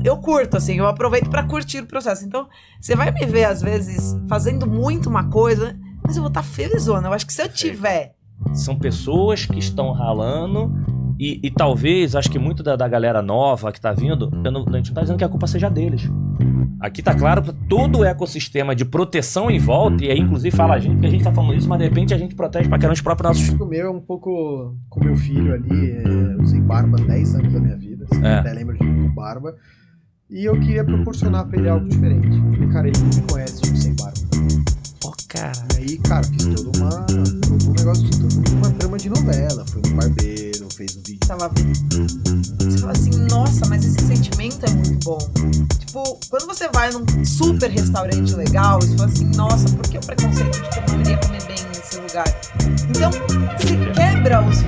eu curto, assim, eu aproveito pra curtir o processo. Então, você vai me ver, às vezes, fazendo muito uma coisa, mas eu vou estar felizona. Eu acho que se eu tiver... São pessoas que estão ralando e talvez, acho que muito da galera nova que tá vindo, a gente não tá dizendo que a culpa seja deles. Aqui tá claro que todo o ecossistema de proteção em volta, e aí inclusive fala a gente, porque a gente tá falando isso, mas de repente a gente protege pra caramba os próprios nossos... O meu é um pouco com meu filho ali, eu usei barba 10 anos da minha vida, assim, até lembro de mim com barba, e eu queria proporcionar pra ele algo diferente. E, cara, ele não me conhece, tipo, sem barba. Pô, cara... E aí, cara, fiz todo um negócio, toda uma trama de novela, fui no barbeiro, fez um vídeo. Tava vendo. Você fala assim, nossa, mas esse sentimento é muito bom. Tipo, quando você vai num super restaurante legal, você fala assim, nossa, por que o preconceito de que eu não iria comer bem nesse lugar? Então, você quebra os...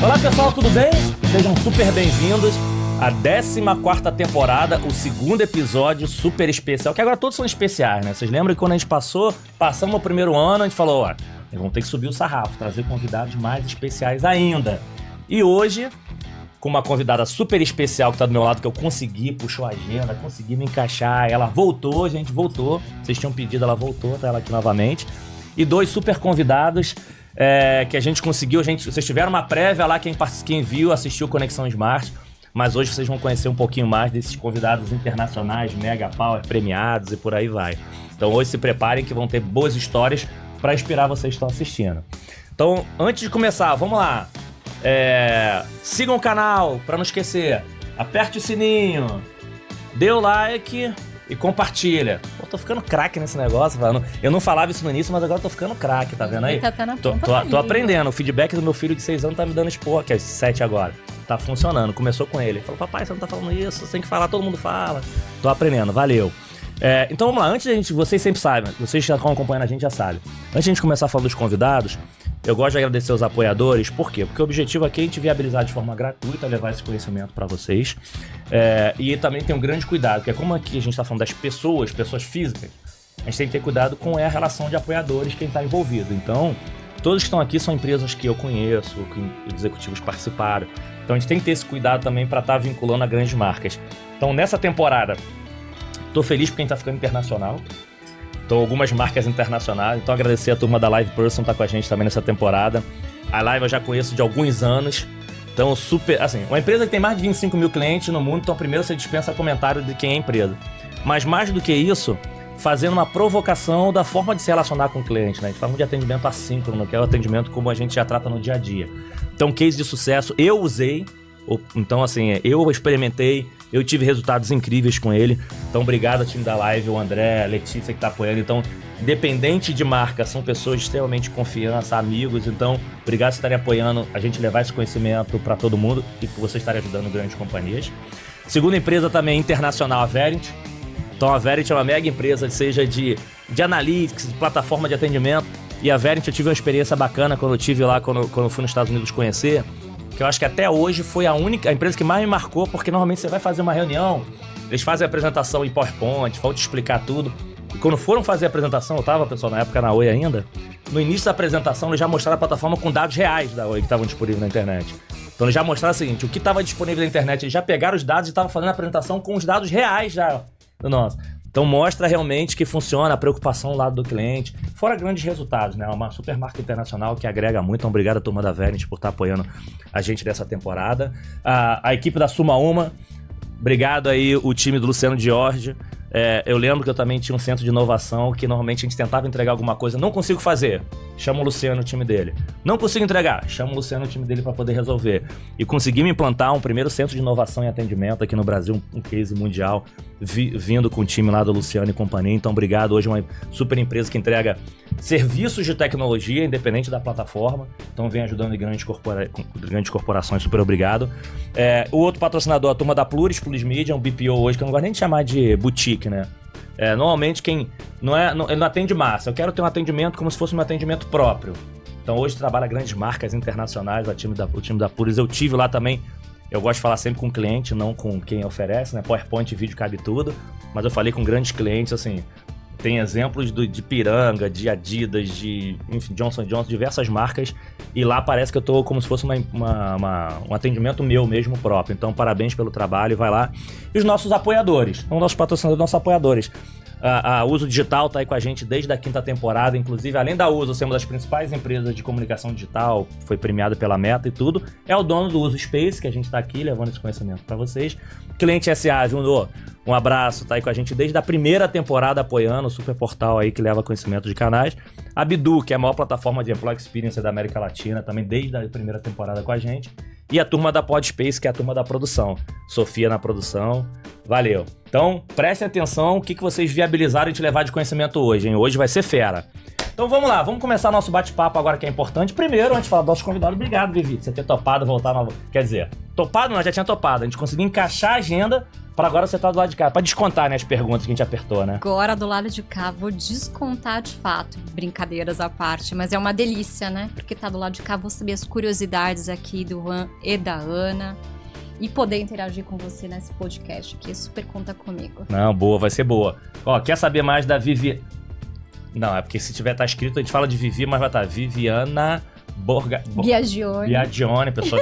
Olá pessoal, tudo bem? Sejam super bem-vindos à 14ª temporada, o segundo episódio super especial, que agora todos são especiais, né? Vocês lembram que quando a gente passamos o primeiro ano, a gente falou, ó, vamos ter que subir o sarrafo, trazer convidados mais especiais ainda. E hoje, com uma convidada super especial que tá do meu lado, que eu consegui, puxou a agenda, consegui me encaixar, ela voltou, gente, voltou. Vocês tinham pedido, ela voltou, tá ela aqui novamente. E dois super convidados... que a gente conseguiu, vocês tiveram uma prévia lá, quem viu, assistiu Conexão Smart, mas hoje vocês vão conhecer um pouquinho mais desses convidados internacionais, mega power, premiados e por aí vai. Então hoje se preparem que vão ter boas histórias para inspirar vocês que estão assistindo. Então, antes de começar, vamos lá. Sigam o canal, para não esquecer, aperte o sininho, dê o like... E compartilha. Pô, tô ficando craque nesse negócio, mano. Eu não falava isso no início, mas agora tô ficando craque, tá vendo aí? Tá na tô aprendendo. O feedback do meu filho de 6 anos tá me dando expor, que é 7 agora. Tá funcionando. Começou com ele. Falou, papai, você não tá falando isso, você tem que falar, todo mundo fala. Tô aprendendo, valeu. Então vamos lá, antes da gente, vocês sempre sabem, vocês que estão acompanhando a gente já sabem. Antes de a gente começar a falar dos convidados, eu gosto de agradecer os apoiadores. Por quê? Porque o objetivo aqui é a gente viabilizar de forma gratuita, levar esse conhecimento para vocês. E também tem um grande cuidado, porque como aqui a gente está falando das pessoas físicas, a gente tem que ter cuidado com a relação de apoiadores, quem está envolvido. Então, todos que estão aqui são empresas que eu conheço, que executivos participaram. Então a gente tem que ter esse cuidado também para estar vinculando a grandes marcas. Então nessa temporada, tô feliz porque a gente tá ficando internacional. Então, algumas marcas internacionais. Então, agradecer a turma da Live Person que tá com a gente também nessa temporada. A Live eu já conheço de alguns anos. Então, super... Assim, uma empresa que tem mais de 25 mil clientes no mundo, então primeiro você dispensa comentário de quem é a empresa. Mas mais do que isso, fazendo uma provocação da forma de se relacionar com o cliente, né? A gente fala muito de atendimento assíncrono, que é o atendimento como a gente já trata no dia a dia. Então, case de sucesso, eu usei. Então, assim, eu experimentei, eu tive resultados incríveis com ele. Então, obrigado ao time da Live, o André, a Letícia que tá apoiando. Então, independente de marca, são pessoas de extremamente confiança, amigos. Então, obrigado por estarem apoiando a gente levar esse conhecimento para todo mundo e por vocês estarem ajudando grandes companhias. Segunda empresa também internacional, a Verint. Então, a Verint é uma mega empresa, seja de analytics, de plataforma de atendimento. E a Verint, eu tive uma experiência bacana quando eu tive lá, quando eu fui nos Estados Unidos conhecer. Que eu acho que até hoje foi a empresa que mais me marcou, porque normalmente você vai fazer uma reunião, eles fazem a apresentação em PowerPoint, vão te explicar tudo. E quando foram fazer a apresentação, eu tava, pessoal, na época na Oi ainda, no início da apresentação eles já mostraram a plataforma com dados reais da Oi que estavam disponíveis na internet. Então eles já mostraram o seguinte, o que estava disponível na internet, eles já pegaram os dados e estavam fazendo a apresentação com os dados reais já do nosso. Então mostra realmente que funciona a preocupação do lado do cliente, fora grandes resultados, né? Uma super marca internacional que agrega muito. Então, obrigado a turma da Verint por estar apoiando a gente dessa temporada. A equipe da Suma Uma, obrigado aí o time do Luciano Jorge. Eu lembro que eu também tinha um centro de inovação que normalmente a gente tentava entregar alguma coisa, não consigo fazer, chama o Luciano, o time dele. Não consigo entregar, chama o Luciano, o time dele para poder resolver. E conseguimos implantar um primeiro centro de inovação e atendimento aqui no Brasil, um case mundial, vindo com o time lá do Luciano e companhia. Então, obrigado. Hoje é uma super empresa que entrega serviços de tecnologia, independente da plataforma. Então, vem ajudando grandes corporações, super obrigado. O outro patrocinador, a turma da Pluris Media, um BPO hoje, que eu não gosto nem de chamar de boutique, né? Normalmente quem ele não atende massa. Eu quero ter um atendimento como se fosse um atendimento próprio. Então hoje trabalha grandes marcas internacionais, o time da Puris. Eu tive lá também, eu gosto de falar sempre com o cliente, não com quem oferece, né? PowerPoint e vídeo cabe tudo, mas eu falei com grandes clientes, assim, tem exemplos de Piranga, de Adidas, de enfim, Johnson & Johnson, diversas marcas, e lá parece que eu tô como se fosse um atendimento meu mesmo próprio. Então parabéns pelo trabalho, vai lá. E os nossos apoiadores, são nossos patrocinadores, nossos apoiadores. A Uso Digital tá aí com a gente desde a 5ª temporada, inclusive, além da Uso ser uma das principais empresas de comunicação digital, foi premiada pela Meta e tudo, é o dono do Uso Space, que a gente tá aqui levando esse conhecimento para vocês. Cliente SA, viu, Nô? Um abraço, tá aí com a gente desde a 1ª temporada apoiando o super portal aí que leva conhecimento de canais. A Bidu, que é a maior plataforma de Employee Experience da América Latina, também desde a 1ª temporada com a gente. E a turma da Podspace, que é a turma da produção. Sofia na produção. Valeu. Então, prestem atenção o que vocês viabilizaram de levar de conhecimento hoje, hein? Hoje vai ser fera. Então vamos lá, vamos começar nosso bate-papo agora, que é importante. Primeiro, antes de falar dos nossos convidados, obrigado, Vivi, por você ter topado voltar na... Quer dizer, topado não, já tinha topado. A gente conseguiu encaixar a agenda para agora você estar do lado de cá, para descontar, né, as perguntas que a gente apertou, né? Agora do lado de cá, vou descontar de fato, brincadeiras à parte, mas é uma delícia, né? Porque tá do lado de cá, vou saber as curiosidades aqui do Juan e da Ana e poder interagir com você nesse podcast, que super conta comigo. Não, boa, vai ser boa. Ó, quer saber mais da Vivi... Não, é porque se tiver tá escrito, a gente fala de Vivi, mas vai estar Viviana Biagione, pessoa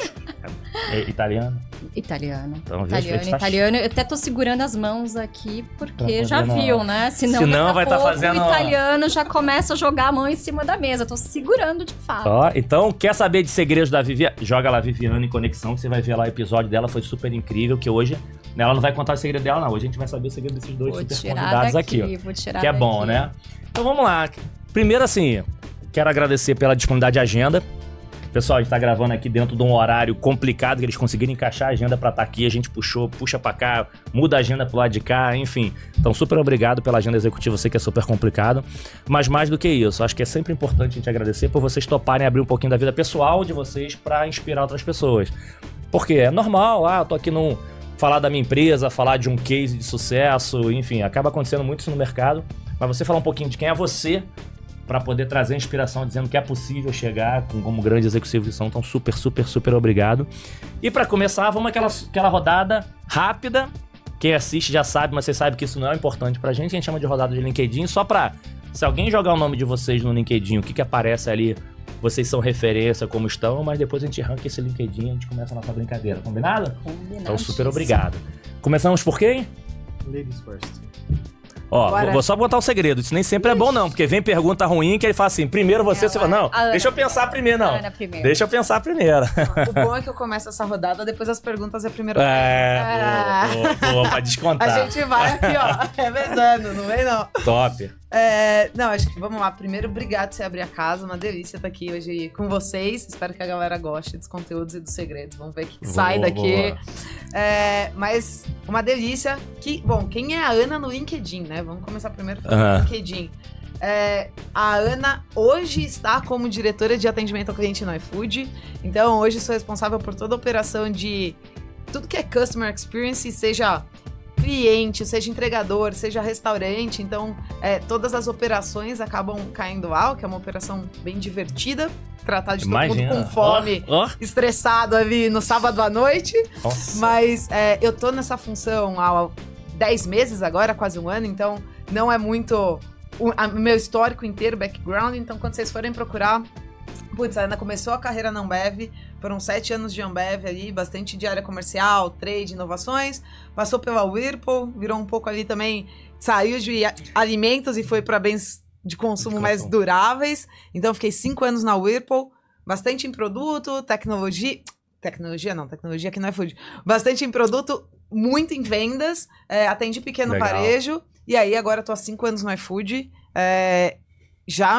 italiana. Italiano. Então, italiano. Eu até tô segurando as mãos aqui, porque já viu, né? Senão vai estar fazendo... O italiano já começa a jogar a mão em cima da mesa. Eu tô segurando de fato. Ó, então, quer saber de segredos da Vivi? Joga lá Viviane em Conexão, que você vai ver lá o episódio dela. Foi super incrível, que hoje... Ela não vai contar o segredo dela, não. Hoje a gente vai saber o segredo desses dois super convidados aqui, ó. Vou tirar que é bom, daqui, né? Então vamos lá. Primeiro, assim, quero agradecer pela disponibilidade de agenda. Pessoal, a gente tá gravando aqui dentro de um horário complicado, que eles conseguiram encaixar a agenda pra estar aqui. A gente puxa pra cá, muda a agenda pro lado de cá, enfim. Então, super obrigado pela agenda executiva, eu sei que é super complicado. Mas mais do que isso, acho que é sempre importante a gente agradecer por vocês toparem abrir um pouquinho da vida pessoal de vocês pra inspirar outras pessoas. Porque é normal, eu tô aqui falar da minha empresa, falar de um case de sucesso, enfim, acaba acontecendo muito isso no mercado. Mas você falar um pouquinho de quem é você, para poder trazer inspiração, dizendo que é possível chegar como grandes executivos que são. Então, super, super, super obrigado. E para começar, vamos aquela rodada rápida. Quem assiste já sabe, mas você sabe que isso não é importante pra gente. A gente chama de rodada de LinkedIn, só pra... Se alguém jogar o nome de vocês no LinkedIn, o que aparece ali, vocês são referência, como estão, mas depois a gente arranca esse LinkedIn e a gente começa a nossa brincadeira. Combinado? Então, super obrigado. Começamos por quem? Ladies first. Ó, vou só botar um segredo, isso nem sempre é bom não, porque vem pergunta ruim que ele fala assim, primeiro você fala, não, deixa eu pensar primeiro, não. Deixa eu pensar primeiro. O bom é que eu começo essa rodada, depois as perguntas é primeiro. Boa, pra descontar. A gente vai aqui, ó, revezando, não vem não. Top. Não, acho que vamos lá. Primeiro, obrigado por você abrir a casa, uma delícia estar aqui hoje com vocês. Espero que a galera goste dos conteúdos e dos segredos. Vamos ver o que sai daqui. Mas uma delícia. Bom, quem é a Ana no LinkedIn, né? Vamos começar primeiro falando do LinkedIn. A Ana hoje está como diretora de atendimento ao cliente no iFood. Então, hoje sou responsável por toda a operação de tudo que é Customer Experience, seja cliente, seja entregador, seja restaurante. Então, todas as operações acabam caindo lá, que é uma operação bem divertida. Tratar de todo mundo com fome, estressado ali no sábado à noite. Nossa. Mas eu tô nessa função há 10 meses agora, quase um ano, então não é muito o meu histórico inteiro, background. Então, quando vocês forem procurar... Putz, a Ana começou a carreira na Ambev, foram 7 anos de Ambev ali, bastante de área comercial, trade, inovações, passou pela Whirlpool, virou um pouco ali também, saiu de alimentos e foi para bens de consumo mais duráveis, então fiquei 5 anos na Whirlpool, bastante em produto, tecnologia que não é food, bastante em produto, muito em vendas, atendi pequeno varejo, e aí agora tô há 5 anos no iFood, já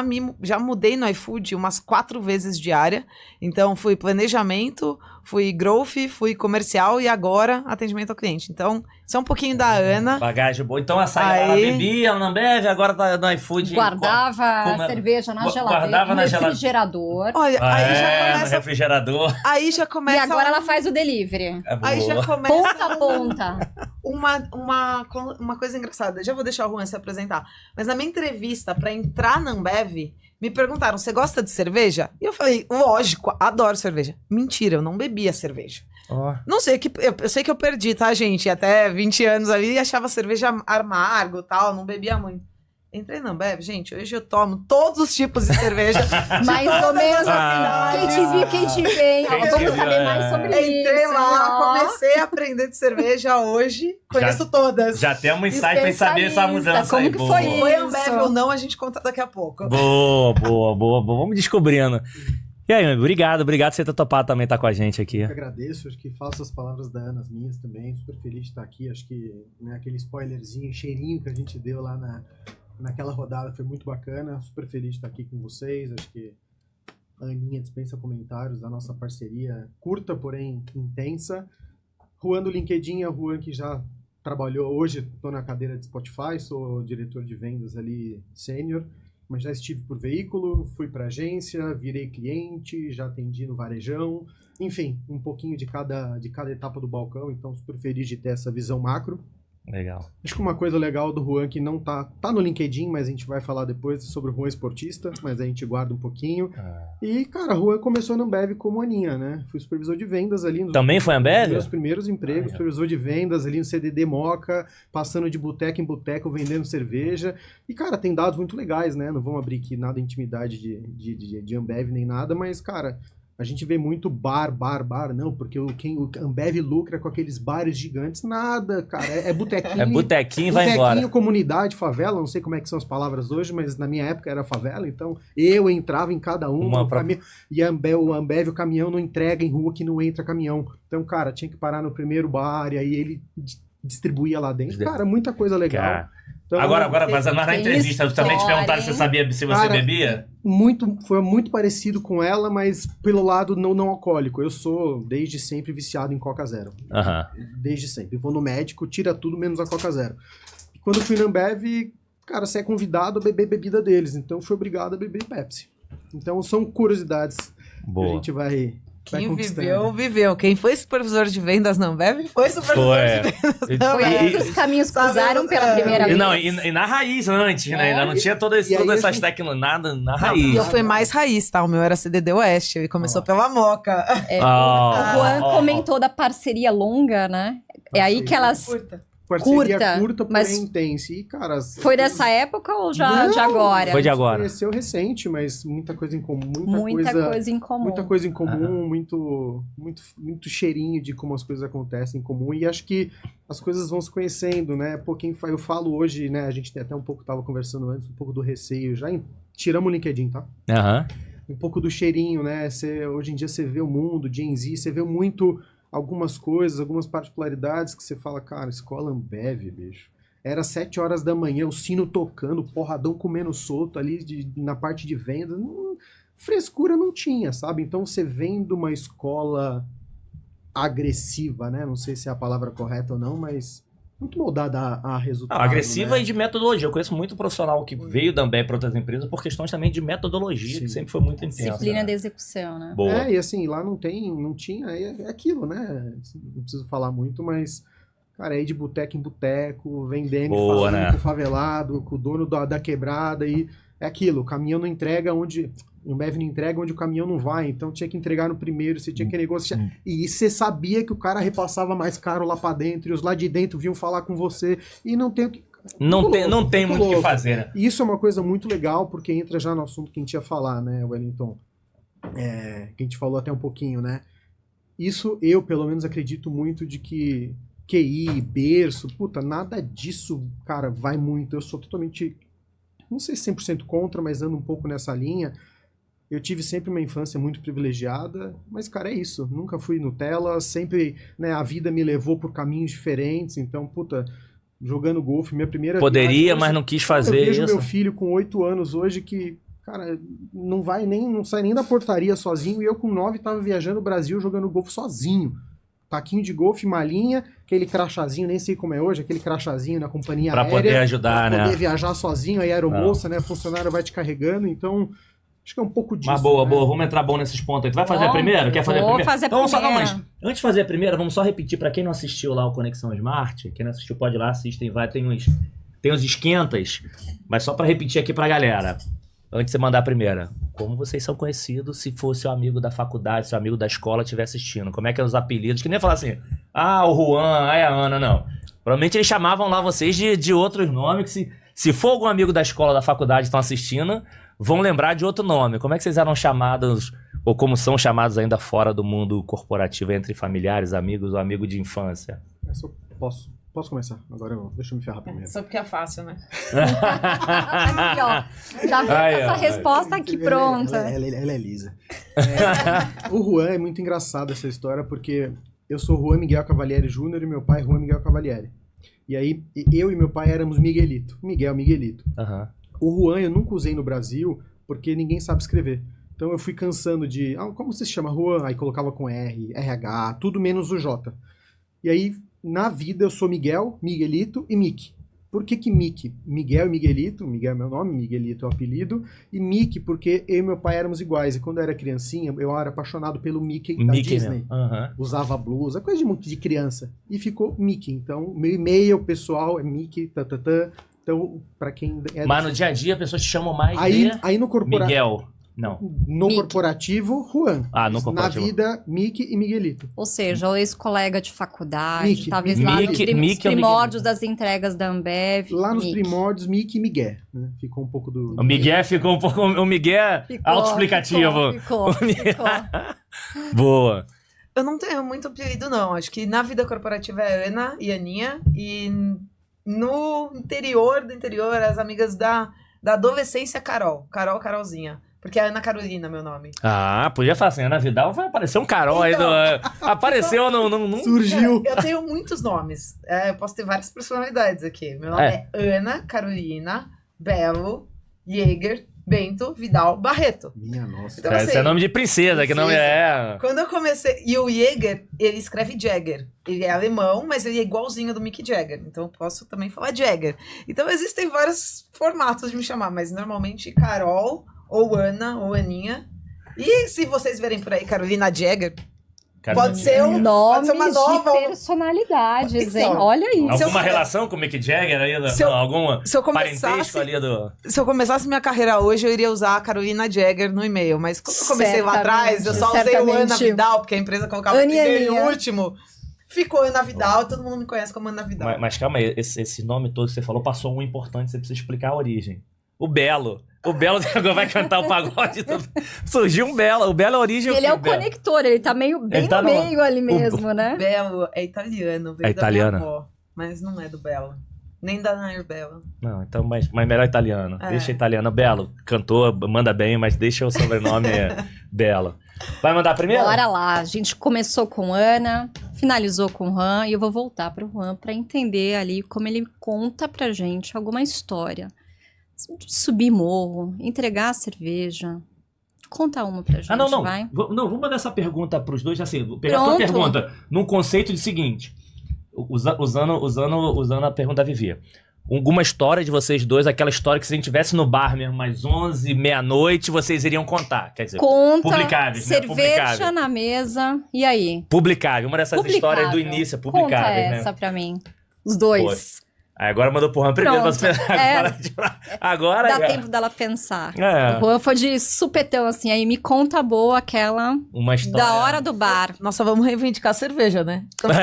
mudei no iFood umas 4 vezes de área. Então, fui planejamento, fui growth, fui comercial e agora atendimento ao cliente. Então, isso é um pouquinho da Ana. Bagagem boa. Então, ela bebia na Ambev, agora tá no iFood. Guardava cerveja na geladeira, no refrigerador. Olha, aí já começa... no refrigerador. Aí já começa... E agora ela faz o delivery. Aí já começa... Ponta a ponta. uma coisa engraçada. Já vou deixar o Juan se apresentar. Mas na minha entrevista pra entrar na Ambev, me perguntaram, você gosta de cerveja? E eu falei, lógico, adoro cerveja. Mentira, eu não bebia cerveja. Não sei, eu sei que eu perdi, tá, gente? Até 20 anos ali e achava cerveja amargo e tal, não bebia muito. Entrei na Ambev, gente, hoje eu tomo todos os tipos de cerveja. Mais ou menos assim. Quem te viu, quem te vem. Vamos saber mais sobre isso. Entrei lá, comecei a aprender de cerveja hoje. Conheço todas. Já temos um insight pra saber essa mudança. Como que foi isso? Foi Ambev ou não, a gente conta daqui a pouco. Boa. Vamos descobrindo. E aí, obrigado por você ter topado também estar com a gente aqui. Eu agradeço, acho que faço as palavras da Ana, as minhas também. Super feliz de estar aqui. Acho que aquele spoilerzinho, cheirinho que a gente deu lá naquela rodada foi muito bacana, super feliz de estar aqui com vocês. Acho que a Aninha dispensa comentários da nossa parceria curta, porém intensa. Juan do LinkedIn é o Juan que já trabalhou, hoje estou na cadeira de Spotify, sou diretor de vendas ali sênior, mas já estive por veículo, fui para agência, virei cliente, já atendi no varejão, enfim, um pouquinho de cada etapa do balcão, então super feliz de ter essa visão macro. Legal. Acho que uma coisa legal do Juan que não tá no LinkedIn, mas a gente vai falar depois sobre o Juan esportista, mas a gente guarda um pouquinho. E, cara, o Juan começou na Ambev como Aninha, né? Fui supervisor de vendas ali. Também foi Ambev? Meus primeiros empregos, supervisor de vendas ali no CDD Moca, passando de boteca em boteca, vendendo cerveja. E, cara, tem dados muito legais, né? Não vamos abrir aqui nada de intimidade de Ambev nem nada, mas, cara... A gente vê muito bar, não, porque o Ambev lucra com aqueles bares gigantes. Nada, cara, é botequinho. É botequinho e vai embora. Botequinho, comunidade, favela, não sei como é que são as palavras hoje, mas na minha época era favela, então eu entrava em cada e o Ambev, o caminhão não entrega em rua que não entra caminhão. Então, cara, tinha que parar no primeiro bar e aí ele distribuía lá dentro. Cara, muita coisa legal. Cara. Então, agora, mas na entrevista, também te perguntaram se você bebia? Foi muito parecido com ela, mas pelo lado não alcoólico. Eu sou, desde sempre, viciado em Coca Zero. Desde sempre. Vou no médico, tira tudo menos a Coca Zero. E quando fui na Ambev, cara, você é convidado a beber bebida deles. Então, fui obrigado a beber Pepsi. Então, são curiosidades que a gente vai... Quem viveu. Quem foi supervisor de vendas na Ambev foi supervisor de vendas na Ambev. Foi que os caminhos cruzaram pela primeira vez. Não, e na raiz antes, né? Ainda não tinha todas essas técnicas, nada na raiz. E eu fui mais raiz, tá? O meu era CDD Oeste, e começou pela Moca. O Juan comentou da parceria longa, né? É aí que elas... Parceria curta, porém intensa. E, cara, foi dessa época ou de agora? Foi de agora. Conheceu recente, mas muita coisa em comum. Muita coisa em comum, muito cheirinho de como as coisas acontecem em comum. E acho que as coisas vão se conhecendo, né? Eu falo hoje, né? A gente até um pouco tava conversando antes, um pouco do receio. Já tiramos o LinkedIn, tá? Um pouco do cheirinho, né? Hoje em dia você vê o mundo, Gen Z, você vê muito... algumas coisas, algumas particularidades que você fala, cara, escola Ambev, bicho. Era 7 horas da manhã, o sino tocando, o porradão comendo solto ali na parte de venda. Frescura não tinha, sabe? Então você vem de uma escola agressiva, né? Não sei se é a palavra correta ou não, mas muito moldada a resultado. Agressiva, né? E de metodologia. Eu conheço muito profissional que veio da Ambev para outras empresas por questões também de metodologia, que sempre foi muito intensa. Disciplina de execução, né? Boa. E assim, lá não tinha, é aquilo, né? Não preciso falar muito, mas, cara, aí de boteco em boteco, vendendo, falando, né? Com o favelado, com o dono da quebrada, e é aquilo, o caminhão não entrega onde... O Ambev não entrega onde o caminhão não vai, então tinha que entregar no primeiro, você tinha que negociar. E você sabia que o cara repassava mais caro lá pra dentro, e os lá de dentro vinham falar com você, e não tem o que... Não tem muito o que fazer, né? Isso é uma coisa muito legal, porque entra já no assunto que a gente ia falar, né, Wellington? Que a gente falou até um pouquinho, né? Isso eu, pelo menos, acredito muito de que QI, berço, nada disso, cara, vai muito. Eu sou totalmente, não sei se 100% contra, mas ando um pouco nessa linha. Eu tive sempre uma infância muito privilegiada, mas, cara, é isso. Nunca fui Nutella, sempre, né, a vida me levou por caminhos diferentes. Então, jogando golfe, minha primeira Poderia, viagem, hoje, mas não quis fazer isso. Eu vejo meu filho com 8 anos hoje que, cara, não sai nem da portaria sozinho. E eu com 9 tava viajando o Brasil jogando golfe sozinho. Taquinho de golfe, malinha, aquele crachazinho, nem sei como é hoje, aquele crachazinho na companhia aérea. Pra poder ajudar, né? Pra poder viajar sozinho, aí a aeromoça, né, funcionário vai te carregando. Então... Acho que é um pouco disso. Mas boa, né? boa. Vamos entrar bom nesses pontos aí. Tu vai fazer a primeira? Quer fazer a Vou primeira? fazer a Então, primeira. Mas antes de fazer a primeira, vamos só repetir pra quem não assistiu lá o Conexão Smart. Quem não assistiu pode ir lá, assistem, vai. Tem uns esquentas. Mas só pra repetir aqui pra galera. Antes de você mandar a primeira. Como vocês são conhecidos se for seu amigo da faculdade, seu amigo da escola estiver assistindo? Como é que é os apelidos? Que nem falar assim, o Juan, a Ana, não. Provavelmente eles chamavam lá vocês de outros nomes, que se for algum amigo da escola, da faculdade que estão assistindo, vão lembrar de outro nome. Como é que vocês eram chamados, ou como são chamados ainda fora do mundo corporativo, entre familiares, amigos ou amigo de infância? Essa eu posso começar? Agora deixa eu me ferrar primeiro. Só porque é fácil, né? Aqui, ó. Já vem essa resposta aqui pronta. Ela é lisa. O Juan é muito engraçado essa história, porque eu sou Juan Miguel Cavalieri Júnior e meu pai Juan Miguel Cavalieri. E aí, eu e meu pai éramos Miguelito. Miguelito. Uhum. O Juan eu nunca usei no Brasil, porque ninguém sabe escrever. Então eu fui cansando de... como você se chama, Juan? Aí colocava com R, RH, tudo menos o J. E aí, na vida, eu sou Miguel, Miguelito e Mickey. Por que Mickey? Miguel e Miguelito. Miguel é meu nome, Miguelito é o apelido. E Mickey, porque eu e meu pai éramos iguais. E quando eu era criancinha, eu era apaixonado pelo Mickey da Disney. Uhum. Usava blusa, coisa de criança. E ficou Mickey. Então, meu e-mail pessoal é Mickey, Então, pra quem... Mas no dia a dia, as pessoas te chamam mais aí no corporativo... Miguel. Não. No corporativo, Juan. No corporativo. Na vida, Mickey e Miguelito. Ou seja, o ex-colega de faculdade, Mickey. talvez lá nos Mickey primórdios das entregas da Ambev. Lá nos primórdios, Mickey e Miguel. Né? Ficou um pouco do... O Miguel ficou um pouco... O Miguel autoexplicativo. Ficou. Boa. Eu não tenho muito apelido, não. Acho que na vida corporativa é Ana e Aninha. E no interior do interior, as amigas da adolescência, Carolzinha. Porque é Ana Carolina, meu nome. Podia falar assim, Ana Vidal vai aparecer um Carol aí. Apareceu no... Surgiu. Eu tenho muitos nomes. Eu posso ter várias personalidades aqui. Meu nome é Ana Carolina Belo Jäger Bento Vidal Barreto. Minha nossa. Então, assim, esse é nome de princesa, que não é... Quando eu comecei... E o Jäger, ele escreve Jagger. Ele é alemão, mas ele é igualzinho do Mick Jagger. Então eu posso também falar Jagger. Então existem vários formatos de me chamar, mas normalmente Carol, ou Ana, ou Aninha. E se vocês verem por aí Carolina Jagger, pode ser uma nova... de personalidades, hein? Então, Olha isso. Alguma relação com o Mick Jagger aí? Alguma parentesco ali do... Se eu começasse minha carreira hoje, eu iria usar a Carolina Jagger no e-mail. Mas quando eu comecei lá atrás, eu só usei o Ana Vidal, porque a empresa colocava primeiro e último. Ficou Ana Vidal, todo mundo me conhece como Ana Vidal. Mas calma aí, esse nome todo que você falou passou um importante, você precisa explicar a origem. O Belo agora vai cantar o pagode. Surgiu um Belo. O Belo é a origem. Ele é o conector, ele tá meio bem no meio ali mesmo, né? Belo é italiano, veio da minha avó, mas não é do Belo. Nem da Nair Belo. Não, então, mas melhor italiano. Deixa italiano. Belo, cantor, manda bem, mas deixa o sobrenome Belo. Vai mandar primeiro? Bora lá. A gente começou com Ana, finalizou com Juan, e eu vou voltar pro Juan pra entender ali como ele conta pra gente alguma história. Subir morro, entregar a cerveja. Conta uma pra gente, vai. Não, vamos mandar essa pergunta pros dois, assim, pegar a tua pergunta num conceito de seguinte, usando a pergunta da Vivi. Alguma história de vocês dois, aquela história que se a gente estivesse no bar mesmo, às 11, meia-noite, vocês iriam contar. Quer dizer, publicáveis, cerveja na mesa, e aí? Publicável, uma dessas histórias do início, publicável. Conta essa pra mim. Os dois. Agora mandou pro Juan primeiro. Agora dá tempo dela pensar. O Juan foi de supetão, assim. Aí me conta boa aquela uma história da hora do bar. Nossa, vamos reivindicar a cerveja, né? Como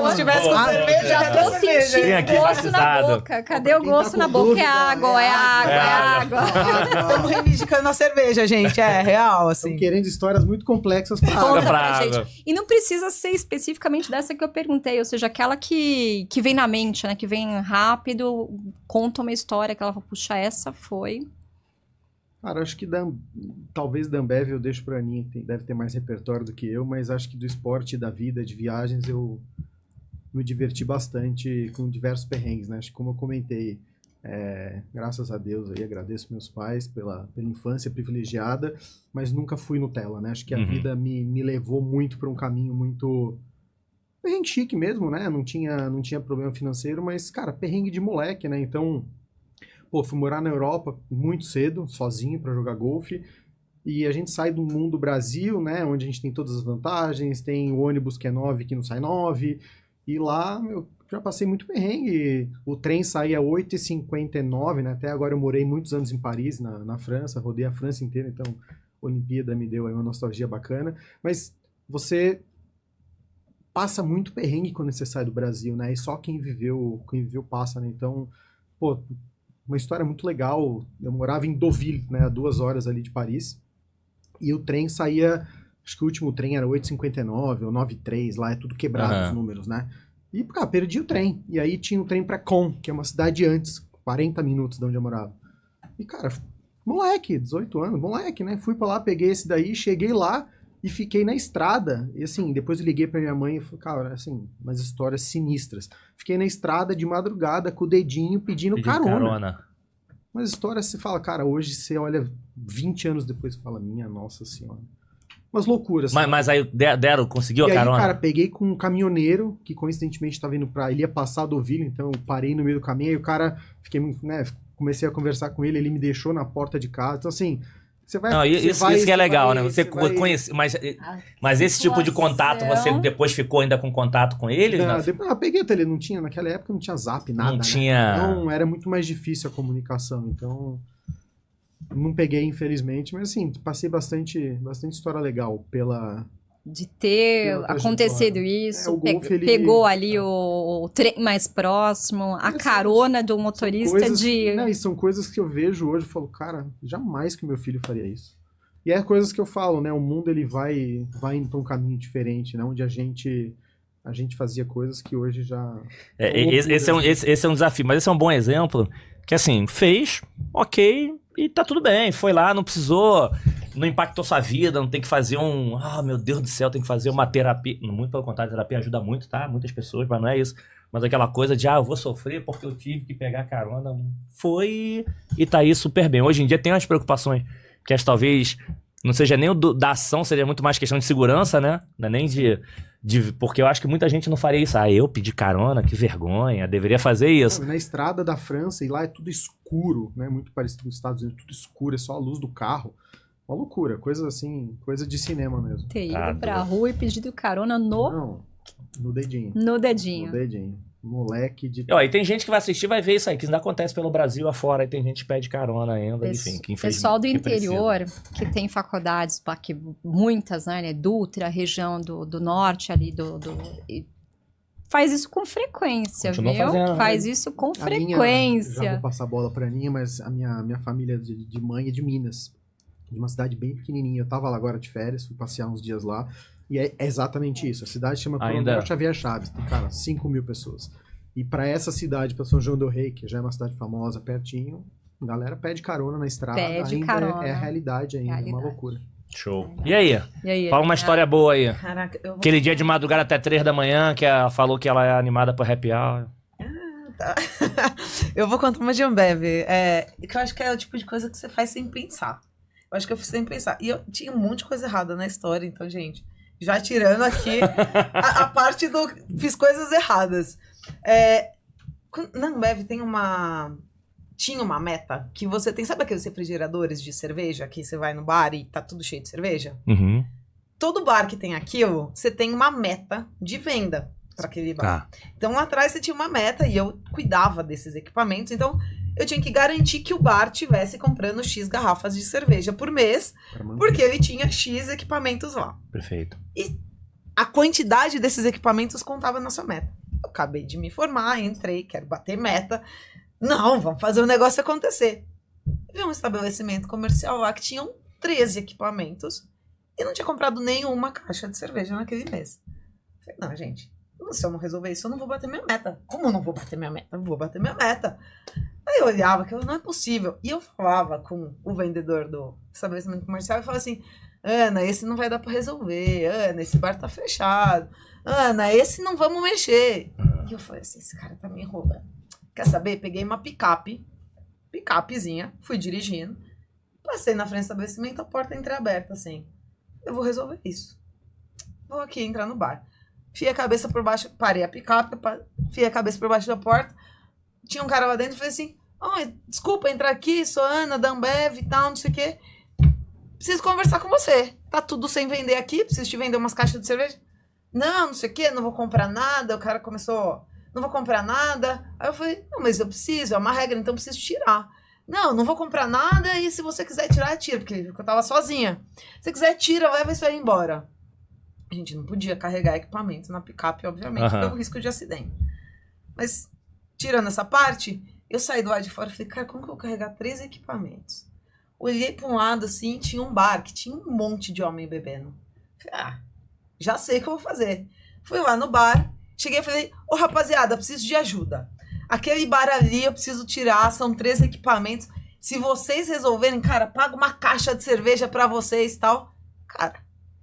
se tivesse com cerveja. Já tô sentindo gosto na boca. Cadê o gosto na boca? É água, é água. Estamos reivindicando a cerveja, gente. É real, assim. Estão querendo histórias muito complexas pra gente. E não precisa ser especificamente dessa que eu perguntei. Ou seja, aquela que vem na mente, né? Que vem rápido, conta uma história que ela fala, puxa, essa foi... Cara, acho que talvez da Ambev eu deixo pra Aninha, que deve ter mais repertório do que eu, mas acho que do esporte, da vida, de viagens, eu me diverti bastante com diversos perrengues, né? Acho que como eu comentei, graças a Deus, aí agradeço meus pais pela infância privilegiada, mas nunca fui Nutella, né? Acho que a vida me levou muito pra um caminho muito... perrengue chique mesmo, né? Não tinha problema financeiro, mas, cara, perrengue de moleque, né? Então, fui morar na Europa muito cedo, sozinho, pra jogar golfe. E a gente sai do mundo Brasil, né, onde a gente tem todas as vantagens, tem o ônibus que é 9 que não sai 9, e lá eu já passei muito perrengue. O trem saía 8h59, né, até agora eu morei muitos anos em Paris, na França, rodei a França inteira, então a Olimpíada me deu aí uma nostalgia bacana, mas você passa muito perrengue quando você sai do Brasil, né, e só quem viveu passa, né, então, pô, uma história muito legal. Eu morava em Deauville, né, a 2 horas ali de Paris, e o trem saía, acho que o último trem era 8h59 ou 9h03, lá é tudo quebrado os números, né? E, cara, perdi o trem. E aí tinha o trem pra Caen, que é uma cidade antes, 40 minutos de onde eu morava. E, cara, moleque, 18 anos, moleque, né? Fui pra lá, peguei esse daí, cheguei lá e fiquei na estrada. E, assim, depois eu liguei pra minha mãe e falei, cara, assim, umas histórias sinistras. Fiquei na estrada de madrugada com o dedinho pedindo carona. Umas histórias, você fala, cara, hoje você olha 20 anos depois e fala, minha nossa senhora. Umas loucuras. Mas aí conseguiu e a carona? Aí, cara, peguei com um caminhoneiro que coincidentemente tava indo ele ia passar do Deauville, então eu parei no meio do caminho, e o cara, comecei a conversar com ele, ele me deixou na porta de casa. Então, assim, você vai... Não, isso que é legal, né? Você conhece, mas esse tipo de contato, você depois ficou ainda com contato com eles? Peguei até ele, não tinha, naquela época não tinha zap, nada, não né? tinha... Então, era muito mais difícil a comunicação, então... Não peguei, infelizmente, mas assim, passei bastante história legal de ter acontecido isso, pegou ali o trem mais próximo, a carona do motorista e são coisas que eu vejo hoje e falo, cara, jamais que meu filho faria isso. E é coisas que eu falo, né? O mundo ele vai indo pra um caminho diferente, né? Onde a gente fazia coisas que hoje já... Esse é um desafio, mas esse é um bom exemplo, que assim, fez, ok... E tá tudo bem, foi lá, não precisou, não impactou sua vida, não tem que fazer meu Deus do céu, tem que fazer uma terapia. Muito pelo contrário, a terapia ajuda muito, tá? Muitas pessoas, mas não é isso. Mas aquela coisa de, eu vou sofrer porque eu tive que pegar carona. Foi e tá aí super bem. Hoje em dia tem umas preocupações que talvez não seja nem da ação, seria muito mais questão de segurança, né? Não é nem porque eu acho que muita gente não faria isso. Eu pedi carona, que vergonha, deveria fazer isso. Na estrada da França, e lá é tudo escuro, né? Muito parecido com os Estados Unidos, tudo escuro, é só a luz do carro. Uma loucura, coisa assim, coisa de cinema mesmo. Ter ido pra rua e pedido carona no dedinho. No dedinho. No dedinho. Moleque de... E tem gente que vai assistir vai ver isso aí, que ainda acontece pelo Brasil afora, e tem gente que pede carona ainda, enfim. Que pessoal do interior, que tem faculdades, muitas, né, Dutra, região do norte ali, faz isso com frequência, continua viu? Fazendo, faz isso com frequência. Já vou passar a bola pra Aninha, mas a minha família de mãe é de Minas, de uma cidade bem pequenininha. Eu tava lá agora de férias, fui passear uns dias lá. E é exatamente isso. A cidade chama Coronel Xavier Chaves. Tem, cara, 5.000 pessoas. E pra essa cidade, pra São João del Rei, que já é uma cidade famosa, pertinho, a galera pede carona na estrada. Carona. É a realidade ainda, é uma loucura. Show. E aí? Fala uma história boa aí. Caraca, Aquele dia de madrugada até 3 da manhã, que ela falou que ela é animada pro happy hour. Tá. Eu vou contar uma de Ambev. Que eu acho que é o tipo de coisa que você faz sem pensar. Eu acho que eu fiz sem pensar. E eu tinha um monte de coisa errada na história, então, gente... Já tirando aqui a parte do... Fiz coisas erradas. Na Ambev tinha uma meta que você tem... Sabe aqueles refrigeradores de cerveja que você vai no bar e tá tudo cheio de cerveja? Uhum. Todo bar que tem aquilo, você tem uma meta de venda para aquele bar. Então, lá atrás você tinha uma meta e eu cuidava desses equipamentos. Então, eu tinha que garantir que o bar tivesse comprando X garrafas de cerveja por mês, porque ele tinha X equipamentos lá. Perfeito. E a quantidade desses equipamentos contava na sua meta. Eu acabei de me formar, entrei, quero bater meta. Não, vamos fazer o negócio acontecer. Vi um estabelecimento comercial lá que tinham 13 equipamentos e não tinha comprado nenhuma caixa de cerveja naquele mês. Falei, não, gente, se eu não resolver isso, eu não vou bater minha meta. Como eu não vou bater minha meta? Eu vou bater minha meta. Aí eu olhava, que não é possível. E eu falava com o vendedor do estabelecimento comercial e falava assim, Ana, esse não vai dar pra resolver. Ana, esse bar tá fechado. Ana, esse não vamos mexer. E eu falei assim, esse cara tá me enrolando. Quer saber? Peguei uma picapezinha, fui dirigindo, passei na frente do estabelecimento, a porta entreaberta, assim. Eu vou resolver isso. Vou aqui entrar no bar. Fiei a cabeça por baixo, parei a picape, fiei a cabeça por baixo da porta. Tinha um cara lá dentro e falei assim, desculpa entrar aqui, sou Ana da Ambev e tal, não sei o quê. preciso conversar com você. Tá tudo sem vender aqui, preciso te vender umas caixas de cerveja. Não sei o quê, não vou comprar nada. O cara começou, não vou comprar nada. Aí eu falei, não, mas eu preciso, é uma regra, então eu preciso tirar. Não vou comprar nada e se você quiser tirar, tira, porque eu tava sozinha. Se você quiser, tira, leva isso aí embora. A gente não podia carregar equipamento na picape, obviamente, pelo risco de acidente. Mas, tirando essa parte, eu saí do lado de fora e falei, cara, como que eu vou carregar 3 equipamentos? Olhei para um lado, assim, tinha um bar que tinha um monte de homem bebendo. Falei, já sei o que eu vou fazer. Fui lá no bar, cheguei e falei, ô rapaziada, preciso de ajuda. Aquele bar ali eu preciso tirar, são 3 equipamentos. Se vocês resolverem, cara, paga uma caixa de cerveja pra vocês e tal. Cara,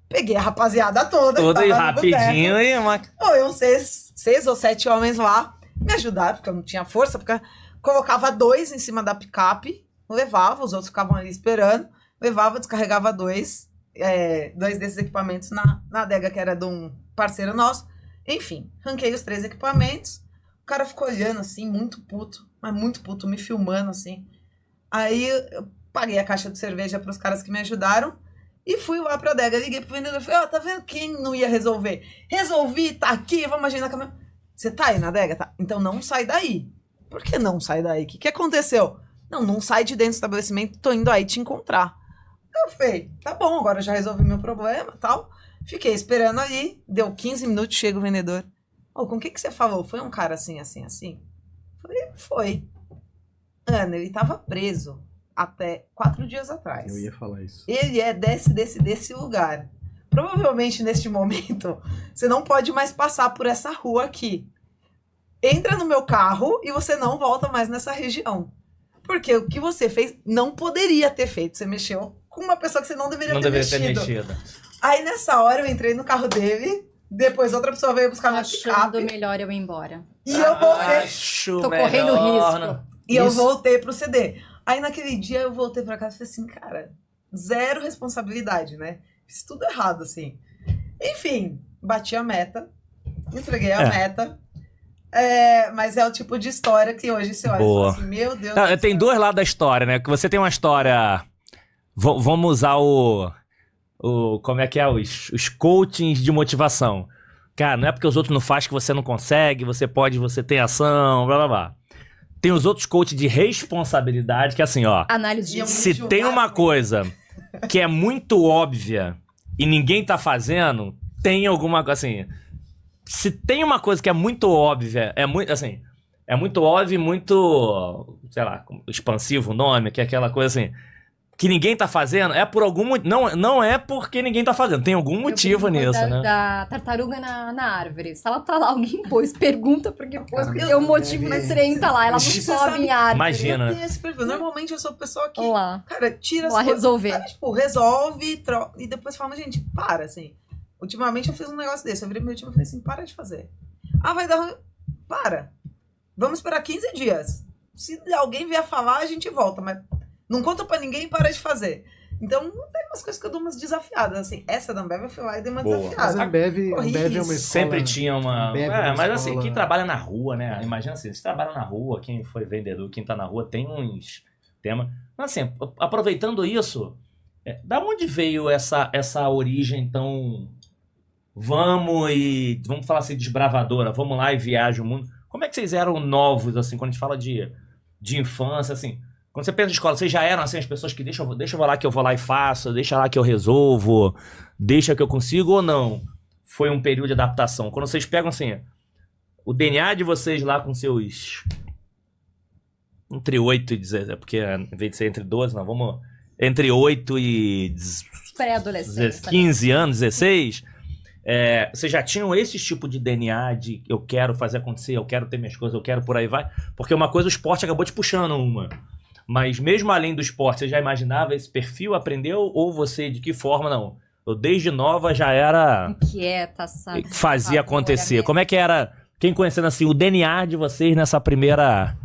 peguei a rapaziada toda. Tudo aí rapidinho e uma... Foi uns 6 ou 7 homens lá, me ajudaram, porque eu não tinha força, porque colocava 2 em cima da picape, levava, os outros ficavam ali esperando, levava, descarregava 2 desses equipamentos na adega, que era de um parceiro nosso. Enfim, ranquei os 3 equipamentos. O cara ficou olhando assim, muito puto, mas muito puto, me filmando assim. Aí eu paguei a caixa de cerveja para os caras que me ajudaram e fui lá pra adega, liguei pro vendedor e falei, tá vendo quem não ia resolver? Resolvi, tá aqui, vamos agir na câmera. Você tá aí na adega? Tá. Então não sai daí. Por que não sai daí? O que aconteceu? Não sai de dentro do estabelecimento, tô indo aí te encontrar. Eu falei, tá bom, agora já resolvi meu problema e tal. Fiquei esperando ali, deu 15 minutos, chega o vendedor. Com o que você falou? Foi um cara assim, assim, assim? Falei, foi. Ana, ele tava preso até 4 dias atrás. Eu ia falar isso. Ele é desse lugar. Provavelmente, neste momento, você não pode mais passar por essa rua aqui. Entra no meu carro e você não volta mais nessa região. Porque o que você fez não poderia ter feito. Você mexeu com uma pessoa que você não deveria ter mexido. Aí, nessa hora, eu entrei no carro dele. Depois, outra pessoa veio buscar minha picape. Achando melhor eu ir embora. E eu voltei. Tô correndo risco. E eu voltei pro CD. Aí, naquele dia, eu voltei pra casa e falei assim, cara, 0 responsabilidade, né? Fiz tudo errado, assim. Enfim, bati a meta. Entreguei a meta. Mas é o tipo de história que hoje você olha e fala assim, meu Deus do céu. Tem 2 lados da história, né? Que você tem uma história... Vamos usar como é que é? Os coachings de motivação. Cara, não é porque os outros não fazem que você não consegue, você tem ação, blá blá blá. Tem os outros coaches de responsabilidade, que é assim, ó. Análise de se tem uma coisa que é muito óbvia e ninguém tá fazendo, tem alguma coisa assim. Se tem uma coisa que é muito óbvia, é muito óbvio e muito, sei lá, expansivo o nome, que é aquela coisa assim, que ninguém tá fazendo, é por algum motivo. Não é porque ninguém tá fazendo, tem algum motivo nisso, né? Da tartaruga na árvore. Se ela tá lá, alguém pôs, pergunta porque pôs, porque o motivo na estranha tá lá, ela não sobe em árvore. Imagina. Eu tenho esse perfil. Normalmente eu sou a pessoa que, lá. cara, tira as coisas. Resolver. Sabe, tipo, resolve, troca, e depois fala, gente, para, assim. Ultimamente eu fiz um negócio desse, eu virei pro meu time e falei assim, para de fazer. Vai dar ruim. Para. Vamos esperar 15 dias. Se alguém vier falar, a gente volta, mas não conta pra ninguém e para de fazer. Então, tem umas coisas que eu dou umas desafiadas, assim. Essa da Ambev eu fui lá e dei uma desafiada. Mas a Ambev é uma escola. Sempre tinha uma... mas assim, escola... quem trabalha na rua, né? Imagina assim, se trabalha na rua, quem foi vendedor, quem tá na rua, tem uns temas... Mas assim, aproveitando isso, da onde veio essa origem tão... Vamos falar assim, desbravadora, vamos lá e viaja o mundo. Como é que vocês eram novos, assim, quando a gente fala de infância, assim... Quando você pensa em escola, vocês já eram assim, as pessoas que deixa eu lá que eu vou lá e faço, deixa lá que eu resolvo, deixa que eu consigo, ou não? Foi um período de adaptação. Quando vocês pegam assim, o DNA de vocês lá com seus entre 8 e 16, porque em vez de ser entre 12, não, vamos entre 8 e pré-adolescência, 15 anos, 16, vocês já tinham esse tipo de DNA de eu quero fazer acontecer, eu quero ter minhas coisas, eu quero por aí vai, porque uma coisa o esporte acabou te puxando uma. Mas mesmo além do esporte, você já imaginava esse perfil, aprendeu? Ou você, de que forma, não? Eu desde nova já era... Inquieta, sabe? Fazia acontecer. Como é que era, quem conhecendo assim, o DNA de vocês nessa primeira,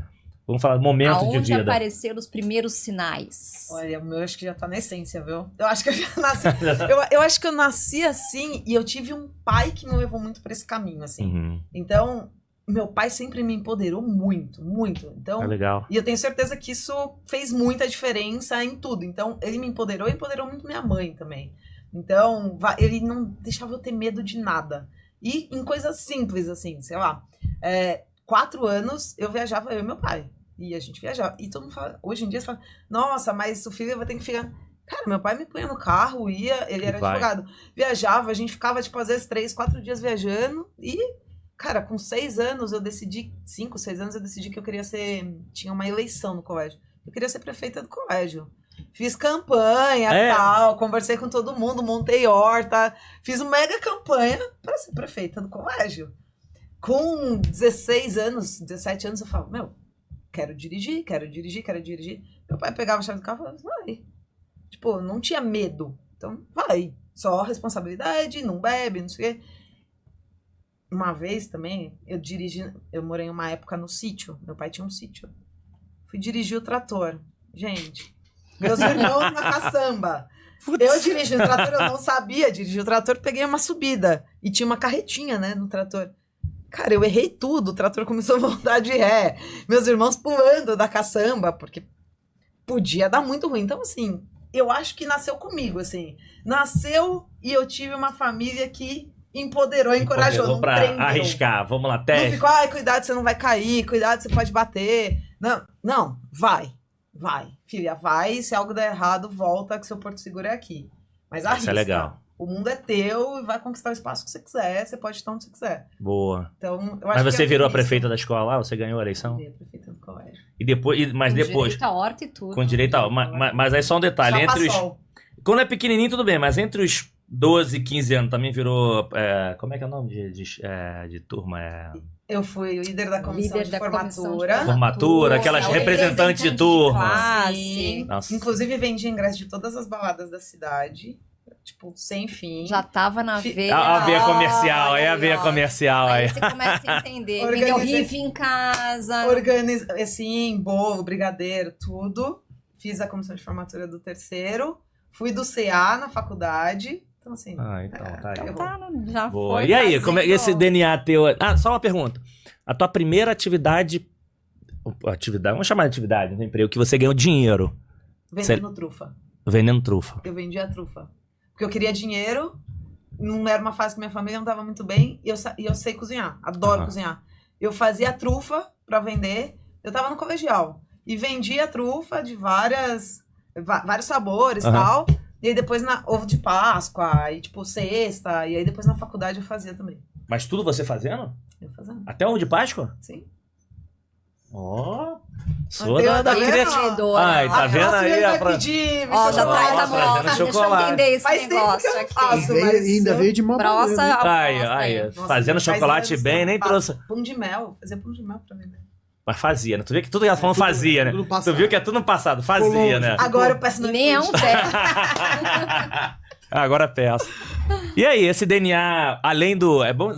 vamos falar, momento de vida? Aonde apareceram os primeiros sinais? Olha, o meu acho que já tá na essência, viu? Eu acho que eu já nasci... eu acho que eu nasci assim e eu tive um pai que me levou muito pra esse caminho, assim. Uhum. Então, meu pai sempre me empoderou muito, muito. Então, É legal. e eu tenho certeza que isso fez muita diferença em tudo. Então, ele me empoderou e empoderou muito minha mãe também. Então, ele não deixava eu ter medo de nada. E em coisas simples, assim, sei lá. 4 anos eu viajava, eu e meu pai. E a gente viajava. E todo mundo fala, hoje em dia você fala, nossa, mas o filho vai ter que ficar. Cara, meu pai me punha no carro, ia, ele era advogado. Viajava, a gente ficava, tipo, às vezes 3, 4 dias viajando. E, cara, com 6 anos eu decidi, 5, 6 anos eu decidi que eu queria ser. Tinha uma eleição no colégio. Eu queria ser prefeita do colégio. Fiz campanha tal, conversei com todo mundo, montei horta, fiz uma mega campanha para ser prefeita do colégio. Com 16 anos, 17 anos, eu falo, meu, quero dirigir. Meu pai pegava a chave do carro e falava, vai. Tipo, não tinha medo. Então, vai. Só responsabilidade, não bebe, não sei o quê. Uma vez também, eu morei uma época no sítio. Meu pai tinha um sítio. Fui dirigir o trator. Gente, meus irmãos na caçamba. Eu dirigi o trator, eu não sabia dirigir o trator, peguei uma subida. E tinha uma carretinha, né, no trator. Cara, eu errei tudo, o trator começou a voltar de ré. Meus irmãos pulando da caçamba, porque podia dar muito ruim. Então, assim, eu acho que nasceu comigo, assim. Nasceu e eu tive uma família que empoderou, encorajou, não pra prendeu. arriscar, vamos lá, Não teste. ficou, ai, cuidado, você não vai cair, cuidado, você pode bater. Não, vai. Filha, vai, se algo der errado, volta, que seu porto seguro é aqui. Mas arrisca. Isso é legal. O mundo é teu e vai conquistar o espaço que você quiser, você pode estar onde você quiser. Boa. Então, eu acho Mas que você virou a isso. prefeita da escola lá? Você ganhou a eleição? Virei a prefeita do colégio. E depois, mas Com depois, direito à horta e tudo. com direito a... Mas aí só um detalhe, entre os... Chapa-sol. Quando é pequenininho, tudo bem, mas entre os 12 e 15 anos também virou... como é que é o nome de turma? Eu fui líder da comissão Líder de da formatura. Formatura, aquelas Nossa, representantes de representante turma. classe. Sim. Nossa. Inclusive, vendi ingresso de todas as baladas da cidade. Tipo, sem fim. Já tava na veia. A veia comercial, aí a Olha veia ó. comercial. Aí Aí. você começa a entender. Organiza- Vendeu riff em casa. Assim, bolo, brigadeiro, tudo. Fiz a comissão de formatura do 3º. Fui do CA na faculdade. Então, assim. Então, tá aí. ferrou. Tá, já Boa. foi E aí, fazendo. como é esse DNA teu... Só uma pergunta. A tua primeira atividade, vamos chamar de atividade, no emprego, que você ganhou dinheiro Vendendo trufa. vendendo trufa. Eu vendia trufa. Porque eu queria dinheiro. Não era uma fase que minha família não estava muito bem. E eu sei cozinhar. Adoro cozinhar. Eu fazia trufa para vender. Eu tava no colegial. E vendia trufa de vários sabores e tal. E aí depois ovo de Páscoa. E tipo, cesta. E aí depois na faculdade eu fazia também. Mas tudo você fazendo? Eu fazendo. Até ovo de Páscoa? Sim. Ó. Sou Tem da outra criativa. Ai, tá A vendo próxima aí? ele vai Fran? pedir, me Ó, já chamou. traz a trazendo moça. Deixa eu chocolate. entender esse Faz tempo negócio que eu aqui. faço. Ainda veio de uma Proça, banana. Ai, aposta ai, aí. Nossa, fazendo faz chocolate anos bem, que nem eu faço. trouxe. Pão de mel. Fazia pão de mel pra vender. Mas fazia, né? Tu vê que tudo que ela falando tudo- fazia, né? tudo no passado. Tu viu que é tudo no passado, fazia, longe. né? Agora eu peço no E nem é um iFood. pé. Agora peço. E aí, esse DNA, além do... É bom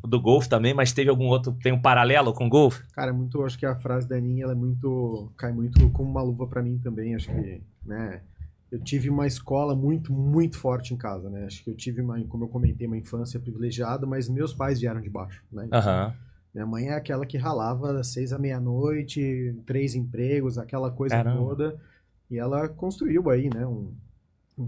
do golfe também, mas teve algum outro... Tem um paralelo com o golfe? Cara, acho que a frase da Aninha, ela cai muito como uma luva pra mim também, acho que, né, eu tive uma escola muito, muito forte em casa, né, acho que eu tive como eu comentei, uma infância privilegiada, mas meus pais vieram de baixo, né. Aham. Minha mãe é aquela que ralava das 6 à meia-noite, 3 empregos, aquela coisa Caramba. toda, e ela construiu aí, né, um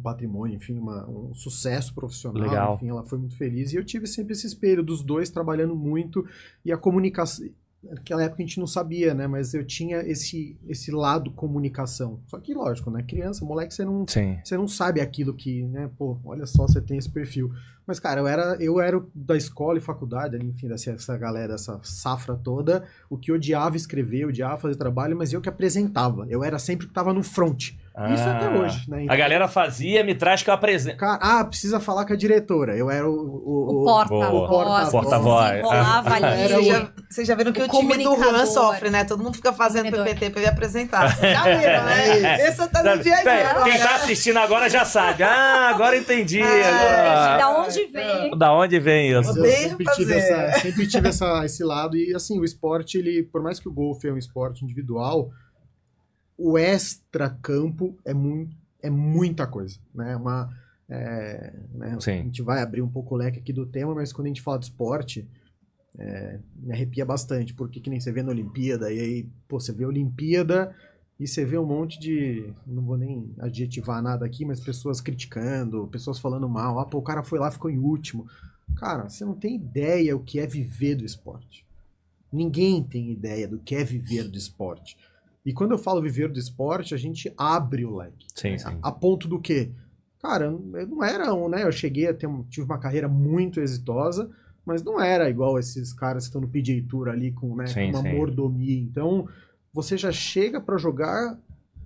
patrimônio, enfim, um sucesso profissional, Legal. enfim, ela foi muito feliz, e eu tive sempre esse espelho dos dois trabalhando muito, e a comunicação, naquela época a gente não sabia, né, mas eu tinha esse lado comunicação, só que lógico, né, criança, moleque, Sim. você não sabe aquilo que, né, pô, olha só, você tem esse perfil. Mas, cara, eu era da escola e faculdade, enfim, dessa galera, essa safra toda, o que odiava escrever, odiava fazer trabalho, mas eu que apresentava. Eu era sempre que tava no front. Isso até hoje, né? A galera fazia, me traz que eu apresento. Cara, precisa falar com a diretora. Eu era O porta-voz. Porta-voz. Enrolava ali. Era Vocês já viram que O o time do Juan comunicador. sofre, né? Todo mundo fica fazendo Vendedor. PPT pra ele apresentar. Vocês já viram, né? Esse tá no dia a dia agora. Quem tá assistindo agora já sabe. Agora entendi. Da Agora. onde vem? Da onde vem isso? Eu Odeio sempre fazer. tive esse lado. E assim, o esporte, ele, por mais que o golfe é um esporte individual, o extra-campo é muita coisa, né? Né? Sim. A gente vai abrir um pouco o leque aqui do tema, mas quando a gente fala de esporte, Me arrepia bastante, porque que nem você vê na Olimpíada, e aí, pô, você vê a Olimpíada e você vê um monte de, não vou nem adjetivar nada aqui, mas pessoas criticando, pessoas falando mal, pô, o cara foi lá, ficou em último. Cara, você não tem ideia o que é viver do esporte. Ninguém tem ideia do que é viver do esporte. E quando eu falo viver do esporte, a gente abre o leque. Sim, sim. A ponto do quê? Cara, eu não era né? Eu cheguei a tive uma carreira muito exitosa, mas não era igual esses caras que estão no PGA Tour ali com, né, Sim, com uma sim. mordomia. Então, você já chega pra jogar,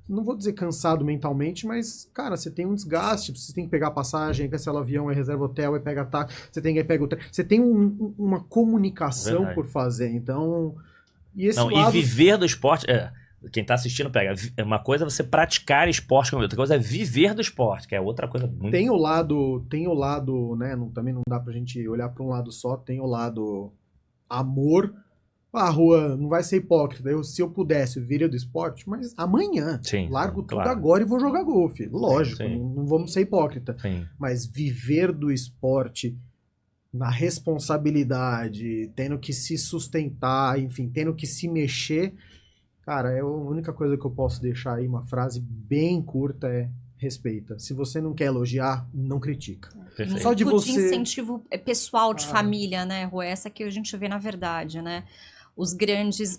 não vou dizer cansado mentalmente, mas, cara, você tem um desgaste, você tem que pegar passagem, cancela o avião, reserva hotel, pega táxi, você tem que pega o trem. Você tem uma comunicação Verdade. por fazer. Então, e esse Não, lado... e viver do esporte... Quem tá assistindo pega. Uma coisa é você praticar esporte, outra coisa é viver do esporte, que é outra coisa muito... Tem o lado, né, também não dá pra gente olhar pra um lado só, tem o lado amor. A rua não vai ser hipócrita. Se eu pudesse, eu viria do esporte, mas amanhã. Sim, Largo tudo claro. agora e vou jogar golfe. Lógico, Sim. não vamos ser hipócrita. Sim. Mas viver do esporte na responsabilidade, tendo que se sustentar, enfim, tendo que se mexer, cara, a única coisa que eu posso deixar aí, uma frase bem curta, é respeita. Se você não quer elogiar, não critica. Perfeito. Só de Muito você... de incentivo pessoal, de Ah. família, né, Rô? Essa que a gente vê na verdade, né? Os grandes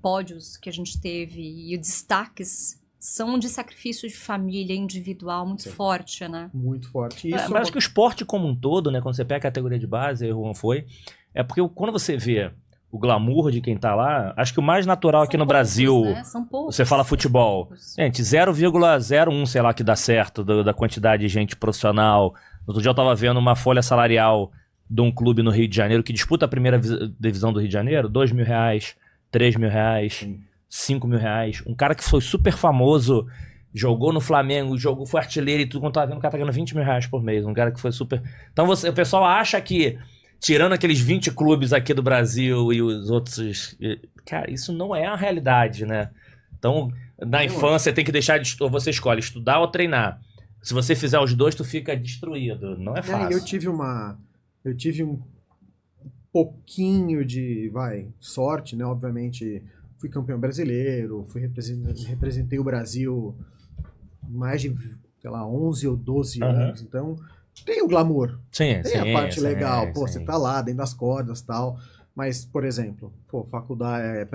pódios que a gente teve e os destaques são de sacrifício de família individual muito Sim. forte, né? Muito forte. Isso Mas acho que o esporte como um todo, né? Quando você pega a categoria de base, aí o Juan foi, é porque quando você vê o glamour de quem tá lá, acho que o mais natural aqui São no poucos, Brasil, né? São poucos. você fala futebol. Gente, 0,01, sei lá, que dá certo da quantidade de gente profissional. Outro dia eu tava vendo uma folha salarial de um clube no Rio de Janeiro que disputa a primeira divisão do Rio de Janeiro, R$2 mil, R$3 mil, Sim. R$5 mil. Um cara que foi super famoso, jogou no Flamengo, foi artilheiro e tudo, quando tava vendo, o cara tá ganhando R$20 mil por mês. Um cara que foi super... Então o pessoal acha que, tirando aqueles 20 clubes aqui do Brasil e os outros... Cara, isso não é a realidade, né? Então, na infância, você tem que deixar de estudar, você escolhe estudar ou treinar. Se você fizer os dois, tu fica destruído. Não é fácil. Eu tive um pouquinho de, sorte, né? Obviamente, fui campeão brasileiro, representei o Brasil mais de, sei lá, 11 ou 12 anos. Então, tem o glamour. Sim, Tem a parte legal. Pô, você tá lá dentro das cordas e tal. Mas, por exemplo, faculdade,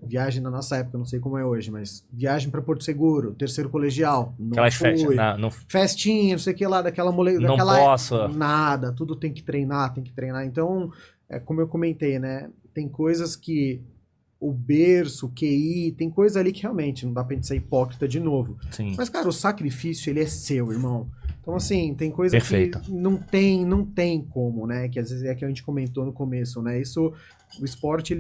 viagem na nossa época, não sei como é hoje, mas viagem pra Porto Seguro, terceiro colegial, não Aquelas fui. festas. Não, Festinha, não sei o que lá, daquela não posso. Nada, tudo tem que treinar. Então, como eu comentei, né? Tem coisas que o berço, o QI, tem coisa ali que realmente não dá pra gente ser hipócrita de novo. Sim. Mas, cara, o sacrifício, ele é seu, irmão. Então, assim, tem coisa Perfeito. que não tem como, né? Que às vezes é que a gente comentou no começo, né? O esporte,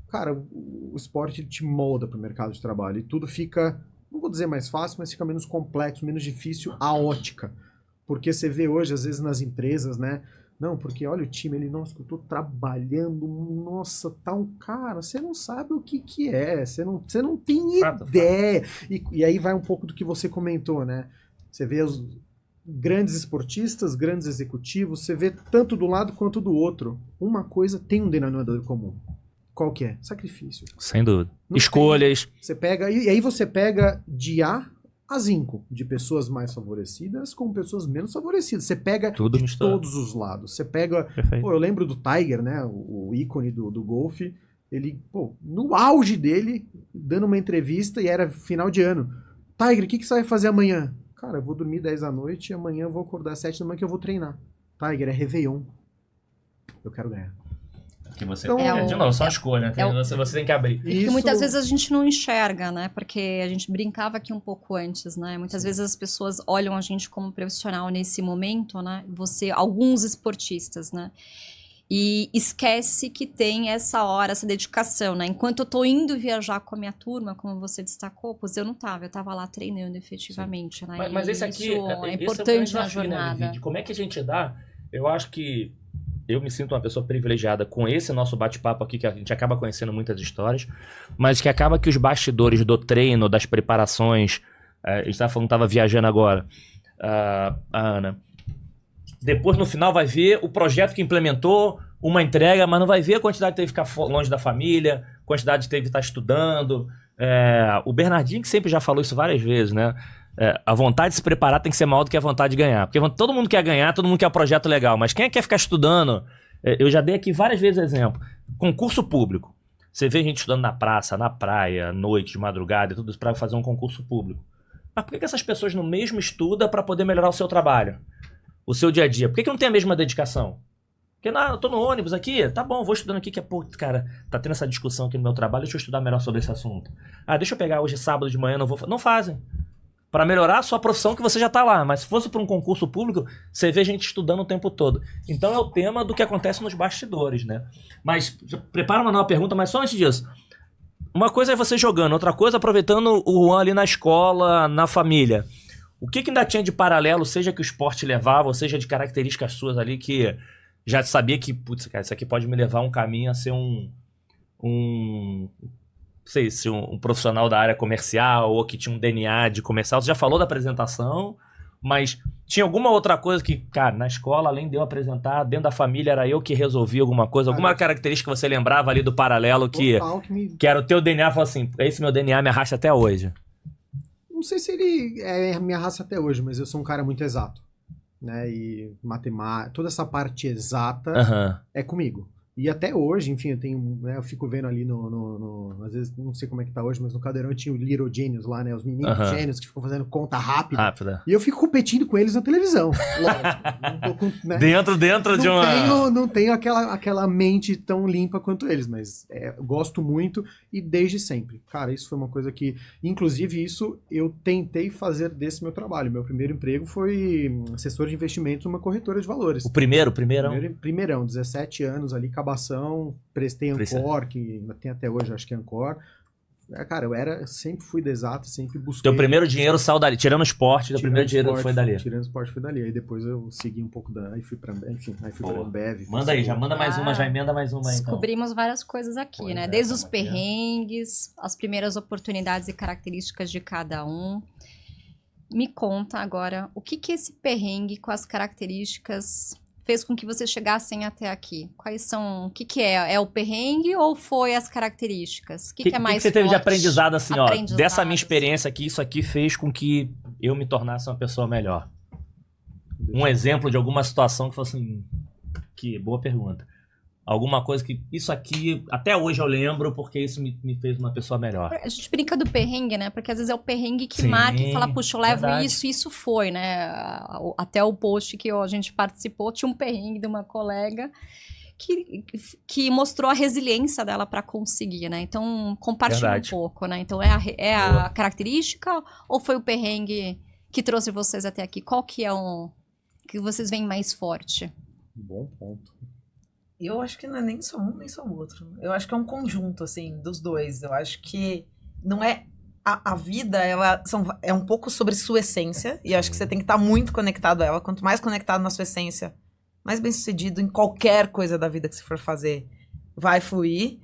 Cara, o esporte ele te molda pro mercado de trabalho. E tudo fica, não vou dizer mais fácil, mas fica menos complexo, menos difícil a ótica. Porque você vê hoje, às vezes, nas empresas, né? Não, porque olha o time, nossa, eu tô trabalhando, nossa, tá um cara, você não sabe o que é, você não tem ideia. E aí vai um pouco do que você comentou, né? Você vê os grandes esportistas, grandes executivos, você vê tanto do lado quanto do outro. Uma coisa tem um denominador comum. Qual que é? Sacrifício. Sem dúvida. Não Escolhas. Você pega, e aí você pega de A a Zinco, de pessoas mais favorecidas com pessoas menos favorecidas. Você pega Tudo de misturado. todos os lados. Você pega... Perfeito. Pô, eu lembro do Tiger, né? O ícone do golfe. Ele, no auge dele, dando uma entrevista e era final de ano. Tiger, o que você vai fazer amanhã? Cara, eu vou dormir 10 da noite e amanhã eu vou acordar 7 da manhã que eu vou treinar. Tiger, é Réveillon. Eu quero ganhar. Que você Então, de novo, só escolha, né? Você tem que abrir. E que muitas vezes a gente não enxerga, né? Porque a gente brincava aqui um pouco antes, né? Muitas vezes as pessoas olham a gente como profissional nesse momento, né? Alguns esportistas, né? E esquece que tem essa hora, essa dedicação, né? Enquanto eu tô indo viajar com a minha turma, como você destacou, pois eu tava lá treinando efetivamente, né? Mas esse aqui é importante na jornada. Né, como é que a gente dá? Eu acho que eu me sinto uma pessoa privilegiada com esse nosso bate-papo aqui, que a gente acaba conhecendo muitas histórias, mas que acaba que os bastidores do treino, das preparações, a gente tava viajando agora, a Ana, depois no final vai ver o projeto que implementou, uma entrega, mas não vai ver a quantidade que teve que ficar longe da família, quantidade que teve que estar estudando. O Bernardinho que sempre já falou isso várias vezes, né? A vontade de se preparar tem que ser maior do que a vontade de ganhar. Porque todo mundo quer ganhar, todo mundo quer um projeto legal, mas quem quer ficar estudando? Eu já dei aqui várias vezes exemplo. Concurso público. Você vê gente estudando na praça, na praia, à noite, de madrugada e tudo isso para fazer um concurso público. Mas por que essas pessoas no mesmo estudam para poder melhorar o seu trabalho? O seu dia a dia? Por que não tem a mesma dedicação? Porque, eu tô no ônibus aqui, tá bom, vou estudando aqui, que cara, tá tendo essa discussão aqui no meu trabalho, deixa eu estudar melhor sobre esse assunto. Deixa eu pegar hoje sábado de manhã, não fazem. Para melhorar a sua profissão que você já tá lá, mas se fosse para um concurso público, você vê gente estudando o tempo todo. Então é o tema do que acontece nos bastidores, né? Mas, prepara uma nova pergunta, mas só antes disso. Uma coisa é você jogando, outra coisa aproveitando o Juan ali na escola, na família. O que ainda tinha de paralelo, seja que o esporte levava, ou seja de características suas ali que já sabia que, putz, cara, isso aqui pode me levar um caminho a ser um profissional da área comercial ou que tinha um DNA de comercial. Você já falou da apresentação, mas tinha alguma outra coisa que, cara, na escola, além de eu apresentar, dentro da família era eu que resolvia alguma coisa, alguma característica que você lembrava ali do paralelo que era o teu DNA, falou assim, esse meu DNA me arrasta até hoje. Não sei se ele me arrasta até hoje, mas eu sou um cara muito exato, né? E matemática, toda essa parte exata é comigo. E até hoje, enfim, eu fico vendo ali às vezes, não sei como é que tá hoje, mas no Cadeirão eu tinha o Little Genius lá, né? Os meninos gênios que ficam fazendo conta rápida. E eu fico competindo com eles na televisão. Lógico. Né? Dentro de uma... Não tenho aquela mente tão limpa quanto eles, mas gosto muito e desde sempre. Cara, isso foi uma coisa que... Inclusive, isso eu tentei fazer desse meu trabalho. Meu primeiro emprego foi assessor de investimentos numa corretora de valores. O primeirão? Primeirão, 17 anos ali, acabação, prestei Ancor, que tem até hoje, acho que é Ancor. Cara, sempre fui de exato, sempre busquei. Teu primeiro dinheiro saiu dali, tirando o esporte, primeiro dinheiro foi dali. Tirando o esporte foi dali. Aí depois eu segui um pouco aí fui pra Ambev. Manda aí, já manda mais uma, já emenda mais uma aí. Descobrimos várias coisas aqui, né? Desde os perrengues, as primeiras oportunidades e características de cada um. Me conta agora, o que esse perrengue com as características fez com que vocês chegassem até aqui? Quais são... O que é? É o perrengue ou foi as características? O que é mais forte? O que você teve de aprendizado assim, dessa minha experiência aqui, isso aqui fez com que eu me tornasse uma pessoa melhor? Um exemplo de alguma situação que fosse assim... Que boa pergunta. Alguma coisa que... Isso aqui, até hoje eu lembro, porque isso me fez uma pessoa melhor. A gente brinca do perrengue, né? Porque às vezes é o perrengue que marca e fala, puxa, eu levo isso, e isso foi, né? Até o post que a gente participou, tinha um perrengue de uma colega que mostrou a resiliência dela para conseguir, né? Então, compartilha um pouco, né? Então, é a característica ou foi o perrengue que trouxe vocês até aqui? Qual que é que vocês veem mais forte? Bom ponto. Eu acho que não é nem só um, nem só o outro. Eu acho que é um conjunto, assim, dos dois. Eu acho que não é... A vida, é um pouco sobre sua essência. E eu acho que você tem que estar muito conectado a ela. Quanto mais conectado na sua essência, mais bem-sucedido em qualquer coisa da vida que você for fazer, vai fluir.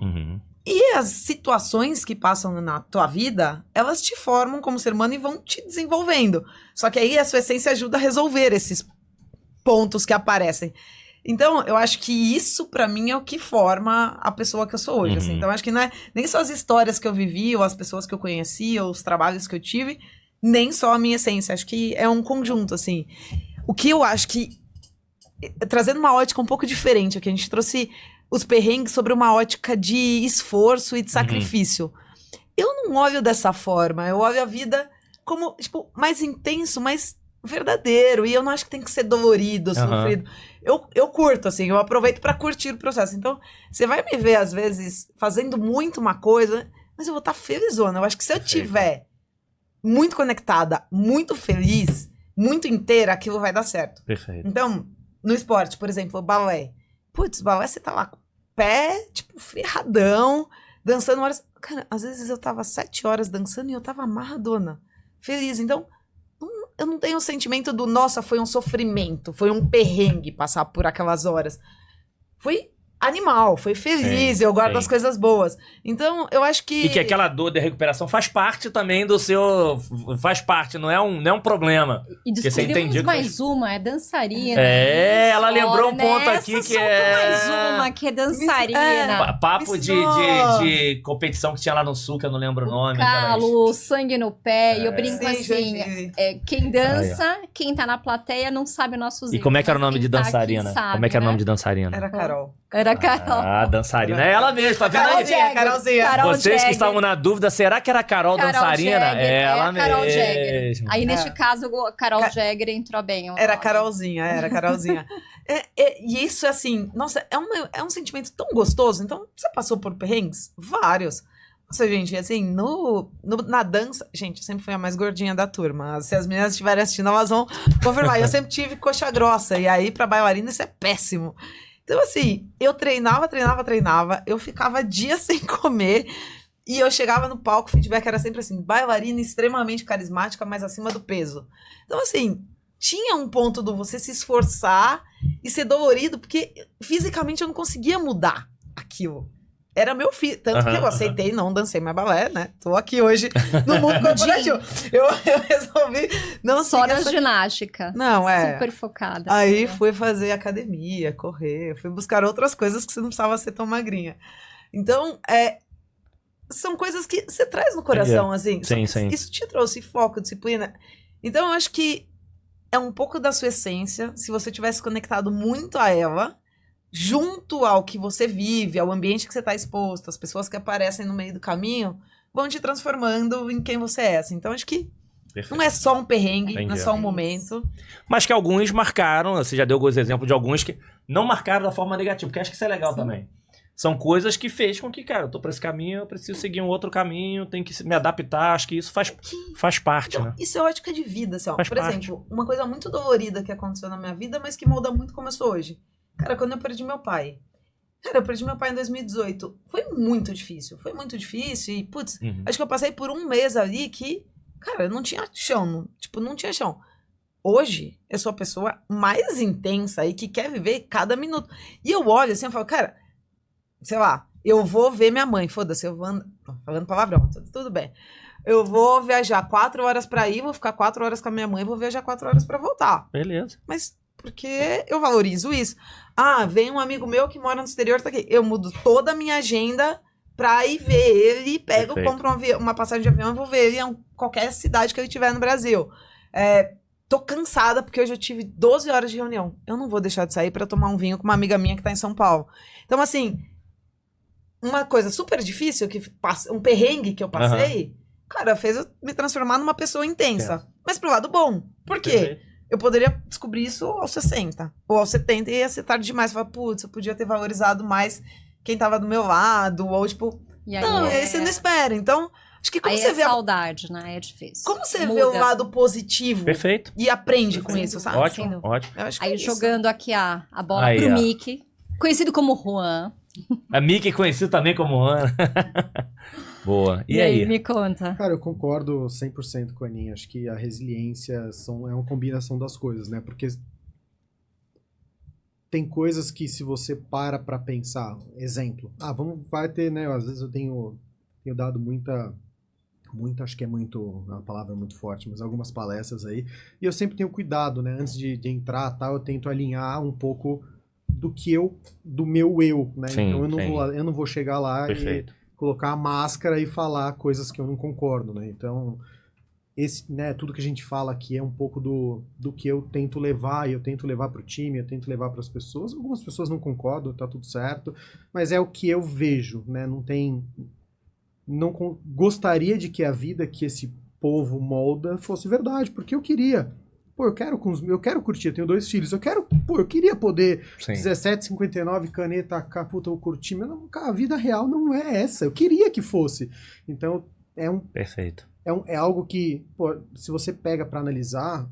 E as situações que passam na tua vida, elas te formam como ser humano e vão te desenvolvendo. Só que aí a sua essência ajuda a resolver esses pontos que aparecem. Então, eu acho que isso, pra mim, é o que forma a pessoa que eu sou hoje, assim. Então, acho que não é nem só as histórias que eu vivi, ou as pessoas que eu conheci, ou os trabalhos que eu tive, nem só a minha essência. Acho que é um conjunto, assim. O que eu acho que... Trazendo uma ótica um pouco diferente aqui, a gente trouxe os perrengues sobre uma ótica de esforço e de sacrifício. Eu não olho dessa forma. Eu olho a vida como, tipo, mais intenso, mais verdadeiro. E eu não acho que tem que ser dolorido, sofrido. Eu curto, assim, eu aproveito pra curtir o processo. Então, você vai me ver, às vezes, fazendo muito uma coisa, mas eu vou estar felizona. Eu acho que se eu tiver muito conectada, muito feliz, muito inteira, aquilo vai dar certo. Perfeito. Então, no esporte, por exemplo, o balé. Putz, balé, você tá lá com o pé, tipo, ferradão, dançando horas. Cara, às vezes eu tava 7 horas dançando e eu tava amarradona, feliz. Então, eu não tenho o sentimento do, nossa, foi um sofrimento, foi um perrengue passar por aquelas horas. Foi animal, foi feliz, eu guardo as coisas boas. Então, eu acho que... E que aquela dor de recuperação faz parte também do seu... Faz parte, não é um problema. E descobrimos mais uma, é dançarina. Ela lembrou um ponto aqui que mais uma Irmã, que é dançarina. Papo de competição que tinha lá no Sul, que eu não lembro o nome. Calo, sangue no pé. E eu brinco Sim, assim, quem dança, quem tá na plateia não sabe nossos E como é que era o mas nome de quem tá aqui dançarina? sabe, Como é que era o né? nome de dançarina? Era a Carol. Era a Carol. Ah, dançarina. É ela mesmo, tá vendo aí? Carolzinha. Carol Vocês que Jäger. estavam na dúvida, será que era a Carol dançarina? Jäger, É ela a Carol Jäger. mesmo. Aí, neste caso, a Carol Jäger entrou bem. Era a Carolzinha. E isso, assim, nossa, é um sentimento tão gostoso. Então, você passou por perrengues? Vários. Nossa, gente, assim, na dança... Gente, eu sempre fui a mais gordinha da turma. Se as meninas estiverem assistindo, elas vão confirmar. Eu sempre tive coxa grossa. E aí, pra bailarina, isso é péssimo. Então, assim, eu treinava. Eu ficava dias sem comer. E eu chegava no palco, o feedback era sempre assim, bailarina extremamente carismática, mas acima do peso. Então, assim, tinha um ponto do você se esforçar e ser dolorido, porque fisicamente eu não conseguia mudar aquilo. Era meu filho. Tanto que eu aceitei, não dancei mais balé, né? Tô aqui hoje no mundo corporativo. Eu resolvi não só seguir na essa... ginástica. Não, super focada. Aí fui fazer academia, correr, fui buscar outras coisas que você não precisava ser tão magrinha. Então, são coisas que você traz no coração, assim. Sim. Isso te trouxe foco, disciplina. Então, eu acho que é um pouco da sua essência, se você tivesse conectado muito a ela, junto ao que você vive, ao ambiente que você está exposto, as pessoas que aparecem no meio do caminho, vão te transformando em quem você é. Assim. Então, acho que não é só um perrengue, não é só um momento. Mas que alguns marcaram, você já deu alguns exemplos de alguns que não marcaram da forma negativa, porque acho que isso é legal também. São coisas que fez com que, cara, eu tô por esse caminho, eu preciso seguir um outro caminho, tenho que me adaptar, acho que isso faz parte, Então, né? isso eu acho que é de vida, assim, ó. Faz Por parte. exemplo, uma coisa muito dolorida que aconteceu na minha vida, mas que molda muito como eu sou hoje. Cara, quando eu perdi meu pai. Cara, eu perdi meu pai em 2018. Foi muito difícil e, putz, acho que eu passei por um mês ali que, cara, eu não tinha chão, não tinha chão. Hoje, eu sou a pessoa mais intensa e que quer viver cada minuto. E eu olho assim, eu falo, cara, sei lá, eu vou ver minha mãe, foda-se, eu vou falando palavrão, tudo bem. Eu vou viajar 4 horas pra ir, vou ficar 4 horas com a minha mãe, vou viajar 4 horas pra voltar. Beleza. Mas porque eu valorizo isso. Ah, vem um amigo meu que mora no exterior, tá aqui. Eu mudo toda a minha agenda pra ir ver ele, compro uma passagem de avião e vou ver ele em qualquer cidade que ele tiver no Brasil. Tô cansada porque hoje eu tive 12 horas de reunião. Eu não vou deixar de sair pra tomar um vinho com uma amiga minha que tá em São Paulo. Então, assim, uma coisa super difícil, um perrengue que eu passei, cara, fez eu me transformar numa pessoa intensa. Mas pro lado bom. Por quê? Eu poderia descobrir isso aos 60 ou aos 70 e ia ser tarde demais. Falar, putz, eu podia ter valorizado mais quem tava do meu lado, ou tipo... E aí aí você não espera. Então, acho que como aí você vê... saudade, né? É difícil. Como você vê o lado positivo Perfeito. e aprende com isso, sabe? Ótimo. Eu acho que aí é isso. jogando aqui a bola pro Mickey, conhecido como Juan. A Mickey conhecido também como Ana. Boa. E aí? Me conta. Cara, eu concordo 100% com a Aninha. Acho que a resiliência é uma combinação das coisas, né? Porque tem coisas que se você para pra pensar, exemplo, vai ter, né? Às vezes eu tenho dado muita, acho que é uma palavra muito forte, mas algumas palestras aí, e eu sempre tenho cuidado, né? Antes de entrar, tal, eu tento alinhar um pouco do meu eu, né? Sim, então eu não vou chegar lá Perfeito. e colocar a máscara e falar coisas que eu não concordo, né? Então, tudo que a gente fala aqui é um pouco do que eu tento levar, e eu tento levar pro time, eu tento levar para as pessoas. Algumas pessoas não concordam, tá tudo certo, mas é o que eu vejo, né? Gostaria de que a vida que esse povo molda fosse verdade, porque eu queria. Pô, eu quero curtir, eu tenho 2 filhos, eu queria poder, 17,59, caneta, puta, eu curti, mas a vida real não é essa, eu queria que fosse. Então, Perfeito. É algo que, pô, se você pega pra analisar,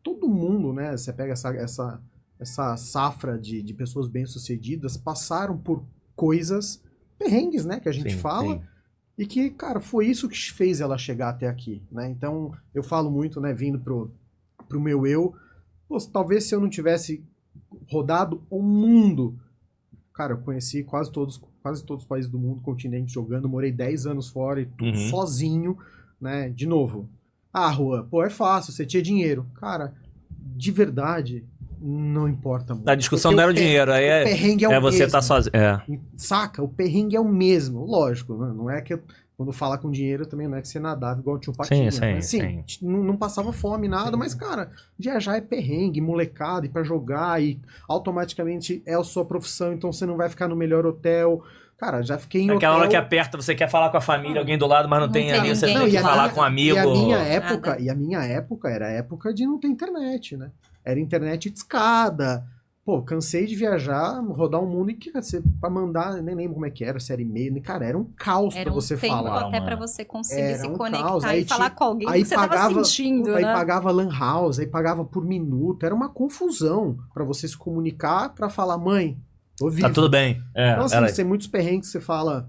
todo mundo, né, você pega essa safra de pessoas bem-sucedidas, passaram por coisas, perrengues, né, que a gente fala, e que, cara, foi isso que fez ela chegar até aqui, né, então, eu falo muito, né, vindo pro meu eu, pô, talvez se eu não tivesse rodado o mundo, cara, eu conheci quase todos os países do mundo, continente, jogando, morei 10 anos fora e tudo sozinho, né, de novo. Juan, pô, é fácil, você tinha dinheiro. Cara, de verdade, não importa muito. A discussão não era o dinheiro, aí o perrengue é o você mesmo. tá sozinho. Saca? O perrengue é o mesmo, lógico, né? Não é que quando fala com dinheiro também não é que você nadava igual tinha um patinho. Sim. Não passava fome, nada, mas, cara, viajar é perrengue, molecada, ir pra jogar e automaticamente é a sua profissão, então você não vai ficar no melhor hotel. Cara, já fiquei em Aquela hotel... hora que aperta, você quer falar com a família, alguém do lado, mas não tem ali, você ninguém. tem que falar com um amigo. E a minha época era a época de não ter internet, né? Era internet de escada. Pô, cansei de viajar, rodar o mundo e pra mandar, nem lembro como é que era, série e-mail, cara, era um caos pra você falar. Até pra você conseguir se conectar caos. e falar com alguém aí que você pagava, tava sentindo, Aí né? pagava lan house, aí pagava por minuto, era uma confusão pra você se comunicar, pra falar, mãe, tô vivo. Tá tudo bem. Então, assim, tem muitos perrengues que você fala,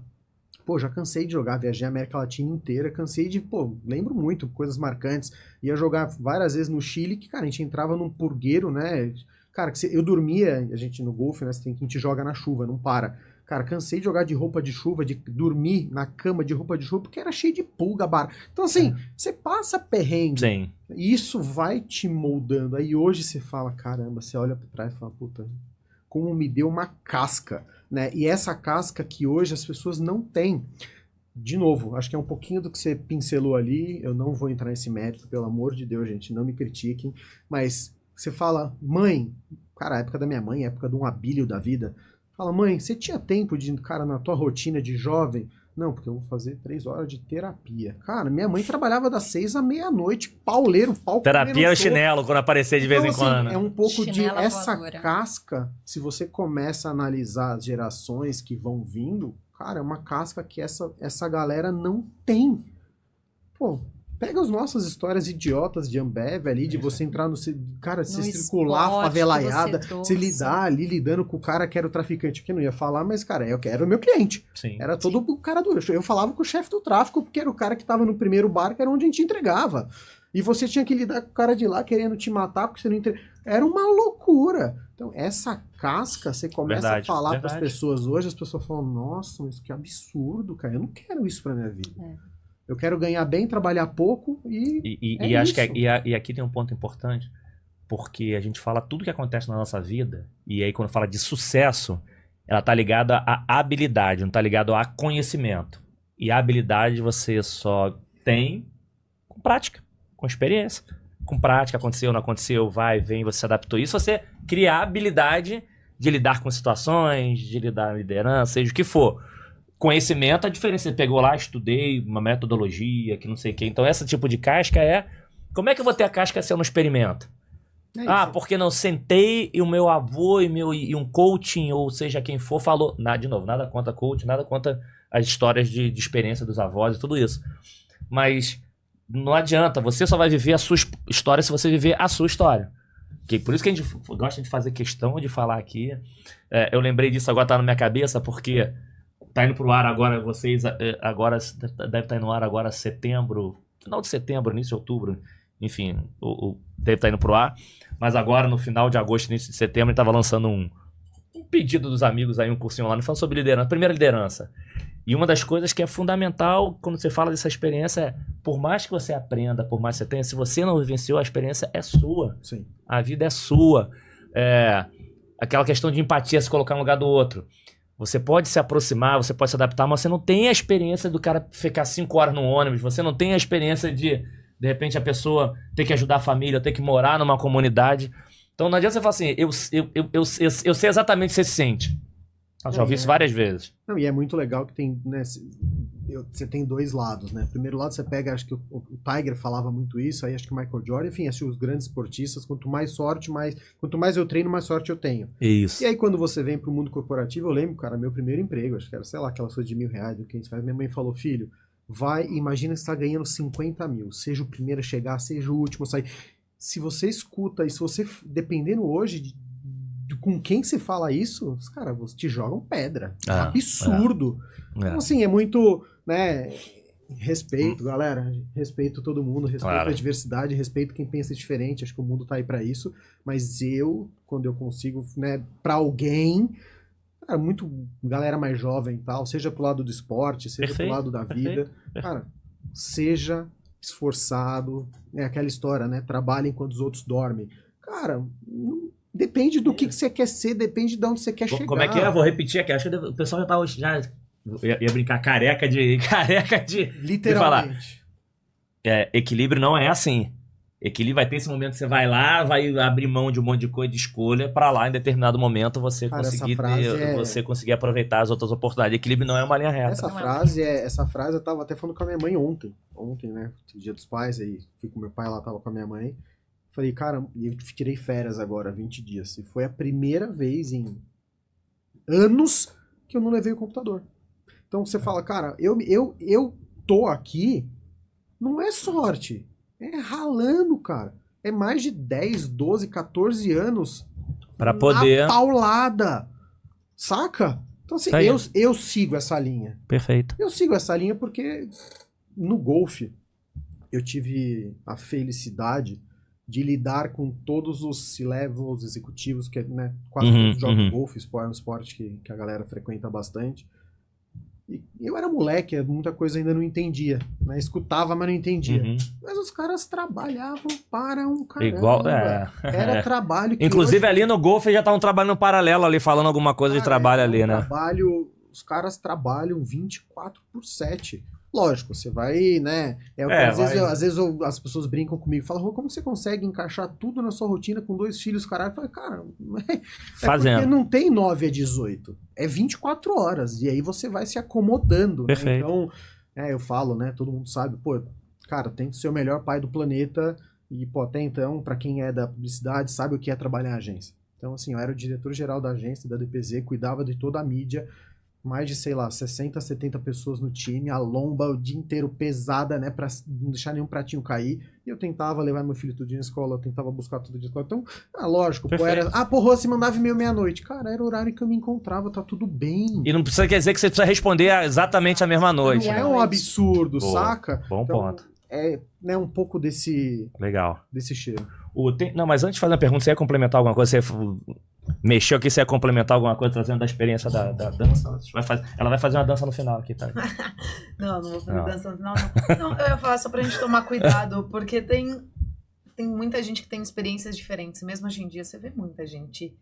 pô, já cansei de jogar, viajei a América Latina inteira, cansei de, pô, lembro muito, coisas marcantes, ia jogar várias vezes no Chile, que, cara, a gente entrava num purgueiro, né, cara, que eu dormia, a gente no golfe, né, a gente joga na chuva, não para. Cara, cansei de jogar de roupa de chuva, de dormir na cama de roupa de chuva, porque era cheio de pulga, bar. Então, assim, você passa perrengue. Sim. E isso vai te moldando. Aí hoje você fala, caramba, você olha pra trás e fala, puta, como me deu uma casca, né? E essa casca que hoje as pessoas não têm. De novo, acho que é um pouquinho do que você pincelou ali, eu não vou entrar nesse mérito, pelo amor de Deus, gente, não me critiquem, mas você fala, mãe, cara, a época da minha mãe, a época de um Abílio da vida, fala, mãe, você tinha tempo de, cara, na tua rotina de jovem? Não, porque eu vou fazer 3 horas de terapia. Cara, minha mãe trabalhava das 6 à meia-noite, pauleiro, pau. Terapia é o chinelo, quando aparecer de vez em quando. É um pouco Chinela de essa voadora. casca, se você começa a analisar as gerações que vão vindo, cara, é uma casca que essa galera não tem. Pô, pega as nossas histórias idiotas de Ambev ali, de você entrar no... Cara, você circular, esporte favelaiada, que você você lidar ali, lidando com o cara que era o traficante, que eu não ia falar, mas, cara, eu era o meu cliente. Sim. Era todo o cara do... Eu falava com o chefe do tráfico, porque era o cara que tava no primeiro bar, que era onde a gente entregava. E você tinha que lidar com o cara de lá querendo te matar, porque você não entregava. Era uma loucura. Então, essa casca, você começa a falar para as pessoas hoje, as pessoas falam, nossa, mas que absurdo, cara, eu não quero isso pra minha vida. Eu quero ganhar bem, trabalhar pouco e acho que e aqui tem um ponto importante, porque a gente fala tudo que acontece na nossa vida, e aí quando fala de sucesso, ela tá ligada à habilidade, não tá ligada a conhecimento. E a habilidade você só tem com prática, com experiência. Com prática, aconteceu, não aconteceu, vai, vem, você se adaptou. Isso você cria a habilidade de lidar com situações, de lidar com liderança, seja o que for. Conhecimento, a diferença, você pegou lá, estudei uma metodologia, que não sei o quê. Então, esse tipo de casca é... Como é que eu vou ter a casca se eu não experimento? Porque não sentei e o meu avô e um coaching, ou seja, quem for, falou... de novo, nada contra coaching, nada contra as histórias de experiência dos avós e tudo isso. Mas não adianta, você só vai viver a sua história se você viver a sua história. Por isso que a gente gosta de fazer questão de falar aqui. Eu lembrei disso, agora tá na minha cabeça, porque... Tá indo pro ar agora, deve estar indo no ar agora setembro, final de setembro, início de outubro, enfim, deve estar indo pro ar, mas agora no final de agosto, início de setembro, ele tava lançando um pedido dos amigos aí, um cursinho lá, falando sobre liderança, primeira liderança. E uma das coisas que é fundamental quando você fala dessa experiência é, por mais que você aprenda, por mais que você tenha, se você não vivenciou, a experiência é sua. Sim. A vida é sua. Aquela questão de empatia, se colocar no lugar do outro. Você pode se aproximar, você pode se adaptar, mas você não tem a experiência do cara ficar 5 horas no ônibus, você não tem a experiência de repente, a pessoa ter que ajudar a família, ter que morar numa comunidade. Então, não adianta você falar assim, eu sei exatamente o que você se sente. Eu já ouvi isso várias vezes. Não, e é muito legal que tem, né, você tem 2 lados, né? Primeiro lado, você pega, acho que o Tiger falava muito isso, aí acho que o Michael Jordan, enfim, assim, os grandes esportistas, quanto mais eu treino, mais sorte eu tenho. Isso. E aí, quando você vem pro mundo corporativo, eu lembro, cara, meu primeiro emprego, acho que era, sei lá, aquela coisa de R$1.000, do que a gente faz, minha mãe falou, filho, imagina que você tá ganhando 50 mil, seja o primeiro a chegar, seja o último a sair. Se você escuta, e se você, dependendo hoje com quem se fala isso, os caras te jogam pedra. É um absurdo. Então, assim, é muito, né, respeito, galera. Respeito todo mundo, respeito a diversidade, respeito quem pensa diferente. Acho que o mundo tá aí pra isso. Mas quando eu consigo, né, pra alguém, cara, muito galera mais jovem e tal, seja pro lado do esporte, seja pro lado da vida, cara, seja esforçado. É aquela história, né? Trabalha enquanto os outros dormem. Cara, Depende do que você quer ser, depende de onde você quer chegar. Como é que é? Eu vou repetir aqui. Acho que o pessoal já tava... ia brincar careca de Literalmente. Equilíbrio não é assim. Equilíbrio vai ter esse momento que você vai lá, vai abrir mão de um monte de coisa de escolha pra lá em determinado momento você você conseguir aproveitar as outras oportunidades. Equilíbrio não é uma linha reta. Essa frase eu tava até falando com a minha mãe ontem, né? Dia dos Pais, aí fui com meu pai lá, tava com a minha mãe. Falei, cara, eu tirei férias agora, 20 dias. E foi a primeira vez em anos que eu não levei o computador. Então você fala, cara, eu tô aqui, não é sorte. É ralando, cara. É mais de 10, 12, 14 anos pra poder... na paulada. Saca? Então assim, eu sigo essa linha. Perfeito. Eu sigo essa linha porque no golfe eu tive a felicidade de lidar com todos os C-levels executivos, que né, quase todos jogam golfe, é um esporte que a galera frequenta bastante. E eu era moleque, muita coisa ainda não entendia, né? Escutava, mas não entendia. Mas os caras trabalhavam para um caramba. Era trabalho que inclusive hoje... ali no golfe já estavam trabalhando paralelo ali, falando alguma coisa de trabalho ali, né? Os caras trabalham 24/7. Lógico, você vai, né? Às vezes as pessoas brincam comigo e falam, como você consegue encaixar tudo na sua rotina com 2 filhos, caralho? Eu falo, cara, porque não tem 9 a 18. É 24 horas. E aí você vai se acomodando. Né? Então, eu falo, né? Todo mundo sabe, pô, cara, tenta ser o melhor pai do planeta. E, pô, até então, pra quem é da publicidade, sabe o que é trabalhar em agência. Então, assim, eu era o diretor-geral da agência, da DPZ, cuidava de toda a mídia. Mais de, 60, 70 pessoas no time, a lomba o dia inteiro pesada, né, pra não deixar nenhum pratinho cair. E eu tentava levar meu filho tudo na escola, eu tentava buscar tudo de escola. Então, lógico, Rossi mandava e-mail meia-noite. Cara, era o horário que eu me encontrava, tá tudo bem. E não precisa quer dizer que você precisa responder exatamente a mesma noite. Não é um absurdo, saca? Bom então, ponto. É, né, um pouco desse... Legal. Desse cheiro. Não, mas antes de fazer uma pergunta, você ia complementar alguma coisa? Você mexeu aqui, você ia complementar alguma coisa, trazendo da experiência da dança? Ela vai fazer uma dança no final aqui, tá? Não vou fazer dança no final, não. Eu ia falar só pra gente tomar cuidado, porque tem muita gente que tem experiências diferentes. Mesmo hoje em dia, você vê muita gente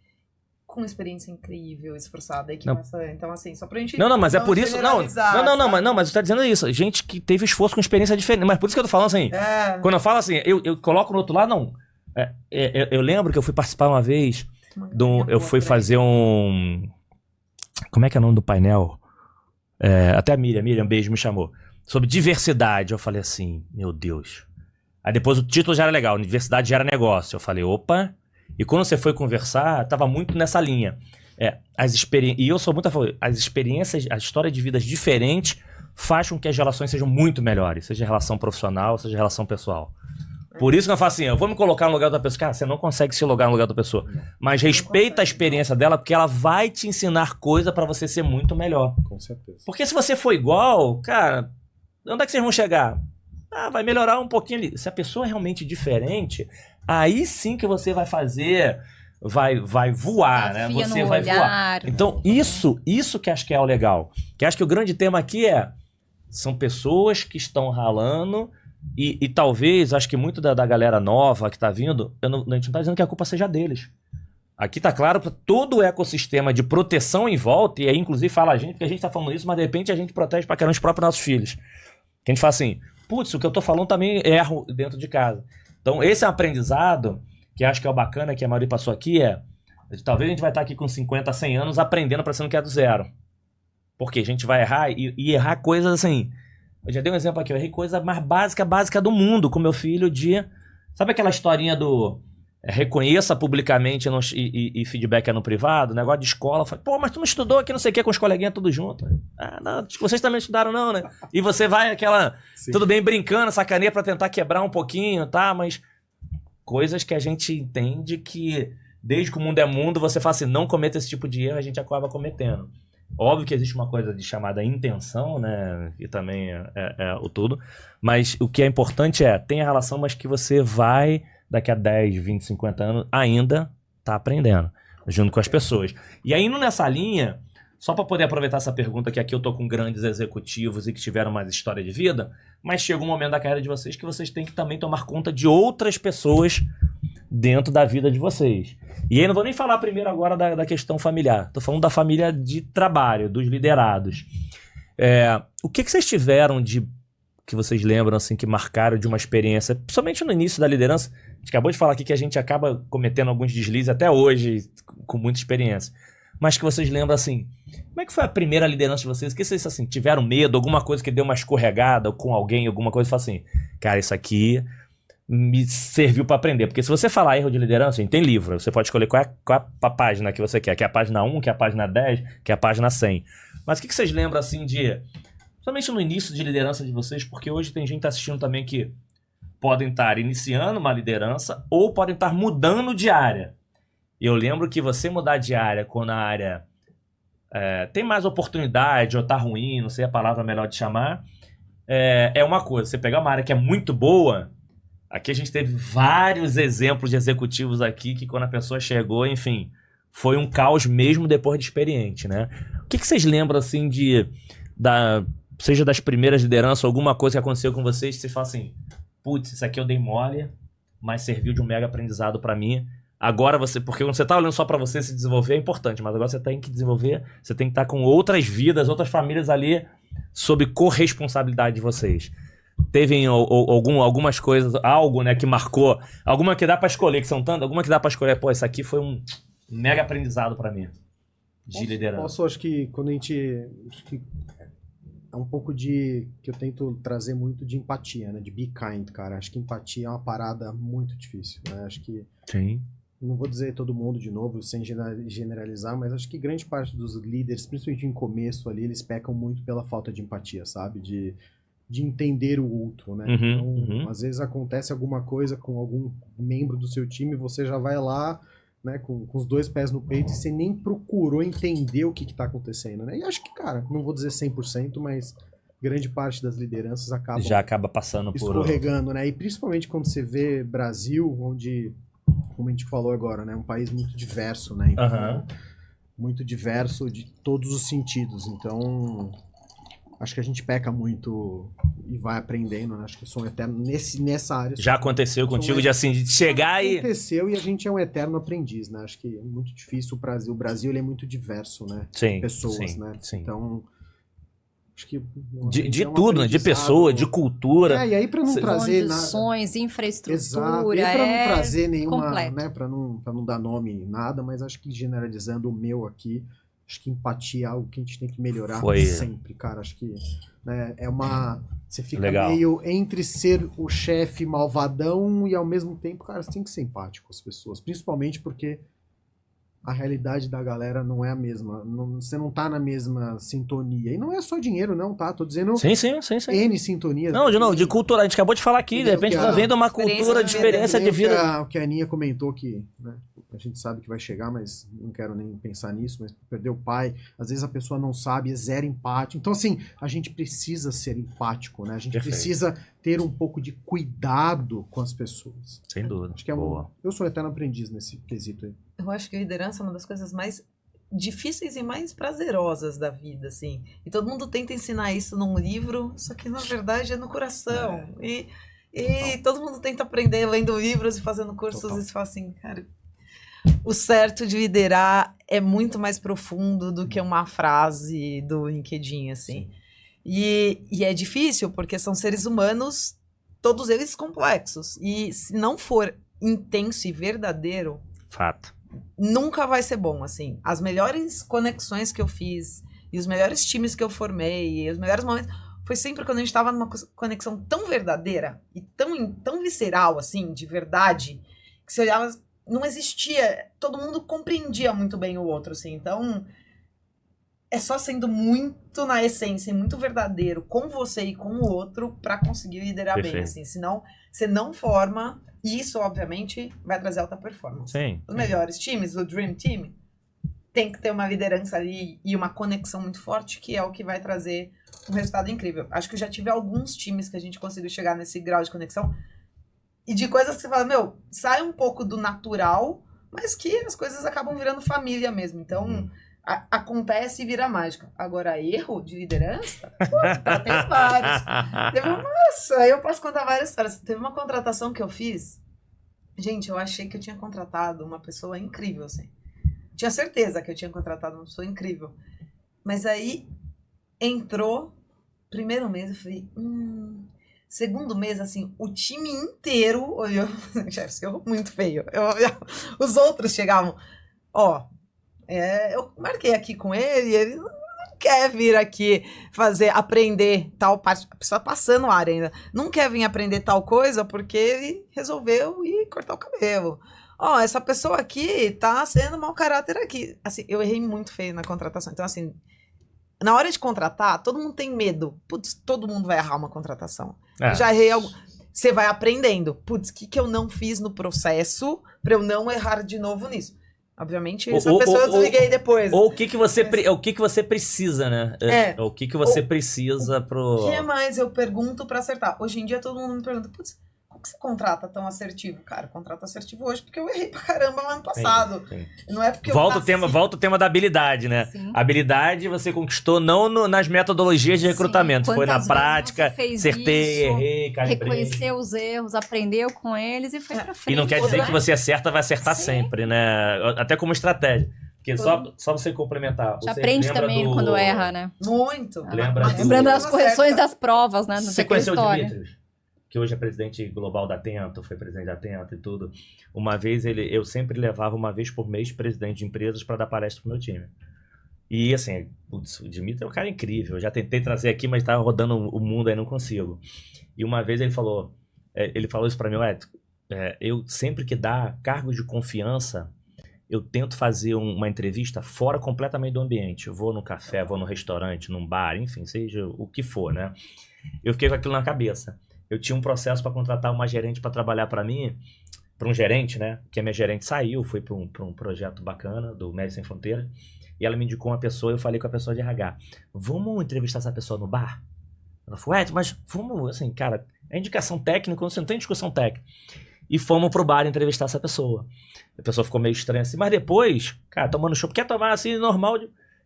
com experiência incrível, esforçada. Aí que então, assim, só pra gente... Não, mas é por isso... Não, mas você tá dizendo isso. Gente que teve esforço com experiência diferente. Mas por isso que eu tô falando assim... Quando eu falo assim, eu coloco no outro lado, não... eu lembro que eu fui participar uma vez... eu fui fazer um... Como é que é o nome do painel? Até a Miriam, um beijo, me chamou. Sobre diversidade. Eu falei assim, meu Deus. Aí depois o título já era legal. Diversidade gera negócio. Eu falei, opa... E quando você foi conversar, tava muito nessa linha. E eu sou muito a favor. As experiências, a história de vidas diferentes faz com que as relações sejam muito melhores. Seja relação profissional, seja relação pessoal. Por isso que eu falo assim, eu vou me colocar no lugar da pessoa. Cara, você não consegue se colocar no lugar da pessoa. Mas respeita a experiência dela, porque ela vai te ensinar coisa pra você ser muito melhor. Com certeza. Porque se você for igual, cara, onde é que vocês vão chegar? Vai melhorar um pouquinho ali. Se a pessoa é realmente diferente, aí sim que você vai fazer, vai voar, né? Você vai voar. Então, isso que acho que é o legal. Que acho que o grande tema aqui são pessoas que estão ralando e talvez, acho que muito da galera nova que tá vindo, a gente não tá dizendo que a culpa seja deles. Aqui tá claro para todo o ecossistema de proteção em volta, e aí inclusive fala a gente, porque a gente tá falando isso, mas de repente a gente protege pra caramba os próprios nossos filhos. Que a gente fala assim, putz, o que eu tô falando também erro dentro de casa. Então, esse é um aprendizado que acho que é o bacana, que a maioria passou aqui, talvez a gente vai estar aqui com 50, 100 anos aprendendo para ser no que é do zero. Porque a gente vai errar e errar coisas assim. Eu já dei um exemplo aqui, eu errei coisa mais básica do mundo com meu filho Sabe aquela historinha do reconheça publicamente e feedback no privado, negócio de escola, pô, mas tu não estudou aqui não sei o que com os coleguinhas tudo junto? Não, vocês também estudaram não, né? E você vai Sim. Tudo bem, brincando, sacaneia pra tentar quebrar um pouquinho, tá? Mas coisas que a gente entende que desde que o mundo é mundo, você fala assim, não cometa esse tipo de erro, a gente acaba cometendo. Óbvio que existe uma coisa chamada intenção, né? E também é o tudo. Mas o que é importante tem a relação, mas que você vai... daqui a 10, 20, 50 anos, ainda tá aprendendo, junto com as pessoas. E aí, indo nessa linha, só para poder aproveitar essa pergunta, que aqui eu tô com grandes executivos e que tiveram mais história de vida, mas chega um momento da carreira de vocês que vocês têm que também tomar conta de outras pessoas dentro da vida de vocês. E aí não vou nem falar primeiro agora da questão familiar. Tô falando da família de trabalho, dos liderados. O que vocês tiveram que vocês lembram, assim, que marcaram de uma experiência, principalmente no início da liderança? A gente acabou de falar aqui que a gente acaba cometendo alguns deslizes até hoje, com muita experiência. Mas que vocês lembram, assim, como é que foi a primeira liderança de vocês? O que vocês, assim, tiveram medo, alguma coisa que deu uma escorregada com alguém, alguma coisa, e fala assim, cara, isso aqui me serviu para aprender. Porque se você falar erro de liderança, gente, tem livro, você pode escolher qual é a página que você quer, que é a página 1, que é a página 10, que é a página 100. Mas o que vocês lembram, assim, principalmente no início de liderança de vocês, porque hoje tem gente assistindo também que podem estar iniciando uma liderança ou podem estar mudando de área. Eu lembro que você mudar de área quando a área tem mais oportunidade ou tá ruim, não sei a palavra melhor de chamar, é uma coisa. Você pegar uma área que é muito boa, aqui a gente teve vários exemplos de executivos aqui que quando a pessoa chegou, enfim, foi um caos mesmo depois de experiente, né? O que vocês lembram, assim, seja das primeiras lideranças, alguma coisa que aconteceu com vocês, vocês falam assim, putz, isso aqui eu dei mole, mas serviu de um mega aprendizado pra mim. Agora porque quando você tá olhando só pra você se desenvolver é importante, mas agora você tem que desenvolver, você tem que estar com outras vidas, outras famílias ali sob corresponsabilidade de vocês. Teve algumas coisas, algo, né, que marcou, alguma que dá pra escolher, que são tantas, alguma que dá pra escolher, pô, isso aqui foi um mega aprendizado pra mim, de liderança. Acho que quando a gente... É um pouco que eu tento trazer muito de empatia, né? De be kind, cara. Acho que empatia é uma parada muito difícil, né? Acho que... Sim. Não vou dizer todo mundo de novo, sem generalizar, mas acho que grande parte dos líderes, principalmente em começo ali, eles pecam muito pela falta de empatia, sabe? De entender o outro, né? Então, às vezes acontece alguma coisa com algum membro do seu time, você já vai lá, né, com os dois pés no peito, e você nem procurou entender o que tá acontecendo, né? E acho que, cara, não vou dizer 100%, mas grande parte das lideranças já acaba passando escorregando, né? E principalmente quando você vê Brasil, onde, como a gente falou agora, né, um país muito diverso, né? Então, muito diverso de todos os sentidos. Então, acho que a gente peca muito e vai aprendendo, né? Acho que eu sou um eterno nessa área. Já aconteceu contigo de assim, de chegar e... Aconteceu e a gente é um eterno aprendiz, né? Acho que é muito difícil o Brasil. O Brasil, ele é muito diverso, né? Sim, pessoas, sim, né? sim. Então, acho que... De tudo, né? De pessoa, de cultura. E aí pra não trazer nada... Condições, infraestrutura, exato. E pra não trazer nenhuma... completo. Né? Pra não dar nome nada, mas acho que generalizando o meu aqui, acho que empatia é algo que a gente tem que melhorar sempre, cara. Acho que, né, você fica meio entre ser o chefe malvadão e ao mesmo tempo, cara, você tem que ser empático com as pessoas. Principalmente porque a realidade da galera não é a mesma. Você não tá na mesma sintonia. E não é só dinheiro, não, tá? Tô dizendo Sim. N sintonias. Não, de cultura. A gente acabou de falar aqui, de repente tá vendo uma cultura de experiência de vida. O que a Aninha comentou que, né, a gente sabe que vai chegar, mas não quero nem pensar nisso, mas perdeu o pai, às vezes a pessoa não sabe, é zero empático. Então, assim, a gente precisa ser empático, né? A gente precisa ter um pouco de cuidado com as pessoas. Sem dúvida. Acho que eu sou um eterno aprendiz nesse quesito aí. Eu acho que a liderança é uma das coisas mais difíceis e mais prazerosas da vida, assim. E todo mundo tenta ensinar isso num livro, só que na verdade é no coração. E todo mundo tenta aprender lendo livros e fazendo cursos e fala assim, cara, o certo de liderar é muito mais profundo do que uma frase do LinkedIn, assim. E é difícil porque são seres humanos, todos eles complexos. E se não for intenso e verdadeiro, fato, nunca vai ser bom, assim. As melhores conexões que eu fiz e os melhores times que eu formei e os melhores momentos foi sempre quando a gente estava numa conexão tão verdadeira e tão visceral, assim, de verdade, que você olhava, não existia, todo mundo compreendia muito bem o outro, assim. Então, é só sendo muito na essência, muito verdadeiro com você e com o outro para conseguir liderar bem, assim. Senão, você não forma, e isso, obviamente, vai trazer alta performance. Sim. Os melhores times, o Dream Team, tem que ter uma liderança ali e uma conexão muito forte, que é o que vai trazer um resultado incrível. Acho que eu já tive alguns times que a gente conseguiu chegar nesse grau de conexão e de coisas que você fala, sai um pouco do natural, mas que as coisas acabam virando família mesmo. Então, acontece e vira mágica. Agora, erro de liderança? Tem vários. Nossa, eu posso contar várias histórias. Teve uma contratação que eu fiz Gente, eu achei que eu tinha contratado uma pessoa incrível, assim. Tinha certeza que eu tinha contratado uma pessoa incrível. Mas aí entrou, primeiro mês, eu falei, segundo mês, assim, o time inteiro olhou, chefe, eu muito feio. Os outros chegavam, eu marquei aqui com ele não quer vir aqui aprender tal parte, a pessoa passando área ainda, não quer vir aprender tal coisa porque ele resolveu ir cortar o cabelo. Essa pessoa aqui tá sendo mau caráter aqui. Assim, eu errei muito feio na contratação. Então, assim, na hora de contratar, todo mundo tem medo. Putz, todo mundo vai errar uma contratação. Eu já errei algo. Você vai aprendendo. Putz, o que eu não fiz no processo pra eu não errar de novo nisso? Obviamente, essa pessoa eu desliguei depois. Ou o que você precisa, né? O que você precisa pro... O que mais eu pergunto pra acertar? Hoje em dia, todo mundo me pergunta, putz, como que você contrata tão assertivo? Cara, contrato assertivo hoje porque eu errei pra caramba lá no passado. Sim. Não é porque volta o tema da habilidade, né? Sim. Habilidade você conquistou não nas metodologias de recrutamento. Foi na prática, acertei, errei, calibrei. Reconheceu os erros, aprendeu com eles e foi pra frente. E não quer dizer que você vai acertar sempre, né? Até como estratégia. Porque só você complementar. Já aprende também quando erra, né? Muito. Lembrando das correções das provas, né? Você conheceu o Dimitrios? Que hoje é presidente global da Atento, foi presidente da Atento e tudo. Uma vez eu sempre levava uma vez por mês presidente de empresas para dar palestra pro meu time. E assim, putz, o Dmitry é um cara incrível. Eu já tentei trazer aqui, mas tá rodando o mundo aí, não consigo. E uma vez ele falou isso para mim, eu sempre que dá cargos de confiança, eu tento fazer uma entrevista fora completamente do ambiente. Eu vou no café, vou no restaurante, num bar, enfim, seja o que for, né? Eu fiquei com aquilo na cabeça. Eu tinha um processo para contratar uma gerente para trabalhar para mim, para um gerente, né? Que a minha gerente saiu, foi para um projeto bacana do Médicos Sem Fronteiras, e ela me indicou uma pessoa, eu falei com a pessoa de RH, vamos entrevistar essa pessoa no bar? Ela falou, mas vamos, assim, cara, é indicação técnica, você não tem discussão técnica. E fomos pro bar entrevistar essa pessoa. A pessoa ficou meio estranha assim, mas depois, cara, tomando chopp, quer tomar assim, normal?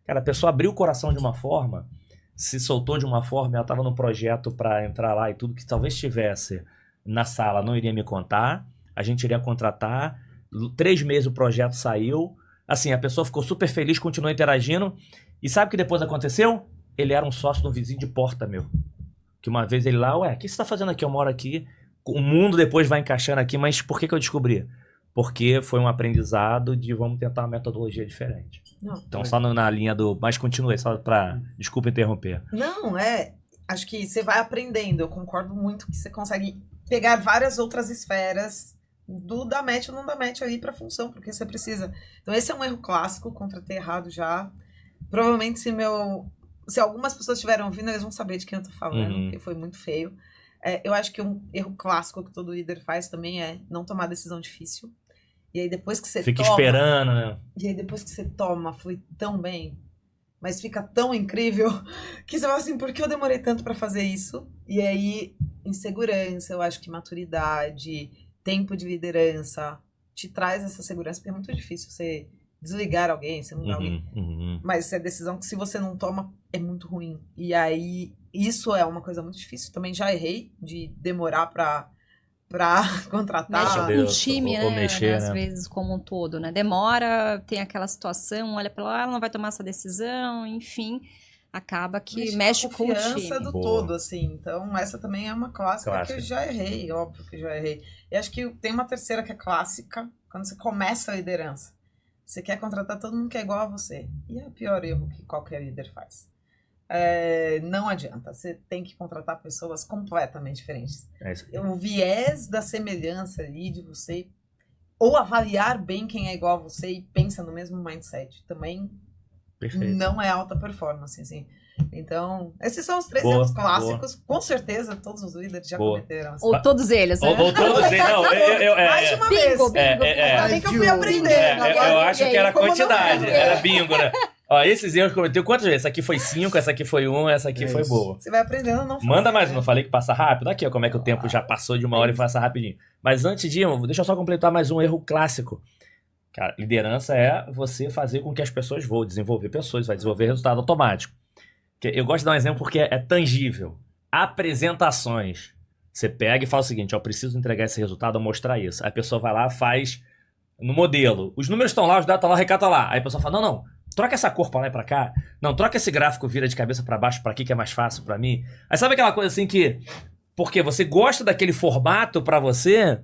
Cara, a pessoa abriu o coração de uma forma, se soltou de uma forma, ela estava num projeto para entrar lá e tudo, que talvez estivesse na sala, não iria me contar, a gente iria contratar, 3 meses o projeto saiu, assim, a pessoa ficou super feliz, continuou interagindo, e sabe o que depois aconteceu? Ele era um sócio de um vizinho de porta, meu. Que uma vez ele lá, o que você tá fazendo aqui? Eu moro aqui, o mundo depois vai encaixando aqui, mas por que eu descobri? Porque foi um aprendizado de vamos tentar uma metodologia diferente. Não, então, só na linha do... Mas continue, só para... Desculpa interromper. Não, acho que você vai aprendendo. Eu concordo muito que você consegue pegar várias outras esferas do da match ou não da match aí pra função, porque você precisa. Então, esse é um erro clássico, contratei errado já. Provavelmente, se algumas pessoas estiverem ouvindo, eles vão saber de quem eu tô falando, porque foi muito feio. Eu acho que um erro clássico que todo líder faz também é não tomar decisão difícil. E aí depois que você fica esperando, né? E aí depois que você toma, flui tão bem, mas fica tão incrível, que você fala assim, por que eu demorei tanto pra fazer isso? E aí, insegurança, eu acho que maturidade, tempo de liderança, te traz essa segurança, porque é muito difícil você desligar alguém, você não dá alguém. Mas é decisão que se você não toma, é muito ruim. E aí, isso é uma coisa muito difícil. Também já errei de demorar pra contratar. Mexe com o time, né? Mexer, Às né? vezes como um todo, né? Demora, tem aquela situação, olha pra lá, ela não vai tomar essa decisão, enfim, acaba que mexe com o time. Do todo, assim. Então, essa também é uma clássica que eu já errei, óbvio que já errei. E acho que tem uma terceira que é clássica, quando você começa a liderança. Você quer contratar todo mundo que é igual a você. E é o pior erro que qualquer líder faz. Não adianta, você tem que contratar pessoas completamente diferentes. O viés da semelhança ali de você, ou avaliar bem quem é igual a você e pensa no mesmo mindset, também não é alta performance, assim. Então, esses são os 3 erros clássicos, com certeza todos os líderes já cometeram. Assim. Ou todos eles, né? Ou todos eles, não. Mais de uma vez. Bingo. Ainda bem que eu fui aprendendo. Eu acho que era quantidade, era bingo, né? Ó, esses erros que eu cometi, quantas vezes? Essa aqui foi 5, essa aqui foi 1, essa aqui foi boa. Você vai aprendendo, não. Manda mais, não falei que passa rápido? Aqui, ó, como é que o tempo já passou de 1 hora e passa rapidinho. Mas antes de deixa eu só completar mais um erro clássico. Cara, liderança é você fazer com que as pessoas voem, desenvolver pessoas, vai desenvolver resultado automático. Eu gosto de dar um exemplo porque é tangível. Apresentações. Você pega e fala o seguinte, ó, eu preciso entregar esse resultado, mostrar isso. Aí a pessoa vai lá, faz no modelo. Os números estão lá, os dados estão lá, o recado tá lá. Aí a pessoa fala, não, troca essa cor pra lá e pra cá. Não, troca esse gráfico, vira de cabeça pra baixo pra aqui, que é mais fácil pra mim. Aí sabe aquela coisa assim que... Porque você gosta daquele formato pra você,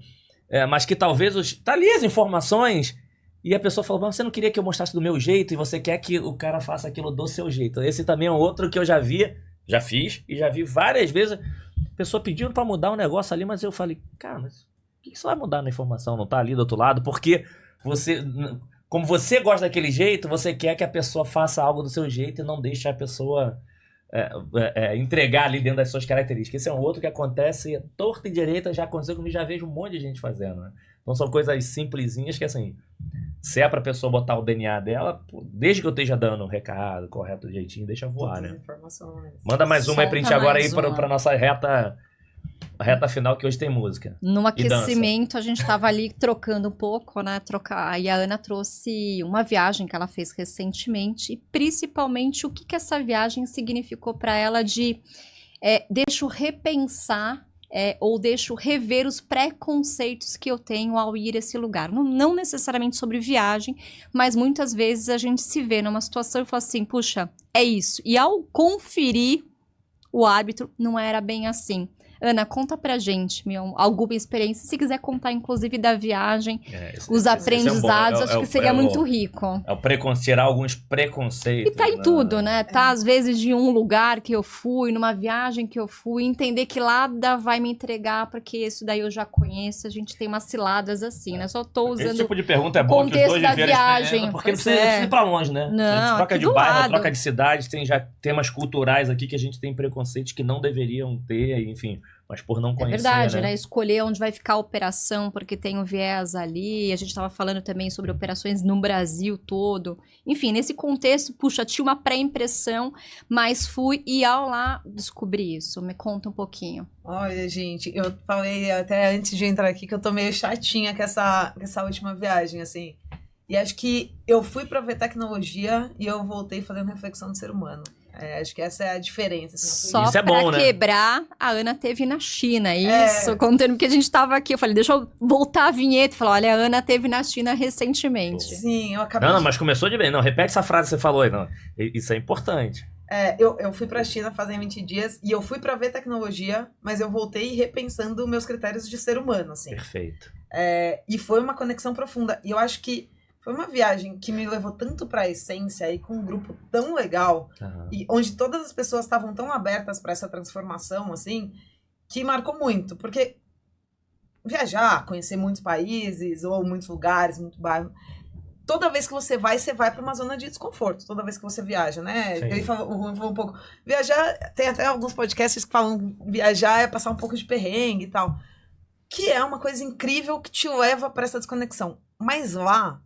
mas que talvez... Tá ali as informações... E a pessoa falou, mas você não queria que eu mostrasse do meu jeito e você quer que o cara faça aquilo do seu jeito. Esse também é outro que eu já fiz e já vi várias vezes. A pessoa pedindo pra mudar um negócio ali, mas eu falei, cara, mas o que você vai mudar na informação? Não tá ali do outro lado? Porque você, como você gosta daquele jeito, você quer que a pessoa faça algo do seu jeito e não deixe a pessoa entregar ali dentro das suas características. Esse é um outro que acontece torta e direita, já aconteceu comigo, já vejo um monte de gente fazendo, né? Então são coisas simplesinhas que assim... Se é pra pessoa botar o DNA dela, desde que eu esteja dando o recado correto, do jeitinho, deixa voar, né? Manda mais uma aí pra gente agora aí pra nossa reta final, que hoje tem música. No aquecimento, a gente tava ali trocando um pouco, né? E a Ana trouxe uma viagem que ela fez recentemente e principalmente o que essa viagem significou pra ela de deixa eu repensar ou deixo rever os preconceitos que eu tenho ao ir a esse lugar. Não necessariamente sobre viagem, mas muitas vezes a gente se vê numa situação e fala assim, puxa, é isso. E ao conferir o árbitro, não era bem assim. Ana, conta pra gente alguma experiência, se quiser contar inclusive da viagem, os aprendizados, acho que seria muito rico. Tirar alguns preconceitos. E tá em tudo, né? Tá às vezes de um lugar que eu fui, numa viagem que eu fui, entender que nada vai me entregar, porque isso daí eu já conheço, a gente tem umas ciladas assim, né? Só tô usando esse tipo de pergunta é bom o contexto que os da dois viagem. Porque não precisa ir pra longe, né? Não, a gente troca de bairro, lado. troca de cidade, tem já temas culturais aqui que a gente tem preconceitos que não deveriam ter, enfim... Mas por não conhecer, é verdade, né? Escolher onde vai ficar a operação, porque tem um viés ali. A gente estava falando também sobre operações no Brasil todo. Enfim, nesse contexto, puxa, tinha uma pré-impressão, mas fui e ao lá descobri isso. Me conta um pouquinho. Olha, gente, eu falei até antes de entrar aqui que eu tô meio chatinha com essa última viagem, assim. E acho que eu fui para ver tecnologia e eu voltei fazendo reflexão do ser humano. Acho que essa é a diferença. Assim, só isso é pra bom, né? quebrar, a Ana teve na China, isso. Contando que a gente tava aqui, eu falei, deixa eu voltar a vinheta e falar, olha, a Ana teve na China recentemente. Sim, eu acabei Não, mas começou de bem. Não, repete essa frase que você falou aí. Não. Isso é importante. Eu fui pra China fazem 20 dias e eu fui pra ver tecnologia, mas eu voltei repensando meus critérios de ser humano, assim. Perfeito. E foi uma conexão profunda. E eu acho que foi uma viagem que me levou tanto pra essência e com um grupo tão legal, e onde todas as pessoas estavam tão abertas pra essa transformação, assim, que marcou muito. Porque viajar, conhecer muitos países ou muitos lugares, muito bairro, toda vez que você vai pra uma zona de desconforto, toda vez que você viaja, né? Sim. Ele falou um pouco, viajar, tem até alguns podcasts que falam viajar é passar um pouco de perrengue e tal, que é uma coisa incrível que te leva pra essa desconexão. Mas lá,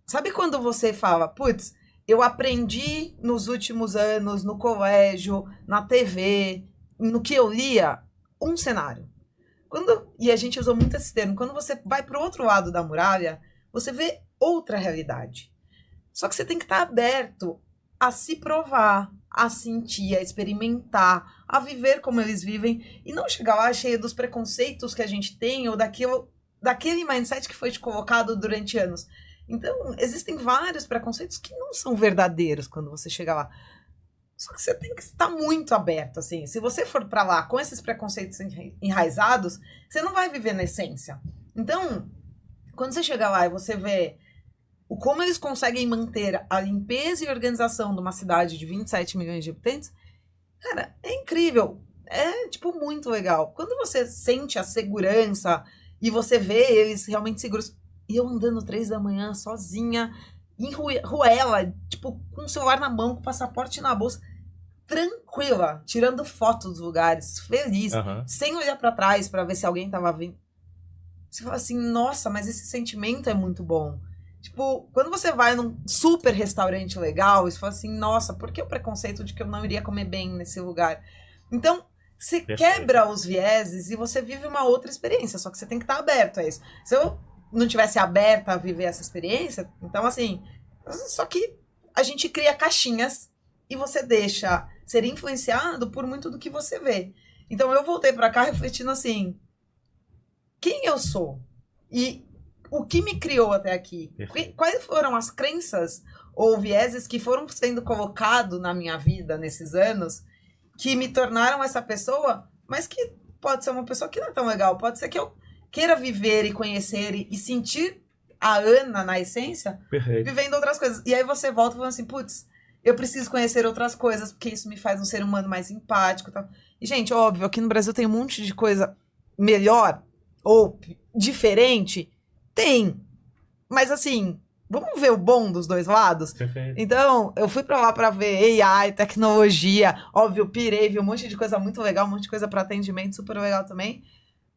sabe quando você fala, putz, eu aprendi nos últimos anos, no colégio, na TV, no que eu lia, um cenário. E a gente usou muito esse termo, quando você vai pro outro lado da muralha, você vê outra realidade. Só que você tem que estar aberto a se provar, a sentir, a experimentar, a viver como eles vivem, e não chegar lá cheio dos preconceitos que a gente tem, ou daquele mindset que foi te colocado durante anos. Então, existem vários preconceitos que não são verdadeiros quando você chega lá. Só que você tem que estar muito aberto, assim. Se você for pra lá com esses preconceitos enraizados, você não vai viver na essência. Então, quando você chega lá e você vê como eles conseguem manter a limpeza e organização de uma cidade de 27 milhões de habitantes, cara, é incrível. É, muito legal. Quando você sente a segurança e você vê eles realmente seguros... E eu andando 3 da manhã, sozinha, em Ruela, com o celular na mão, com o passaporte na bolsa, tranquila, tirando foto dos lugares, feliz, sem olhar pra trás pra ver se alguém tava vindo. Você fala assim, nossa, mas esse sentimento é muito bom. Quando você vai num super restaurante legal, você fala assim, nossa, por que o preconceito de que eu não iria comer bem nesse lugar? Então, você quebra os vieses e você vive uma outra experiência, só que você tem que estar aberto a isso. Se eu não tivesse aberta a viver essa experiência, então assim, só que a gente cria caixinhas e você deixa ser influenciado por muito do que você vê. Então eu voltei pra cá refletindo assim, quem eu sou? E o que me criou até aqui? Quais foram as crenças ou vieses que foram sendo colocados na minha vida nesses anos que me tornaram essa pessoa, mas que pode ser uma pessoa que não é tão legal, pode ser que eu queira viver e conhecer e sentir a Ana na essência, vivendo outras coisas. E aí você volta falando assim, putz, eu preciso conhecer outras coisas, porque isso me faz um ser humano mais empático e tal. E, gente, óbvio, aqui no Brasil tem um monte de coisa melhor ou diferente. Tem. Mas, assim, vamos ver o bom dos dois lados? Perfeito. Então, eu fui pra lá pra ver AI, tecnologia. Óbvio, pirei, vi um monte de coisa muito legal, um monte de coisa pra atendimento super legal também.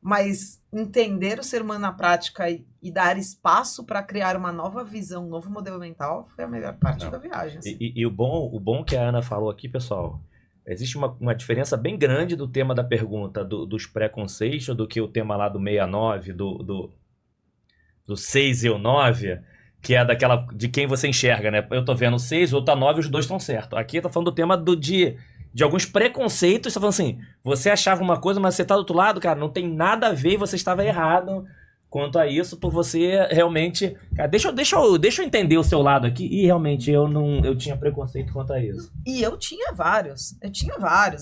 Mas entender o ser humano na prática e dar espaço para criar uma nova visão, um novo modelo mental, foi a melhor parte da viagem. Assim. E o bom que a Ana falou aqui, pessoal, existe uma diferença bem grande do tema da pergunta dos preconceitos do que o tema lá do 69, do 6 e o 9, que é daquela de quem você enxerga, né? Eu tô vendo o 6, o outro tá 9, os dois estão certos. Aqui tá falando do tema de alguns preconceitos, você tá falando assim, você achava uma coisa, mas você tá do outro lado, cara, não tem nada a ver e você estava errado quanto a isso, por você realmente... Cara, deixa eu entender o seu lado aqui, e realmente eu tinha preconceito quanto a isso. E eu tinha vários,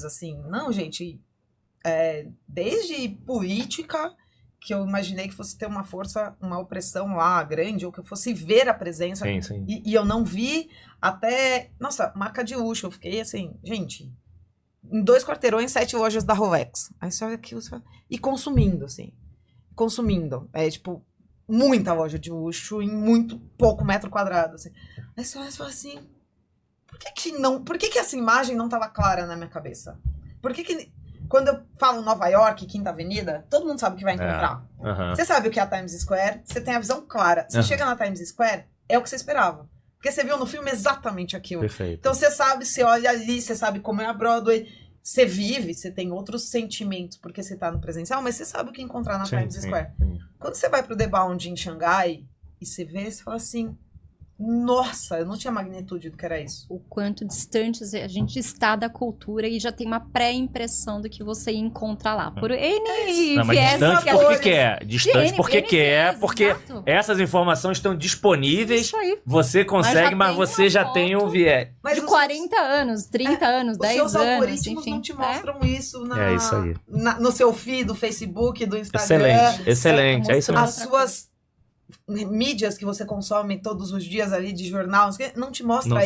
assim, não, gente, desde política, que eu imaginei que fosse ter uma força, uma opressão lá grande, ou que eu fosse ver a presença, Sim. E eu não vi, até, nossa, marca de luxo, eu fiquei assim, gente, em 2 quarteirões, 7 lojas da Rolex, aí você olha aquilo, e consumindo, assim, tipo, muita loja de luxo em muito pouco metro quadrado, assim, aí você olha e fala assim, por que essa imagem não estava clara na minha cabeça? Por que quando eu falo Nova York, Quinta Avenida, todo mundo sabe o que vai encontrar. Você sabe o que é a Times Square, você tem a visão clara. Você chega na Times Square, é o que você esperava. Porque você viu no filme exatamente aquilo. Perfeito. Então você sabe, você olha ali, você sabe como é a Broadway, você vive, você tem outros sentimentos porque você tá no presencial, mas você sabe o que encontrar na Times Square. Sim. Quando você vai pro The Bound em Xangai e você vê, você fala assim... Nossa, eu não tinha magnitude do que era isso. O quanto distantes a gente está da cultura e já tem uma pré-impressão do que você ia encontrar lá. Por N não, mas distante porque quer. Distante porque quer, porque exato. Essas informações estão disponíveis. Isso aí. Você consegue, mas você já tem um viés. De 40 anos, 30 anos, 10 anos, Os seus algoritmos enfim. não te mostram isso, isso aí. No seu feed, do Facebook, do Instagram. Excelente. É isso mesmo. As suas mídias que você consome todos os dias ali de jornal, não te mostra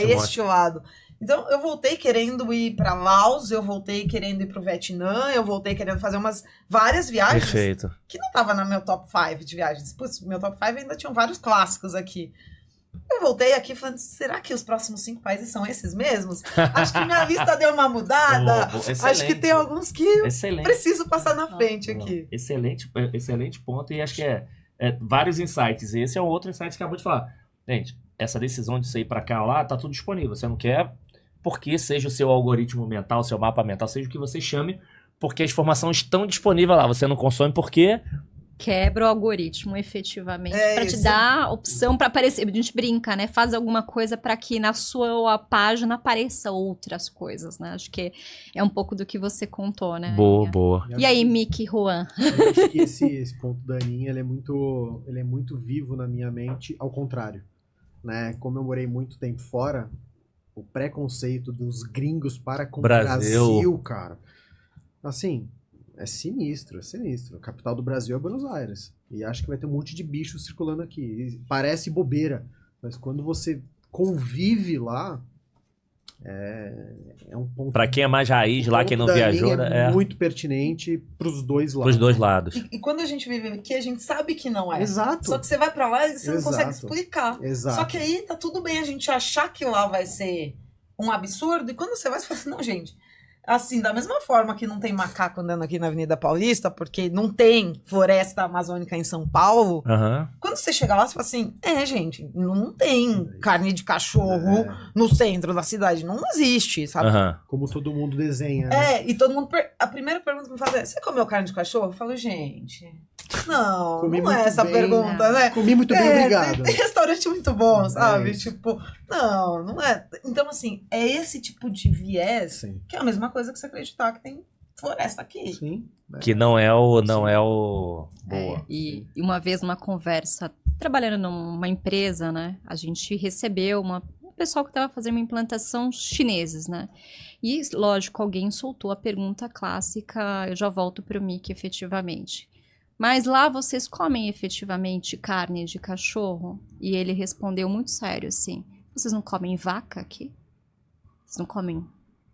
lado. Então, eu voltei querendo ir para Laos, eu voltei querendo ir pro Vietnã, eu voltei querendo fazer várias viagens. Perfeito. Que não tava na meu top 5 de viagens. Putz, meu top 5 ainda tinham vários clássicos aqui. Eu voltei aqui falando, será que os próximos 5 países são esses mesmos? Acho que minha lista deu uma mudada. Acho que tem alguns que preciso passar na frente aqui. Excelente ponto, e acho que vários insights. E esse é um outro insight que acabou de falar. Gente, essa decisão de você ir pra cá ou lá, tá tudo disponível. Você não quer porque seja o seu algoritmo mental, seu mapa mental, seja o que você chame, porque as informações estão disponíveis lá. Você não consome porque... Quebra o algoritmo, efetivamente, para te dar opção para aparecer. A gente brinca, né? Faz alguma coisa para que na sua página apareça outras coisas, né? Acho que é um pouco do que você contou, né? Boa. E aí, Mickey, Juan? Eu acho que esse ponto da Aninha, ele é muito vivo na minha mente, ao contrário, né? Como eu morei muito tempo fora, o preconceito dos gringos para com o Brasil, cara, assim... É sinistro. A capital do Brasil é Buenos Aires. E acho que vai ter um monte de bicho circulando aqui. E parece bobeira. Mas quando você convive lá, é um ponto... Pra quem é mais raiz lá, quem não viajou... É muito pertinente pros dois lados. Pros dois lados. E quando a gente vive aqui, a gente sabe que não é. Exato. Só que você vai pra lá e você não consegue explicar. Exato. Só que aí tá tudo bem a gente achar que lá vai ser um absurdo. E quando você vai, você fala assim, não, gente... Assim, da mesma forma que não tem macaco andando aqui na Avenida Paulista, porque não tem floresta amazônica em São Paulo, quando você chega lá, você fala assim, gente, não tem carne de cachorro no centro da cidade, não existe, sabe? Como todo mundo desenha, né? E todo mundo, a primeira pergunta que me faz é, você comeu carne de cachorro? Eu falo, gente, não é essa pergunta, né? Comi muito bem, obrigado. Tem restaurante muito bom, sabe? Tipo, não é. Então, assim, é esse tipo de viés que é a mesma coisa que você acreditar que tem floresta aqui. Sim. Que não é o... Boa. E uma vez numa conversa, trabalhando numa empresa, né? A gente recebeu um pessoal que estava fazendo uma implantação chineses, né? E, lógico, alguém soltou a pergunta clássica, eu já volto para o Mickey, efetivamente. Mas lá vocês comem efetivamente carne de cachorro? E ele respondeu muito sério assim, vocês não comem vaca aqui? Vocês não comem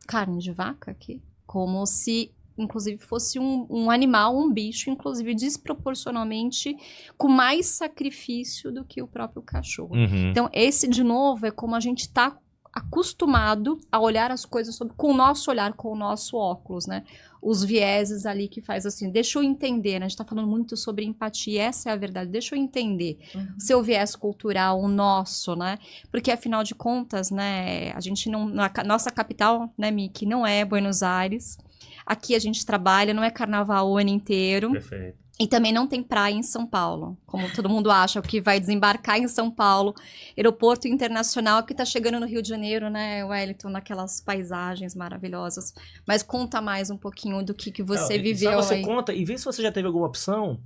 carne de vaca aqui? Como se, inclusive, fosse um animal, um bicho, inclusive, desproporcionalmente com mais sacrifício do que o próprio cachorro. Uhum. Então, esse, de novo, é como a gente está acostumado a olhar as coisas com o nosso olhar, com o nosso óculos, né? Os vieses ali que faz assim, deixa eu entender, né? A gente tá falando muito sobre empatia, essa é a verdade, deixa eu entender o seu viés cultural, o nosso, né? Porque, afinal de contas, né, a gente não... Nossa capital, né, Mickey, não é Buenos Aires. Aqui a gente trabalha, não é carnaval o ano inteiro. Perfeito. E também não tem praia em São Paulo, como todo mundo acha, que vai desembarcar em São Paulo, aeroporto internacional, que tá chegando no Rio de Janeiro, né, Wellington, naquelas paisagens maravilhosas. Mas conta mais um pouquinho do que você viveu só você aí. conta, e vê se você já teve alguma opção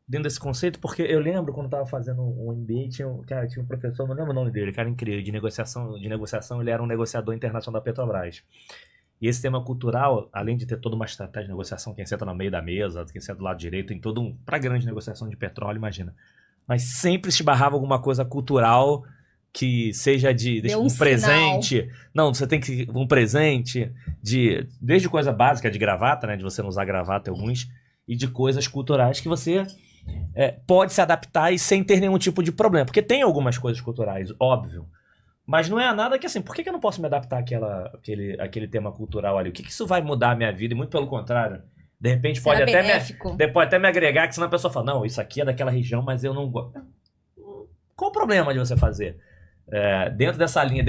dentro desse conceito, porque eu lembro quando eu tava fazendo um MBA, tinha um professor, não lembro o nome dele, cara incrível, de negociação, ele era um negociador internacional da Petrobras. E esse tema cultural, além de ter toda uma estratégia de negociação, quem senta no meio da mesa, quem senta do lado direito, tem todo para grande negociação de petróleo, imagina. Mas sempre esbarrava alguma coisa cultural que seja de um presente. Não, você tem que um presente desde coisa básica de gravata, né, de você não usar gravata alguns, e de coisas culturais que você pode se adaptar e sem ter nenhum tipo de problema, porque tem algumas coisas culturais, óbvio. Mas não é nada que assim, por que eu não posso me adaptar àquele tema cultural ali? O que isso vai mudar a minha vida? E muito pelo contrário. De repente pode até me agregar, que senão a pessoa fala, não, isso aqui é daquela região, mas eu não gosto. Qual o problema de você fazer? Dentro dessa linha,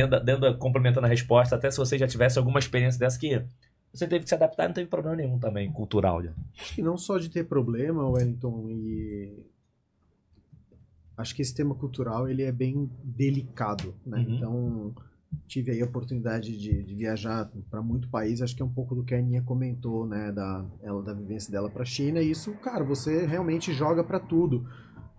complementando a resposta, até se você já tivesse alguma experiência dessa que você teve que se adaptar e não teve problema nenhum também, cultural. Acho que não só de ter problema, Wellington, acho que esse tema cultural ele é bem delicado, né? Uhum. Então, tive aí a oportunidade de viajar para muito país, acho que é um pouco do que a Aninha comentou, né? Da vivência dela para a China, e isso, cara, você realmente joga para tudo.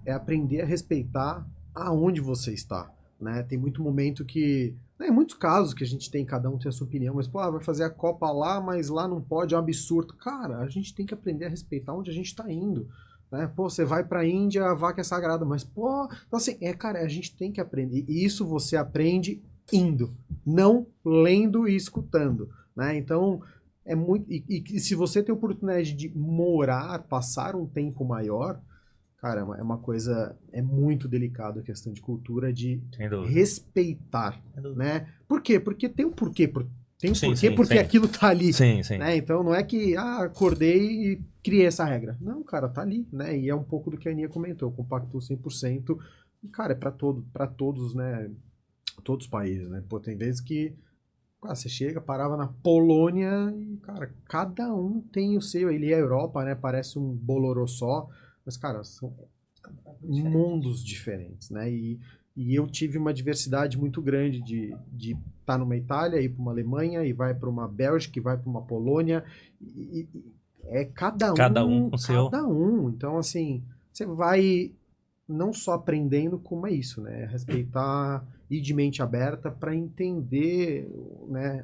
É aprender a respeitar aonde você está, né? Tem muito momento que... Em muitos casos que a gente tem, cada um tem a sua opinião, mas, pô, vai fazer a Copa lá, mas lá não pode, é um absurdo. Cara, a gente tem que aprender a respeitar onde a gente está indo. Né? Pô, você vai pra Índia, a vaca é sagrada, mas pô, então assim, cara, a gente tem que aprender, e isso você aprende indo, não lendo e escutando, né? Então, é muito, e se você tem a oportunidade de morar, passar um tempo maior, cara, é uma coisa, é muito delicado a questão de cultura, de respeitar, né? Por quê? Porque tem um porquê, tem um porquê, porque aquilo tá ali. Sim. Né? Então não é que, acordei e criei essa regra. Não, cara, tá ali, né? E é um pouco do que a Aninha comentou, compactou 100%. E, cara, é pra todos, né? Todos os países, né? Pô, tem vezes que você chega, parava na Polônia e, cara, cada um tem o seu. Ele é a Europa, né? Parece um bolorô só. Mas, cara, são mundos diferentes, né? E eu tive uma diversidade muito grande de estar numa Itália, ir para uma Alemanha, e vai para uma Bélgica, e vai para uma Polônia. E cada um com seu. Cada um. Então, assim, você vai não só aprendendo como é isso, né? Respeitar, ir de mente aberta para entender, né,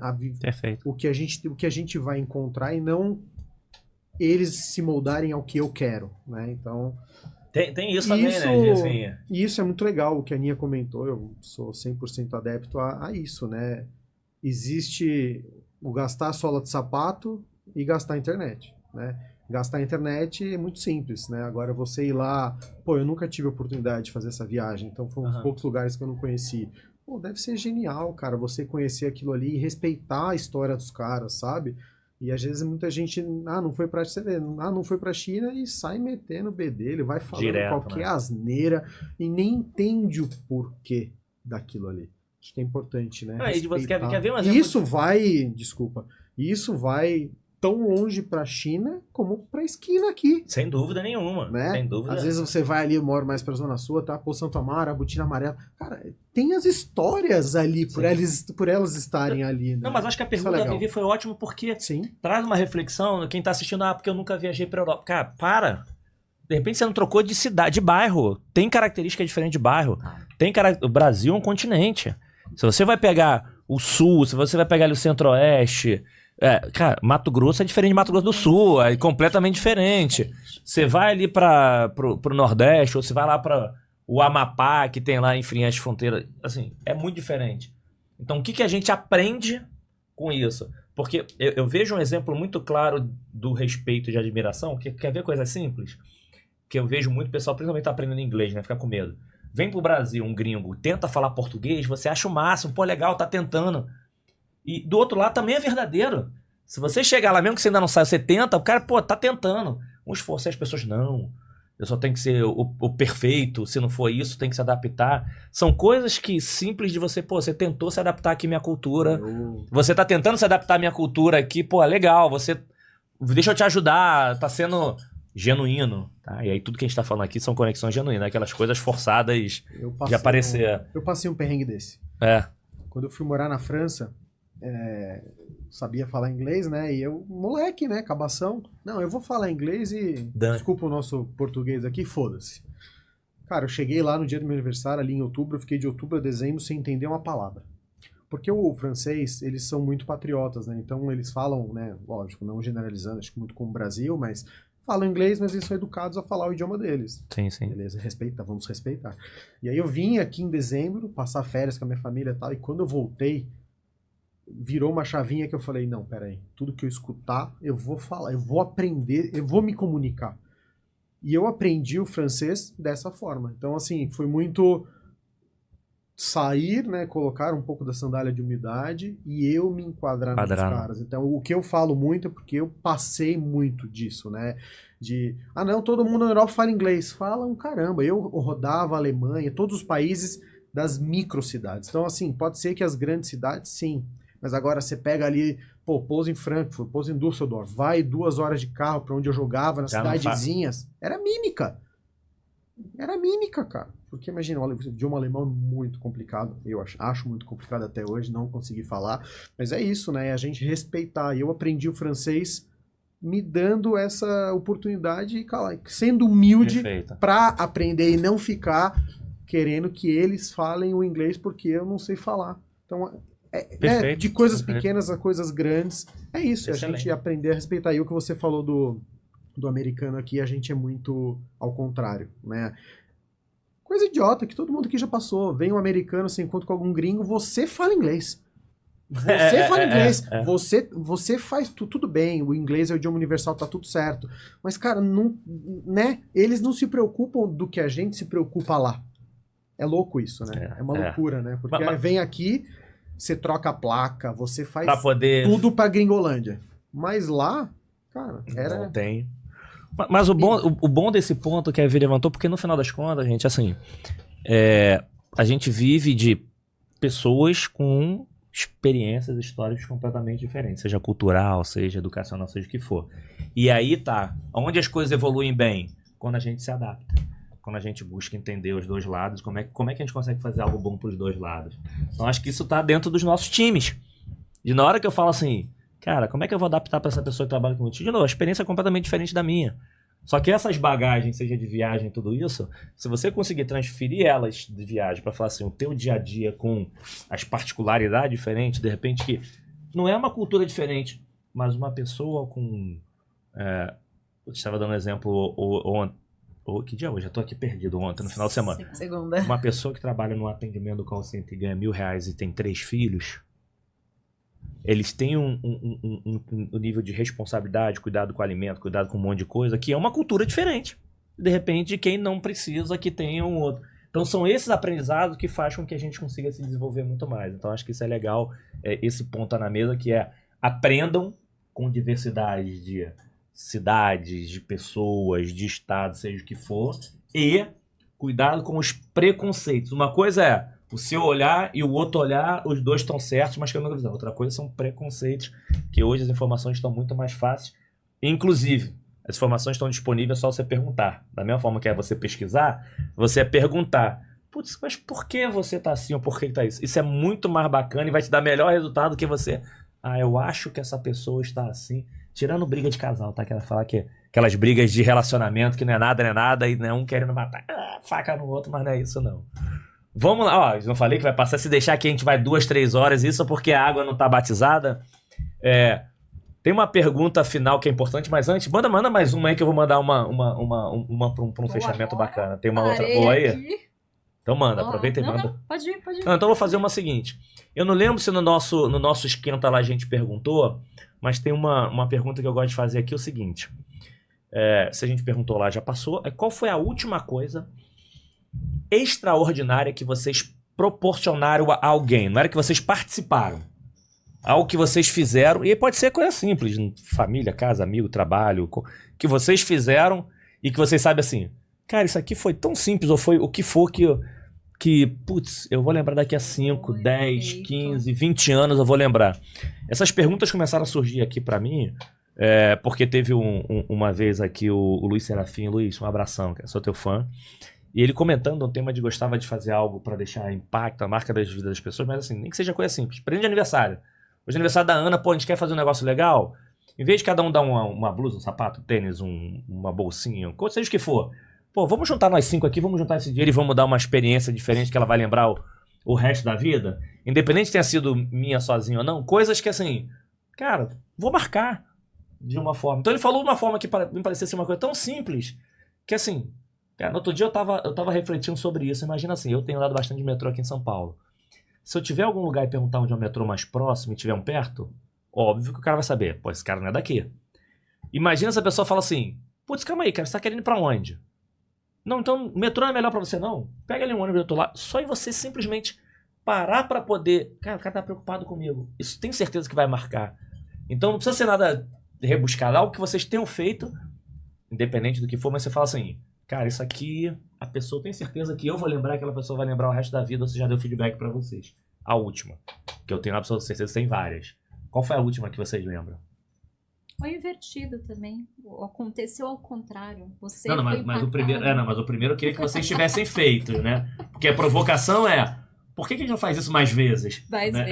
o que a gente vai encontrar e não eles se moldarem ao que eu quero, né? Então... Tem isso também, né? Assim... E isso é muito legal, o que a Aninha comentou, eu sou 100% adepto a isso, né? Existe o gastar a sola de sapato e gastar a internet, né? Gastar a internet é muito simples, né? Agora você ir lá... Pô, eu nunca tive a oportunidade de fazer essa viagem, então foram uns poucos lugares que eu não conheci. Pô, deve ser genial, cara, você conhecer aquilo ali e respeitar a história dos caras, sabe? E às vezes muita gente, não foi pra China e sai metendo o bedelho, vai falando direto, qualquer né? asneira e nem entende o porquê daquilo ali. Acho que é importante, né? Você quer ver um exemplo? Isso vai tão longe pra China como pra esquina aqui. Sem dúvida nenhuma. Né? Sem dúvida. Às vezes você vai ali, eu moro mais pra Zona Sul, tá? Pô, Santo Amaro, Abutina Amarela. Cara, tem as histórias ali por elas estarem ali, né? Não, mas acho que a pergunta da Vivi foi ótima porque traz uma reflexão, quem tá assistindo, porque eu nunca viajei pra Europa. Cara, para. De repente você não trocou de cidade, de bairro. Tem característica diferente de bairro. O Brasil é um continente. Se você vai pegar o Sul, se você vai pegar ali o Centro-Oeste... cara, Mato Grosso é diferente de Mato Grosso do Sul, é completamente diferente. Você vai ali pro Nordeste, ou você vai lá para o Amapá, que tem lá, enfim, as fronteiras, assim, é muito diferente. Então, o que a gente aprende com isso? Porque eu vejo um exemplo muito claro do respeito e de admiração, que quer ver coisa simples? Que eu vejo muito pessoal, principalmente tá aprendendo inglês, né, fica com medo. Vem pro Brasil um gringo, tenta falar português, você acha o máximo, pô, legal, tá tentando. E do outro lado também é verdadeiro. Se você chegar lá mesmo que você ainda não sabe, você tenta, o cara, pô, tá tentando. Vamos esforçar as pessoas, não. Eu só tenho que ser o perfeito, se não for isso, tem que se adaptar. São coisas que simples de você, pô, você tentou se adaptar aqui à minha cultura. Você tá tentando se adaptar à minha cultura aqui, pô, legal, deixa eu te ajudar, tá sendo genuíno, tá? E aí tudo que a gente tá falando aqui são conexões genuínas, aquelas coisas forçadas de aparecer. Eu passei um perrengue desse. Quando eu fui morar na França, sabia falar inglês, né? E eu, moleque, né? Cabação. Não, eu vou falar inglês e... Desculpa o nosso português aqui, foda-se. Cara, eu cheguei lá no dia do meu aniversário, ali em outubro, eu fiquei de outubro a dezembro sem entender uma palavra. Porque o francês, eles são muito patriotas, né? Então eles falam, né? Lógico, não generalizando, acho que muito como o Brasil, mas... falam inglês, mas eles são educados a falar o idioma deles. Sim, sim. Beleza, vamos respeitar. E aí eu vim aqui em dezembro, passar férias com a minha família e tal, e quando eu voltei, virou uma chavinha que eu falei, não, peraí, tudo que eu escutar, eu vou falar, eu vou aprender, eu vou me comunicar. E eu aprendi o francês dessa forma. Então, assim, foi muito sair, né, colocar um pouco da sandália de humildade e eu me enquadrar nos caras. Então, o que eu falo muito é porque eu passei muito disso, né? Não, todo mundo na Europa fala inglês. Fala um caramba. Eu rodava a Alemanha, todos os países das microcidades. Então, assim, pode ser que as grandes cidades, sim. Mas agora você pega ali, pô, pouso em Frankfurt, pouso em Düsseldorf, vai 2 horas de carro pra onde eu jogava, nas cidadezinhas. Era mímica. Era mímica, cara. Porque imagina, o idioma alemão é muito complicado. Eu acho muito complicado até hoje, não consegui falar. Mas é isso, né? É a gente respeitar. E eu aprendi o francês me dando essa oportunidade e sendo humilde para aprender e não ficar querendo que eles falem o inglês porque eu não sei falar. Então, de coisas pequenas a coisas grandes, é isso. É a gente aprender a respeitar. E o que você falou do americano aqui, a gente é muito ao contrário, né? Coisa idiota que todo mundo aqui já passou. Vem um americano, você encontra com algum gringo, você fala inglês. Você fala inglês. Você faz tudo bem. O inglês é o idioma universal, tá tudo certo. Mas, cara, não, né? Eles não se preocupam do que a gente se preocupa lá. É louco isso, né? É uma loucura, né? Porque vem aqui, você troca a placa, você faz tudo pra Gringolândia. Mas lá, cara, não tem. Mas o bom desse ponto que a Vivi levantou, porque no final das contas, gente, assim, a gente vive de pessoas com experiências históricas completamente diferentes, seja cultural, seja educacional, seja o que for. E aí tá, onde as coisas evoluem bem? Quando a gente se adapta. Quando a gente busca entender os dois lados, como é que a gente consegue fazer algo bom pros dois lados. Então acho que isso tá dentro dos nossos times. E na hora que eu falo assim, cara, como é que eu vou adaptar para essa pessoa que trabalha comigo? De novo, a experiência é completamente diferente da minha. Só que essas bagagens, seja de viagem, tudo isso, se você conseguir transferir elas de viagem para falar assim, o teu dia a dia com as particularidades diferentes, de repente que não é uma cultura diferente, mas uma pessoa com... eu estava dando um exemplo ontem. Que dia hoje? Eu tô aqui perdido ontem, no final de semana. Segunda. Uma pessoa que trabalha no atendimento do call center e ganha R$1.000 e tem 3 filhos, eles têm um nível de responsabilidade, cuidado com o alimento, cuidado com um monte de coisa, que é uma cultura diferente. De repente, quem não precisa que tenha um outro. Então, são esses aprendizados que fazem com que a gente consiga se desenvolver muito mais. Então, acho que isso é legal, esse ponto tá na mesa, que aprendam com diversidade de cidades, de pessoas, de estados, seja o que for, e cuidado com os preconceitos. Uma coisa o seu olhar e o outro olhar, os dois estão certos, mas que eu não visão. Outra coisa são preconceitos, que hoje as informações estão muito mais fáceis. Inclusive, as informações estão disponíveis, é só você perguntar. Da mesma forma que é você pesquisar, você é perguntar. Putz, mas por que você tá assim ou por que tá isso? Isso é muito mais bacana e vai te dar melhor resultado que você... eu acho que essa pessoa está assim. Tirando briga de casal, tá? Que ela fala que aquelas brigas de relacionamento que não é nada, e um querendo matar faca no outro, mas não é isso não. Vamos lá, eu não falei que vai passar, se deixar aqui a gente vai 2, 3 horas, isso porque a água não tá batizada. Tem uma pergunta final que é importante, mas antes, manda mais uma aí que eu vou mandar uma pra um fechamento bacana. Tem uma outra boa aí? Aqui. Então manda, aproveita e manda. Não, pode ir. Não, então eu vou fazer uma seguinte. Eu não lembro se no nosso esquenta lá a gente perguntou, mas tem uma pergunta que eu gosto de fazer aqui, é o seguinte. Se a gente perguntou lá, já passou. Qual foi a última coisa extraordinária que vocês proporcionaram a alguém? Não era que vocês participaram. Algo que vocês fizeram, e pode ser coisa simples, família, casa, amigo, trabalho, que vocês fizeram e que vocês sabem assim, cara, isso aqui foi tão simples, ou foi o que for que putz, eu vou lembrar daqui a 5, 10, 15, 20 anos eu vou lembrar. Essas perguntas começaram a surgir aqui pra mim, porque teve uma vez aqui o Luiz Serafim. Luiz, um abração, cara, sou teu fã. E ele comentando um tema de gostava de fazer algo pra deixar impacto, a marca das vidas das pessoas, mas assim, nem que seja coisa simples. Presente de aniversário. Hoje é aniversário da Ana, a gente quer fazer um negócio legal. Em vez de cada um dar uma blusa, um sapato, um tênis, uma bolsinha, seja o que for. Vamos juntar nós 5 aqui, vamos juntar esse dinheiro e vamos dar uma experiência diferente que ela vai lembrar o resto da vida. Independente de tenha sido minha sozinho ou não, coisas que assim, cara, vou marcar de uma forma. Então ele falou de uma forma que me parecia ser uma coisa tão simples, que assim, cara, no outro dia eu tava refletindo sobre isso. Imagina assim, eu tenho andado bastante de metrô aqui em São Paulo. Se eu tiver algum lugar e perguntar onde é o metrô mais próximo e tiver um perto, óbvio que o cara vai saber. Esse cara não é daqui. Imagina se a pessoa fala assim, putz, calma aí, cara, você tá querendo ir pra onde? Não, então o metrô não é melhor pra você não? Pega ali um ônibus do outro lado. Só em você simplesmente parar pra poder... Cara, o cara tá preocupado comigo. Isso tem certeza que vai marcar. Então não precisa ser nada rebuscado. Algo que vocês tenham feito, independente do que for, mas você fala assim, cara, isso aqui, a pessoa tem certeza que eu vou lembrar, aquela pessoa vai lembrar o resto da vida, ou você já deu feedback pra vocês. A última, que eu tenho absoluta certeza, tem várias. Qual foi a última que vocês lembram? Foi invertido também. Aconteceu ao contrário. Você não, mas o primeiro, mas o primeiro eu queria que vocês tivessem feito, né? Porque a provocação por que a gente não faz isso mais vezes? Mais né?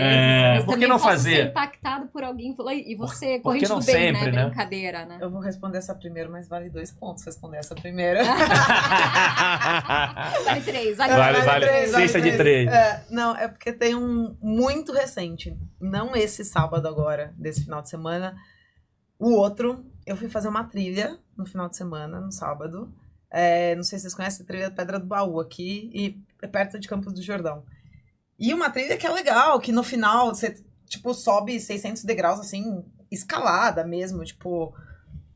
vezes. Por que não fazer? Ser impactado por alguém e você corrige não tudo bem, sempre, né? Brincadeira, né? Eu vou responder essa primeiro, mas vale 2 pontos responder essa primeira. Vale 3. Vale 3. Cesta de 3. Não, é porque tem um muito recente. Não esse sábado agora, desse final de semana. O outro, eu fui fazer uma trilha no final de semana, no sábado. Não sei se vocês conhecem a trilha Pedra do Baú aqui, e é perto de Campos do Jordão. E uma trilha que é legal, que no final você, sobe 600 degraus, assim, escalada mesmo,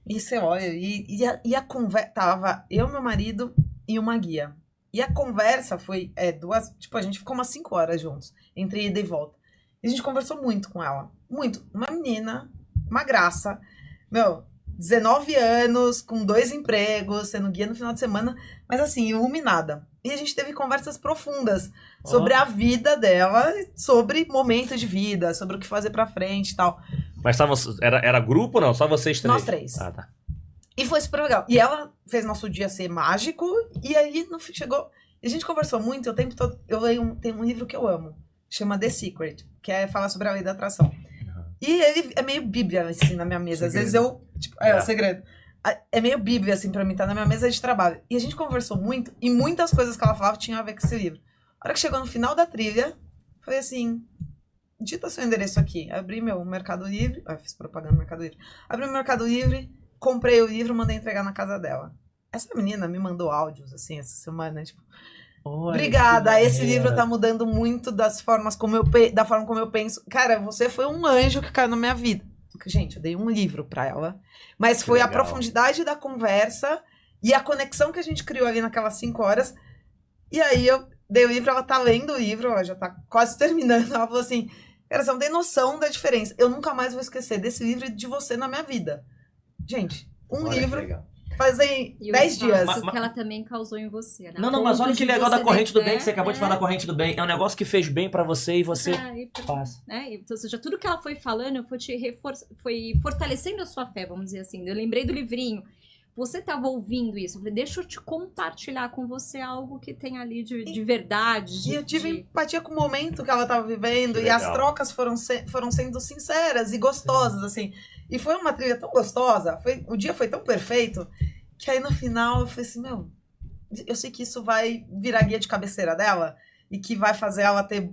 e você olha, e a conversa, tava eu, meu marido e uma guia. E a conversa foi a gente ficou umas 5 horas juntos, entre ida e volta. E a gente conversou muito com ela, muito. Uma menina, uma graça, 19 anos, com 2 empregos, sendo guia no final de semana, mas assim, iluminada. E a gente teve conversas profundas sobre a vida dela, sobre momentos de vida, sobre o que fazer pra frente e tal. Mas era grupo ou não? Só vocês 3? Nós 3. Ah, tá. E foi super legal. E ela fez nosso dia ser mágico, e aí chegou... E a gente conversou muito, o tempo todo... Tem um livro que eu amo, chama The Secret, que fala sobre a lei da atração. E ele é meio bíblia, assim, na minha mesa. Às vezes eu... o segredo. É meio bíblia, assim, pra mim, tá na minha mesa de trabalho. E a gente conversou muito, e muitas coisas que ela falava tinham a ver com esse livro. A hora que chegou no final da trilha, falei assim, digita seu endereço aqui. Abri meu Mercado Livre, fiz propaganda no Mercado Livre. Abri meu Mercado Livre, comprei o livro, mandei entregar na casa dela. Essa menina me mandou áudios, assim, essa semana, obrigada, esse livro tá mudando muito da forma como eu penso. Cara, você foi um anjo que caiu na minha vida. Gente, eu dei um livro pra ela, mas foi a profundidade da conversa e a conexão que a gente criou ali naquelas 5 horas. E aí eu dei o livro, ela tá lendo o livro, ela já tá quase terminando. Ela falou assim, cara, você não tem noção da diferença. Eu nunca mais vou esquecer desse livro e de você na minha vida. Gente, livro... fazem E o 10 dias. impacto que ela também causou em você, né? Não, mas olha que legal da corrente do bem, que você acabou de falar da falar. corrente do bem. É um negócio que fez bem pra você e você passa. Ou seja, tudo que ela foi falando foi fortalecendo a sua fé, vamos dizer assim. Eu lembrei do livrinho. Você estava ouvindo isso. Eu falei, deixa eu te compartilhar com você algo que tem ali de verdade. E eu tive empatia com o momento que ela estava vivendo. Que E as legal. trocas foram sendo sinceras e gostosas, assim. E foi uma trilha tão gostosa. O dia foi tão perfeito. Que aí no final eu falei assim, meu... Eu sei que isso vai virar guia de cabeceira dela. E que vai fazer ela ter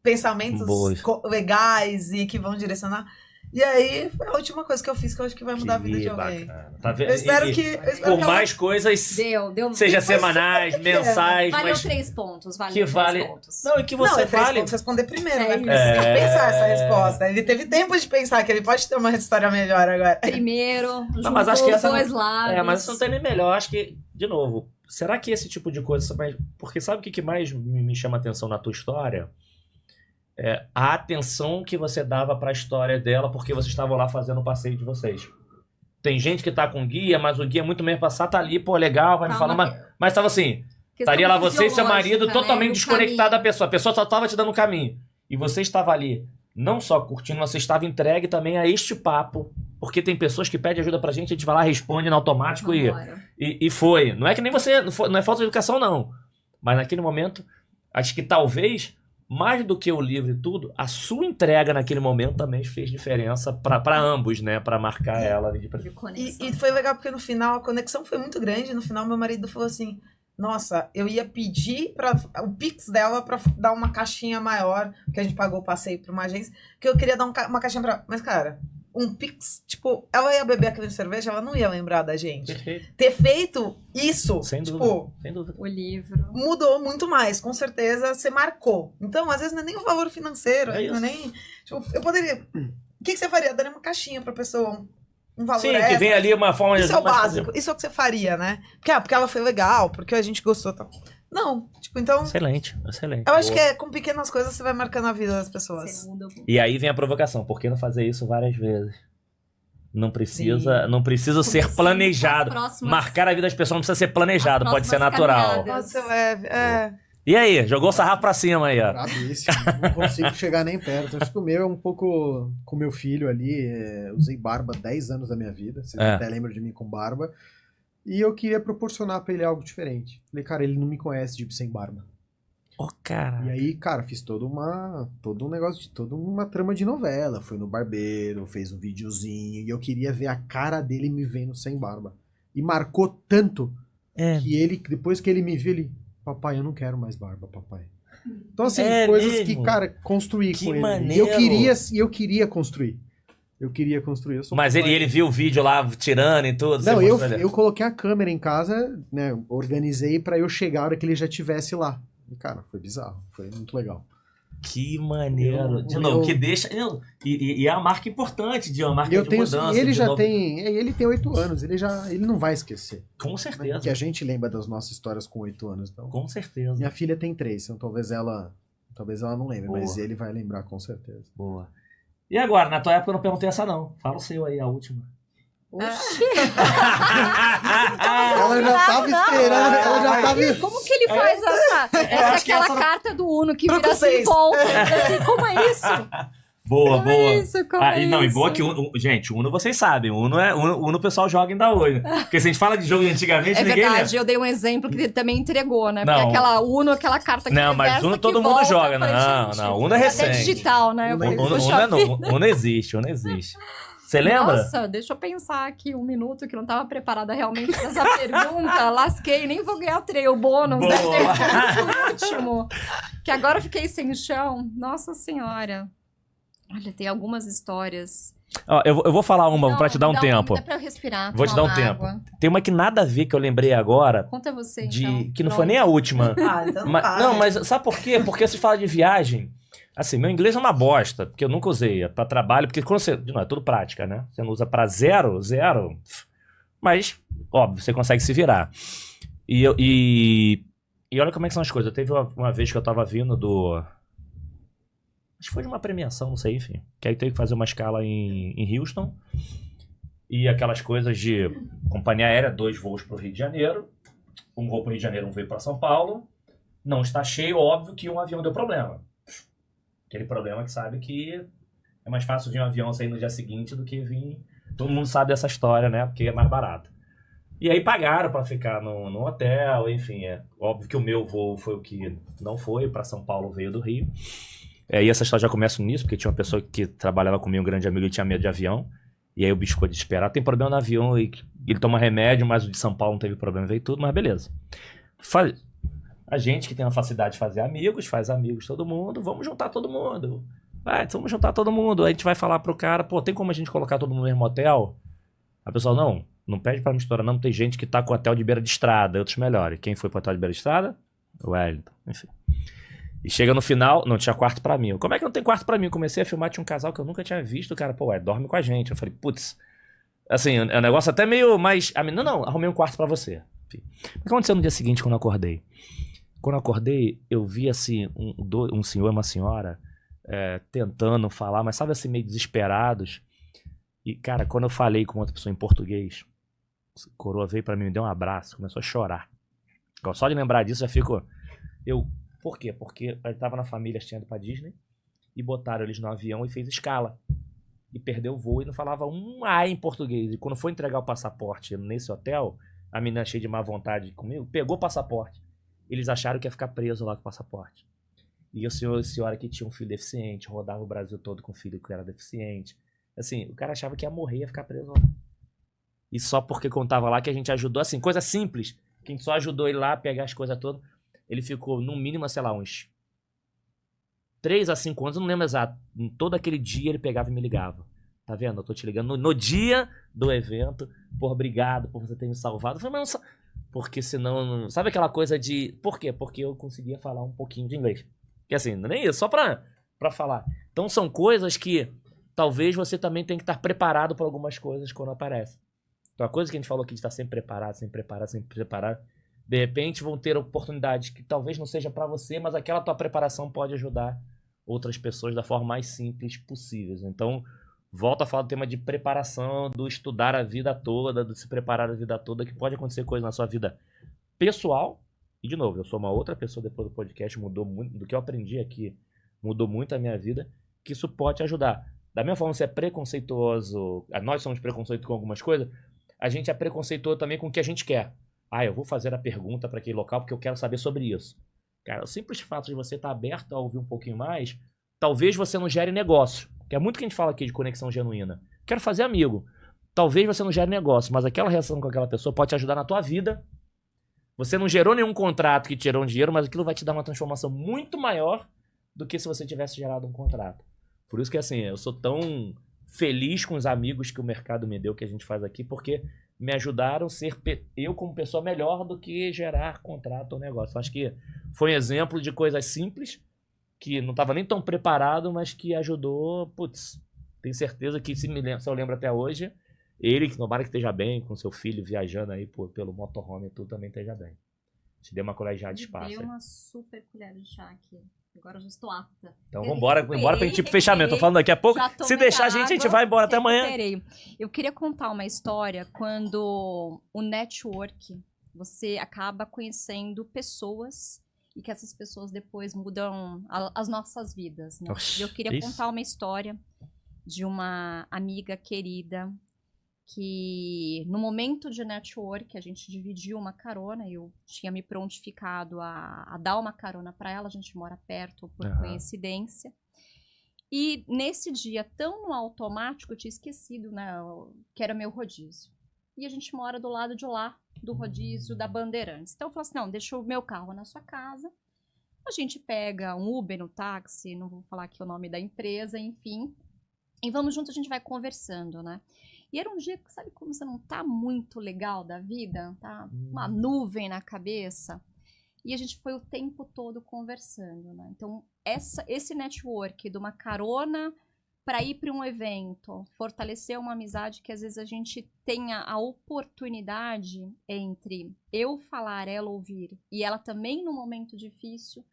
pensamentos Boas. legais e que vão direcionar. E aí, foi a última coisa que eu fiz que eu acho que vai mudar a vida de alguém. Bacana. Tá vendo? Eu espero E- que... Por mais coisas, Deu. seja semanais, mensais, Valeu mas 3 pontos, valeu que 3 vale... pontos. Não, e que Não, você é 3 fale... pontos responder primeiro, É né? isso. Porque você tem que pensar essa resposta. Ele teve tempo de pensar que ele pode ter uma história melhor agora. Primeiro, Não, mas acho que os essa dois não... lados. mas isso não tem nem melhor. Acho que, de novo, será que esse tipo de coisa... Porque sabe o que mais me chama atenção na tua história? É a atenção que você dava pra história dela porque vocês estavam lá fazendo o passeio de vocês. Tem gente que tá com guia, mas o guia muito mesmo passar, tá ali, pô, legal, vai me falar, mas tava assim, estaria lá você e seu marido totalmente desconectado da pessoa. A pessoa só tava te dando o caminho. E você estava ali, não só curtindo, mas você estava entregue também a este papo. Porque tem pessoas que pedem ajuda pra gente, a gente vai lá, responde no automático e foi. Não é que nem você, não é falta de educação, não. Mas naquele momento, acho que talvez, mais do que o livro e tudo, a sua entrega naquele momento também fez diferença pra ambos, né? Pra marcar ela ali de E foi legal porque no final a conexão foi muito grande. No final meu marido falou assim, nossa, eu ia pedir o Pix dela pra dar uma caixinha maior, porque a gente pagou o passeio pra uma agência, que eu queria dar uma caixinha pra... Mas, cara, um Pix, tipo, ela ia beber aquela cerveja, ela não ia lembrar da gente. Perfeito. Ter feito isso, Sem tipo, dúvida. Sem dúvida. O livro. mudou muito mais, com certeza você marcou. Então, às vezes não é nem o valor financeiro, É não é nem... Tipo, eu poderia... O que você faria? Daria uma caixinha pra pessoa, um valor Sim, extra. que vem ali uma forma Isso é o mais básico, isso é o que você faria, né? Porque ela foi legal, porque a gente gostou. Tal. Não, tipo, então... Excelente. Eu acho que com pequenas coisas você vai marcando a vida das pessoas. Você muda muito. E aí vem a provocação, por que não fazer isso várias vezes? Não precisa ser Comecinho, planejado. as próximas- Marcar a vida das pessoas não precisa ser planejado, as pode ser próximas natural. caminhadas. Pode ser leve, E aí, jogou o sarrafo pra cima aí, ó. Brabíssimo, não consigo chegar nem perto. Acho que o meu é um pouco com meu filho ali. Usei barba 10 anos da minha vida. Vocês até lembram de mim com barba. E eu queria proporcionar pra ele algo diferente. Falei, cara, ele não me conhece de sem barba. Ó, cara. E aí, cara, fiz todo um negócio, toda uma trama de novela. Fui no barbeiro, fez um videozinho. E eu queria ver a cara dele me vendo sem barba. E marcou tanto que ele, depois que ele me viu, ele... Papai, eu não quero mais barba, papai. Então, assim, coisas mesmo? que, cara, construí Que com ele. maneiro. E eu queria construir. Eu sou Mas papai. ele viu o vídeo lá tirando e tudo? Não, você mostrou ele? eu coloquei a câmera em casa, né? Organizei pra eu chegar a hora que ele já estivesse lá. E, cara, foi bizarro. Foi muito legal. Que maneiro. De novo, que deixa... E é uma marca importante, uma marca Eu de tenho, mudança. e ele de já novo. ele tem 8 anos, ele não vai esquecer. Com Né? certeza. Que a gente lembra das nossas histórias com 8 anos. Então. Com certeza. Minha filha tem 3, então talvez ela não lembre, Boa. mas ele vai lembrar com certeza. Boa. E agora, na tua época eu não perguntei essa não. Fala o seu aí, a última. Oxi, Ela já tava esperando, ela já tava... como que ele faz essa é acho que aquela essa não- carta do Uno que Truco vira assim, seis. volta. Assim, como é isso? Boa, Como boa. é isso? Como é E isso? boa que gente, Uno vocês sabem. Uno o pessoal joga ainda hoje. Porque se a gente fala de jogo de antigamente, É ninguém verdade, lembra. eu dei um exemplo que ele também entregou, né? Porque Não. aquela Uno, aquela carta que Não, mas reversa, Uno que todo mundo volta, joga. eu falei, Não, gente, não, Uno é até recente. digital, né? Eu falei, Uno poxa vida. Uno existe. Você lembra? Nossa, deixa eu pensar aqui um minuto que eu não estava preparada realmente pra essa pergunta. Lasquei, nem vou ganhar o bônus. Boa. Deve ter sido o último. Que agora eu fiquei sem chão. Nossa Senhora. Olha, tem algumas histórias. Ó, eu vou falar uma Não, pra te dar um dá tempo. Dá pra eu respirar. Vou te dar tomar um tempo. água. Tem uma que nada a ver que eu lembrei agora, Conta você, então. que não foi nem a última. Então Não, mas sabe por quê? Porque se fala de viagem, assim, meu inglês é uma bosta, porque eu nunca usei pra trabalho, porque quando você... Não, é tudo prática, né? Você não usa pra zero, mas, óbvio, você consegue se virar. E olha como é que são as coisas. Teve uma vez que eu tava vindo do... Acho que foi de uma premiação, não sei, enfim. Que aí teve que fazer uma escala em Houston. E aquelas coisas de Companhia aérea, 2 voos para o Rio de Janeiro. Um voo para o Rio de Janeiro, um voo para São Paulo. Não está cheio, óbvio que um avião deu problema. Aquele problema que sabe que é mais fácil vir um avião sair no dia seguinte do que vir... Todo mundo sabe dessa história, né? Porque é mais barato. E aí pagaram para ficar no hotel, enfim. É óbvio que o meu voo foi o que não foi, para São Paulo veio do Rio. E essa história já começa nisso, porque tinha uma pessoa que trabalhava comigo, um grande amigo, e tinha medo de avião. E aí o bicho ficou desesperado. Tem problema no avião, e ele toma remédio, mas o de São Paulo não teve problema, veio tudo, mas beleza. A gente que tem uma facilidade de fazer amigos, faz amigos todo mundo, vamos juntar todo mundo. Vamos juntar todo mundo. Aí a gente vai falar pro cara, pô, tem como a gente colocar todo mundo no mesmo hotel? A pessoa, não pede pra misturar não, tem gente que tá com hotel de beira de estrada, outros melhores. Quem foi pro hotel de beira de estrada? O Wellington, enfim. E chega no final, não tinha quarto pra mim. Como é que não tem quarto pra mim? Eu comecei a filmar, tinha um casal que eu nunca tinha visto, o cara, pô, dorme com a gente. Eu falei, putz, assim, é um negócio até meio mais... Não, arrumei um quarto pra você. Enfim. O que aconteceu no dia seguinte, quando eu acordei? Quando eu acordei, eu vi, assim, um senhor e uma senhora tentando falar, mas sabe, assim, meio desesperados. E, cara, quando eu falei com outra pessoa em português, a coroa veio pra mim, me deu um abraço, começou a chorar. Só de lembrar disso, já fico... Por quê? Porque ele tava na família indo pra Disney e botaram eles no avião e fez escala. E perdeu o voo e não falava um A em português. E quando foi entregar o passaporte nesse hotel, a menina cheia de má vontade comigo, pegou o passaporte. Eles acharam que ia ficar preso lá com o passaporte. E o senhor e a senhora que tinha um filho deficiente, rodava o Brasil todo com um filho que era deficiente. Assim, o cara achava que ia morrer, ia ficar preso lá. E só porque contava lá que a gente ajudou, assim, coisa simples. Que a gente só ajudou ele lá a pegar as coisas todas. Ele ficou, no mínimo, sei lá, uns 3 a 5 anos, eu não lembro exato. Todo aquele dia ele pegava e me ligava. Tá vendo? Eu tô te ligando no dia do evento. Por obrigado por você ter me salvado. Eu falei, mas não... Porque senão... Sabe aquela coisa de... Por quê? Porque eu conseguia falar um pouquinho de inglês. Que assim, nem isso, só pra falar. Então são coisas que talvez você também tenha que estar preparado para algumas coisas quando aparecem. Então a coisa que a gente falou aqui de estar sempre preparado, sempre preparado, sempre preparado. De repente vão ter oportunidades que talvez não seja para você, mas aquela tua preparação pode ajudar outras pessoas da forma mais simples possível. Então, volto a falar do tema de preparação, do estudar a vida toda, do se preparar a vida toda, que pode acontecer coisa na sua vida pessoal. E, de novo, eu sou uma outra pessoa depois do podcast, mudou muito, do que eu aprendi aqui, mudou muito a minha vida, que isso pode ajudar. Da mesma forma que você é preconceituoso, nós somos preconceituosos com algumas coisas, a gente é preconceituoso também com o que a gente quer. Eu vou fazer a pergunta para aquele local porque eu quero saber sobre isso. Cara, o simples fato de você estar aberto a ouvir um pouquinho mais, talvez você não gere negócio. Que é muito que a gente fala aqui de conexão genuína. Quero fazer amigo. Talvez você não gere negócio, mas aquela relação com aquela pessoa pode te ajudar na tua vida. Você não gerou nenhum contrato que te gerou um dinheiro, mas aquilo vai te dar uma transformação muito maior do que se você tivesse gerado um contrato. Por isso que, assim, eu sou tão feliz com os amigos que o mercado me deu, que a gente faz aqui, porque me ajudaram a ser eu como pessoa melhor do que gerar contrato ou negócio. Acho que foi um exemplo de coisas simples, que não estava nem tão preparado, mas que ajudou. Putz, tenho certeza que se eu lembro até hoje, ele, que tomara que esteja bem, com seu filho viajando aí pelo motorhome e tudo, também esteja bem. Te dei uma colher de chá de espaço. Deu uma super colher de chá aqui. Agora eu já estou apta. Então vambora pra gente ir pro fechamento. Tô falando daqui a pouco. Se deixar a gente vai embora até amanhã. Eu queria contar uma história quando o network, você acaba conhecendo pessoas e que essas pessoas depois mudam as nossas vidas, né? Oxi, eu queria contar uma história de uma amiga querida que no momento de network a gente dividiu uma carona, eu tinha me prontificado a dar uma carona para ela, a gente mora perto por coincidência. E nesse dia, tão no automático, eu tinha esquecido, né, que era meu rodízio. E a gente mora do lado de lá, do rodízio da Bandeirantes. Então eu falei assim, não, deixa o meu carro na sua casa, a gente pega um Uber, um táxi, não vou falar aqui o nome da empresa, enfim, e vamos junto, a gente vai conversando, né? E era um dia, sabe como você não tá muito legal da vida? Tá uma nuvem na cabeça. E a gente foi o tempo todo conversando, né? Então, esse network de uma carona para ir para um evento, fortalecer uma amizade que às vezes a gente tenha a oportunidade entre eu falar, ela ouvir, e ela também num momento difícil,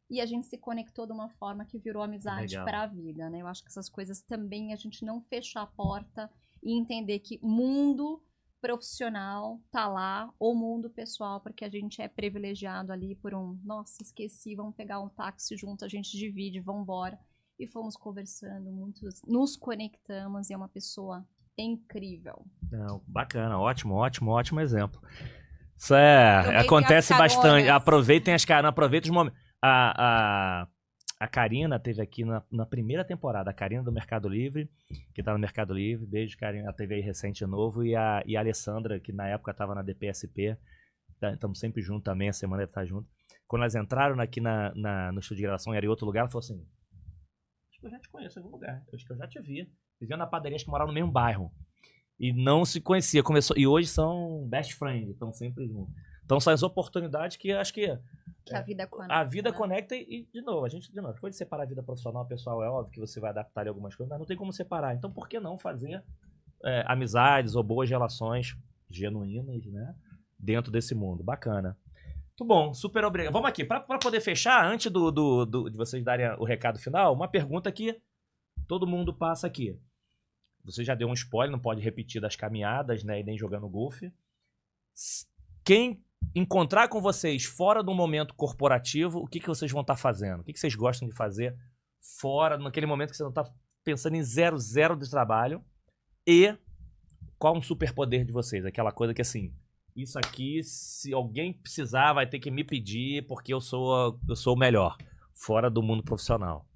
e a gente se conectou de uma forma que virou amizade para a vida, né? Eu acho que essas coisas também, a gente não fechar a porta e entender que mundo profissional tá lá, o mundo pessoal, porque a gente é privilegiado ali por nossa, esqueci, vamos pegar um táxi junto, a gente divide, vamos embora. E fomos conversando, nos conectamos e é uma pessoa incrível. Não, bacana, ótimo exemplo. Isso Aproveitem acontece as caronas. bastante. Aproveitem as caronas, aproveitem os momentos. A Karina teve aqui na primeira temporada, a Karina do Mercado Livre, que tá no Mercado Livre, beijo, Karina, ela teve aí recente de novo, e a Alessandra, que na época tava na DPSP, estamos sempre juntos também, a semana deve estar junto. Quando elas entraram aqui no estúdio de gravação, era em outro lugar, ela falou assim, acho que eu já te conheço em algum lugar, acho que eu já te vi. Vivia na padaria, acho que moravam no mesmo bairro. E não se conhecia, e hoje são best friends, estão sempre juntos. Então são as oportunidades que acho que a vida conecta. A vida conecta e, de novo, depois de separar a vida profissional, pessoal, é óbvio que você vai adaptar ali algumas coisas, mas não tem como separar. Então, por que não fazer amizades ou boas relações genuínas, né? Dentro desse mundo. Bacana. Muito bom, super obrigado. Vamos aqui, para poder fechar, antes de vocês darem o recado final, uma pergunta que todo mundo passa aqui. Você já deu um spoiler, não pode repetir das caminhadas, né? E nem jogando golfe. Quem encontrar com vocês fora do momento corporativo, o que vocês vão estar fazendo? O que vocês gostam de fazer fora, naquele momento que você não está pensando em 0 de trabalho? E qual um superpoder de vocês? Aquela coisa que assim, isso aqui, se alguém precisar, vai ter que me pedir porque eu sou o melhor, fora do mundo profissional.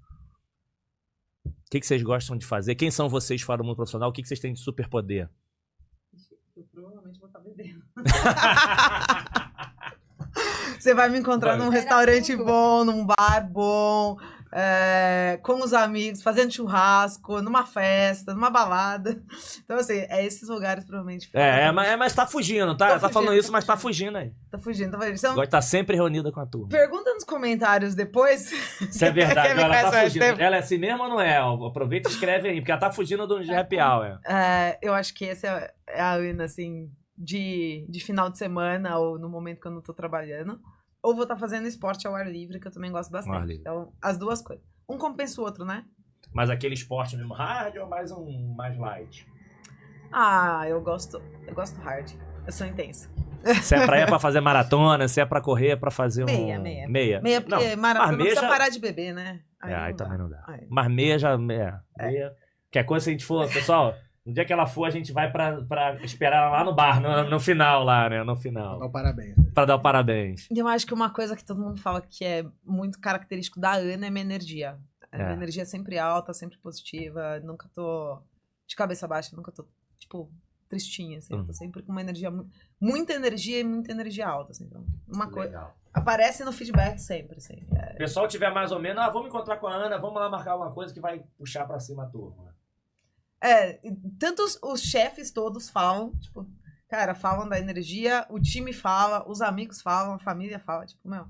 O que vocês gostam de fazer? Quem são vocês fora do mundo profissional? O que vocês têm de superpoder? Eu provavelmente vou estar bebendo. Você vai me encontrar num restaurante bom, num bar bom, com os amigos, fazendo churrasco, numa festa, numa balada. Então, assim, esses lugares provavelmente. Mas tá fugindo, tá? Tá falando isso, mas tá fugindo aí. Tá fugindo. Então, gosta de estar sempre reunida com a turma. Pergunta nos comentários depois. Se é verdade, ela tá fugindo. Ela é assim mesmo ou não é? Aproveita e escreve aí, porque ela tá fugindo do happy hour. Eu acho que esse é a Ana, assim, de final de semana ou no momento que eu não tô trabalhando. Ou vou estar fazendo esporte ao ar livre, que eu também gosto bastante. Então, as duas coisas. Um compensa o outro, né? Mas aquele esporte mesmo hard ou mais light? Eu gosto hard. Eu sou intensa. Se é pra ir é pra fazer maratona, se é pra correr é pra fazer meia. Meia, porque maratona não precisa parar de beber, né? Aí também não dá. Mas meia já... Meia. Qualquer coisa, se a gente for... Pessoal, no dia que ela for, a gente vai pra esperar lá no bar, no final lá, né? No final. Pra dar o parabéns. Pra dar o parabéns. E eu acho que uma coisa que todo mundo fala que é muito característico da Ana é minha energia. Minha energia é sempre alta, sempre positiva. Nunca tô de cabeça baixa, nunca tô, tipo, tristinha, assim. Eu tô sempre com uma energia... Muita energia e muita energia alta, assim. Então, uma coisa... Aparece no feedback sempre, assim. O pessoal tiver mais ou menos... vamos encontrar com a Ana, vamos lá marcar alguma coisa que vai puxar pra cima a turma. Tanto os chefes todos falam, tipo, cara, falam da energia, o time fala, os amigos falam, a família fala, tipo, meu,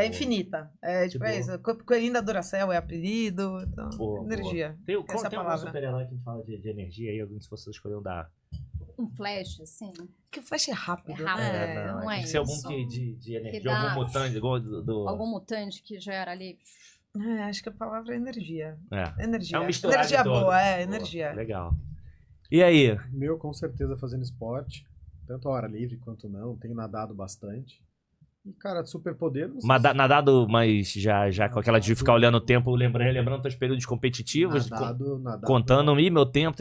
infinita. Tipo, isso. Coelhinho da Duracell é apelido, então, energia. Tem algum super-herói que a gente fala de energia aí, alguém se vocês escolheram dar? Um flash, assim. Que o flash é rápido. Não é tem que ser algum de energia, algum mutante. Algum mutante que gera ali... acho que a palavra é energia. Energia. É um misturado energia de todo. boa, energia. Legal. E aí? Meu, com certeza, fazendo esporte. Tanto a hora livre quanto não. Tenho nadado bastante. E, cara, de superpoder... Nadado, mas já com aquela de ficar olhando o tempo, lembrando teus períodos competitivos. Nadado. Contando meu tempo.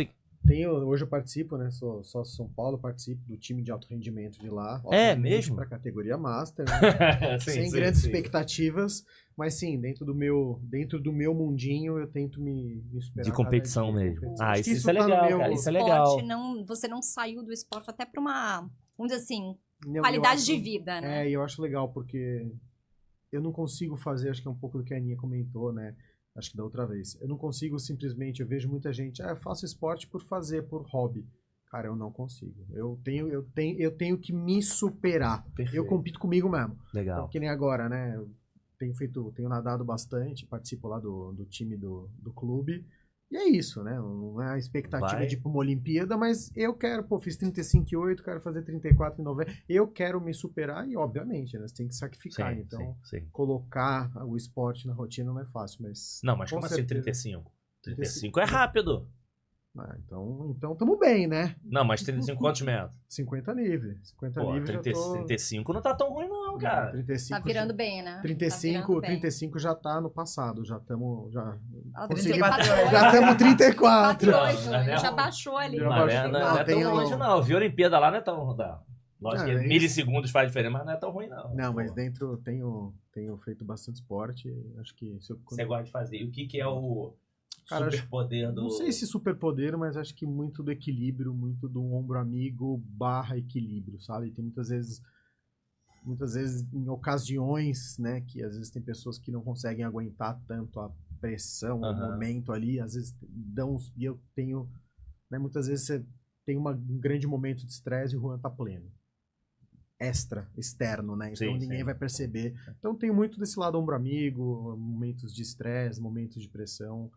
Hoje eu participo, né? Sou sócio São Paulo, participo do time de alto rendimento de lá. Mesmo? Pra categoria Master, né? Sem grandes expectativas. Mas sim, dentro do meu mundinho, eu tento me superar. De competição mesmo. Isso é tá legal, cara. Isso é legal. Você não saiu do esporte até pra uma, vamos dizer assim, qualidade de vida, né? E eu acho legal, porque eu não consigo fazer, acho que é um pouco do que a Aninha comentou, né? Acho que da outra vez. Eu não consigo simplesmente, eu vejo muita gente, eu faço esporte por fazer, por hobby. Cara, eu não consigo. Eu tenho que me superar. Perfeito. Eu compito comigo mesmo. Legal. Então, que nem agora, né? Eu tenho nadado bastante, participo lá do time do clube. E é isso, né? Não é a expectativa de ir pra uma Olimpíada, mas eu quero, fiz 35,8, quero fazer 34,90. Eu quero me superar e, obviamente, né? Você tem que sacrificar. Sim. Colocar o esporte na rotina não é fácil, mas... Não, mas como assim 35? 35 é rápido. Então tamo bem, né? Não, mas 35 quantos metros? 50 níveis. 50 Pô, níveis 30, já tô... 35 não tá tão ruim não, cara. 35 Tá virando bem, né? 35 já tá no passado. Já estamos... Consegui... 34 Já estamos 34. 48, Não, já baixou ali. Já Não, baixou. não é Tem tão o- longe não. Eu vi a Olimpíada lá, não é tão... Lógico que É isso. milissegundos faz diferença, mas não é tão ruim não. Não, mas Pô, dentro tenho feito bastante esporte. Acho que... Se eu... você gosta de fazer. E o que é o Cara, superpoder do... Não sei se superpoder, mas acho que muito do equilíbrio, muito do ombro amigo / equilíbrio, sabe? Tem muitas vezes em ocasiões, né, que às vezes tem pessoas que não conseguem aguentar tanto a pressão, o momento ali, às vezes e eu tenho, né, muitas vezes você tem um grande momento de estresse e o Juan tá pleno. Externo, né? Então Sim, ninguém sim. vai perceber. Então tem muito desse lado ombro amigo, momentos de estresse, momentos de pressão.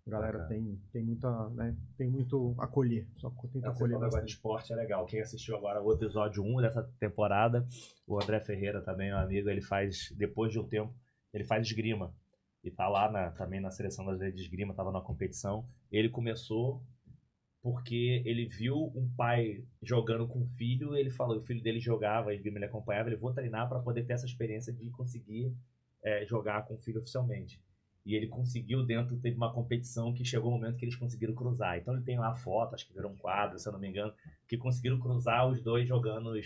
A galera tem muita, né? Tem muito acolher. Só tenta Você acolher falou agora de bastante. esporte, é legal. Quem assistiu agora o episódio 1 dessa temporada, o André Ferreira também, um amigo, ele faz, depois de um tempo, ele faz esgrima. E tá lá também na seleção brasileira de esgrima, tava na competição. Ele começou porque ele viu um pai jogando com o filho, ele falou, o filho dele jogava, esgrima, ele acompanhava, ele vou treinar para poder ter essa experiência de conseguir jogar com o filho oficialmente. E ele conseguiu teve uma competição que chegou o momento que eles conseguiram cruzar. Então ele tem lá a foto, acho que virou um quadro, se eu não me engano, que conseguiram cruzar os dois jogando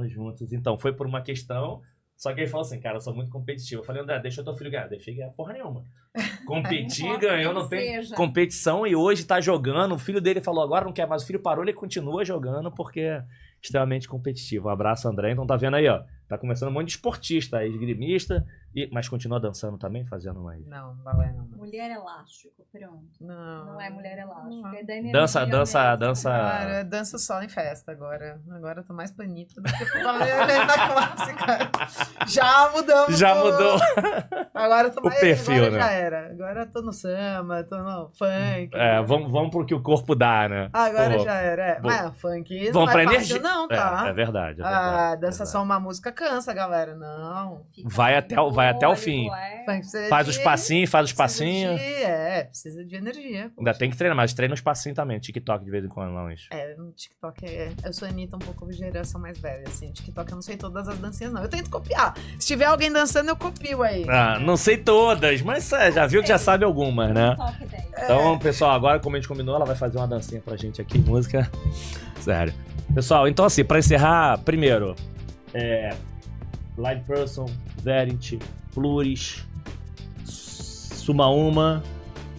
juntos. Então foi por uma questão, só que ele falou assim, cara, eu sou muito competitivo. Eu falei, André, deixa o teu filho ganhar. Deixei ganhar porra nenhuma. Competir, ganhou, não tem competição e hoje tá jogando. O filho dele falou, agora não quer mais. O filho parou, ele continua jogando porque é extremamente competitivo. Um abraço, André. Então tá vendo aí, ó. Tá começando um monte de esportista, esgrimista, mas continua dançando também, fazendo mais. Não, balé não. Mulher elástico, pronto. Não. Não é mulher elástico, Não. é da energia Dança. Cara, eu danço só em festa agora. Agora eu tô mais planita do que na classe, cara. Já mudamos. Já mudou. Agora eu tô o mais. perfil, agora né? já era. Agora eu tô no samba, tô no funk. Vamos pro que o corpo dá, né? Agora Pô, já era. bom. Mas funk Vamos não pra é fácil, energia. não, tá? É verdade. Dança só uma música cansa, galera. Não. Vai até o fim. Funk precisa Faz de- os passinhos, precisa de- Precisa de energia. Ainda tem que treinar, mas treina os passinhos também. TikTok de vez em quando, não. Isso. No TikTok eu sou a Anitta um pouco de geração mais velha, assim. TikTok eu não sei todas as dancinhas, não. Eu tento copiar. Se tiver alguém dançando, eu copio aí. Não sei todas, mas já viu que já sabe algumas, né? Top 10. Então, pessoal, agora, como a gente combinou, ela vai fazer uma dancinha pra gente aqui, música. Sério. Pessoal, então assim, pra encerrar, primeiro, Live Person, Verint, Pluris, Sumauma,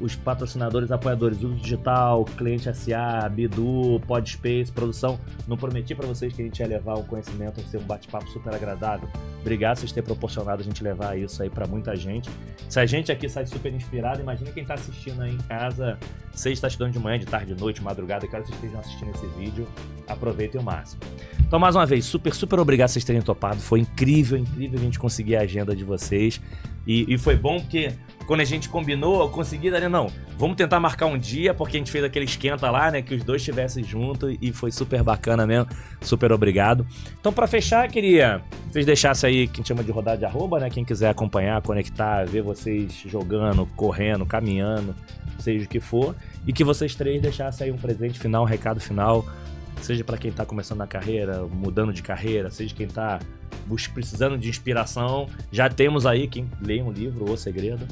os patrocinadores, apoiadores, Uso Digital, Cliente SA, Bidu, Podspace, produção. Não prometi pra vocês que a gente ia levar um conhecimento, ser um bate-papo super agradável. Obrigado por vocês terem proporcionado a gente levar isso aí pra muita gente. Se a gente aqui sai super inspirado, imagina quem tá assistindo aí em casa, seja tá estudando de manhã, de tarde, de noite, madrugada, quero que vocês estejam assistindo esse vídeo. Aproveitem o máximo. Então, mais uma vez, super obrigado por vocês terem topado. Foi incrível a gente conseguir a agenda de vocês. E foi bom porque quando a gente combinou, eu consegui, não, vamos tentar marcar um dia, porque a gente fez aquele esquenta lá, né, que os dois estivessem juntos e foi super bacana mesmo, super obrigado. Então, pra fechar, queria que vocês deixassem aí, que a gente chama de rodada de arroba, né, quem quiser acompanhar, conectar, ver vocês jogando, correndo, caminhando, seja o que for, e que vocês três deixassem aí um presente final, um recado final, seja pra quem tá começando na carreira, mudando de carreira, seja quem tá precisando de inspiração. Já temos aí quem lê um livro, O Segredo.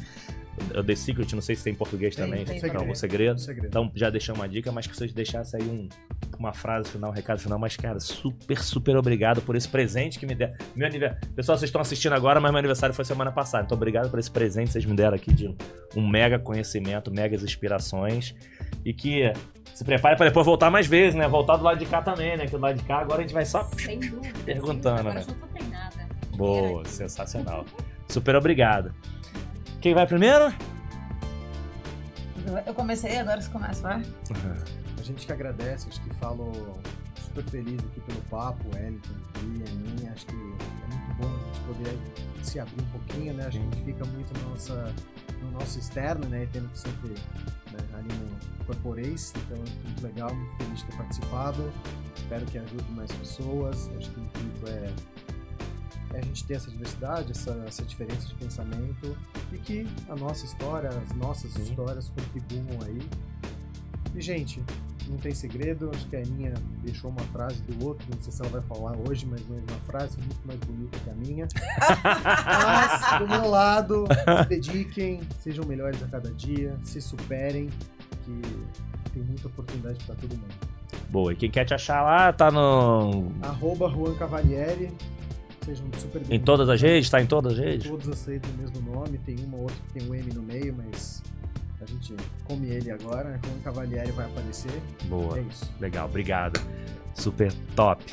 The Secret, não sei se tem em português também. Tem. Não, O Segredo. Segredo. Então já deixei uma dica, mas que vocês deixassem aí uma frase final, um recado final. Mas, cara, super obrigado por esse presente que me deram. Meu aniversário. Pessoal, vocês estão assistindo agora, mas meu aniversário foi semana passada. Então, obrigado por esse presente que vocês me deram aqui de um mega conhecimento, megas inspirações. E que se prepare para depois voltar mais vezes, né? Voltar do lado de cá também, né? Que do lado de cá agora a gente vai só Sem dúvida. perguntando, Agora né? eu já tô treinada. Boa, sensacional. Super obrigado. Quem vai primeiro? Eu comecei, agora você começa, vai? A gente que agradece, acho que falo super feliz aqui pelo papo, Wellington e a minha. Acho que é muito bom a gente poder se abrir um pouquinho, né? A gente fica muito no nosso externo, né? Tendo que sempre, né, ali no corporês. Então é muito legal, muito feliz de ter participado. Espero que ajude mais pessoas. Acho que o intuito é a gente ter essa diversidade, essa diferença de pensamento e que a nossa história, as nossas histórias contribuam aí E, gente, não tem segredo. Acho que a Aninha deixou uma frase do outro. Não sei se ela vai falar hoje, mas uma frase muito mais bonita que a minha. Mas, do meu lado, se dediquem, sejam melhores a cada dia, se superem, que tem muita oportunidade para todo mundo. Boa, e quem quer te achar lá, tá no... @Juan Cavalieri. Sejam super bem-vindos. Em todas as redes? Tá em todas as redes? Todos aceitam o mesmo nome. Tem uma outra que tem um M no meio, mas a gente come ele agora. Juan Cavalieri vai aparecer. Boa, É isso. legal, obrigado. Super top.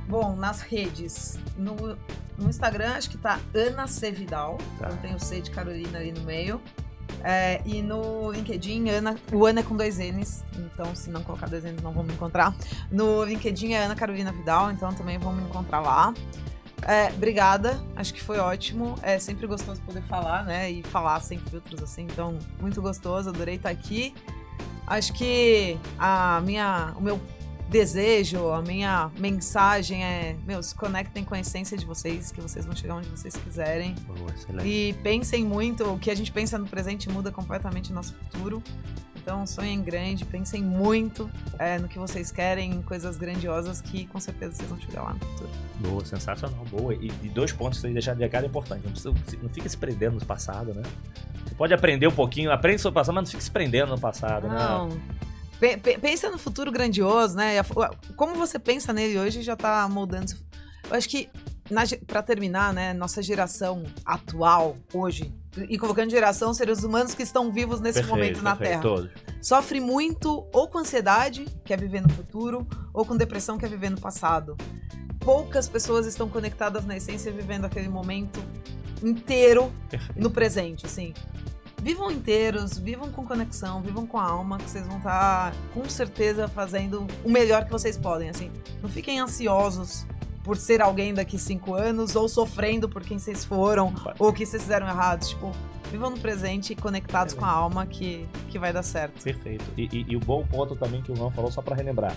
Bom, nas redes, no Instagram acho que tá Ana C. Vidal, Tá. então tem o C de Carolina ali no meio. E no LinkedIn, o Ana é com 2 N's, então se não colocar 2 N's não vão me encontrar. No LinkedIn é Ana Carolina Vidal, então também vão me encontrar lá. Obrigada, acho que foi ótimo. É sempre gostoso poder falar, né? E falar sem filtros assim, então muito gostoso, adorei estar aqui. Acho que o meu desejo, a minha mensagem é, se conectem com a essência de vocês, que vocês vão chegar onde vocês quiserem. Boa, excelente. E pensem muito, o que a gente pensa no presente muda completamente o nosso futuro. Então sonhem grande, pensem muito no que vocês querem, em coisas grandiosas que com certeza vocês vão chegar lá no futuro. Boa, sensacional, boa. E 2 pontos que vocês deixaram de recado é importante. Não fica se prendendo no passado, né? Você pode aprender um pouquinho, aprende sobre o passado, mas não fica se prendendo no passado, Não. né? Pensa no futuro grandioso, né? Como você pensa nele hoje já tá moldando. Eu acho que, pra terminar, né? Nossa geração atual, hoje, e colocando geração, seres humanos que estão vivos nesse momento na Terra, todos. sofre muito ou com ansiedade, que é viver no futuro, ou com depressão, que é viver no passado. Poucas pessoas estão conectadas na essência, vivendo aquele momento inteiro Perfeito. no presente, assim. Vivam inteiros, vivam com conexão, vivam com a alma, que vocês vão estar, com certeza, fazendo o melhor que vocês podem, assim. Não fiquem ansiosos por ser alguém daqui 5 anos, ou sofrendo por quem vocês foram, ou o que vocês fizeram errados. Tipo, vivam no presente e conectados com a alma, que vai dar certo. Perfeito. E o bom ponto também que o Juan falou, só pra relembrar.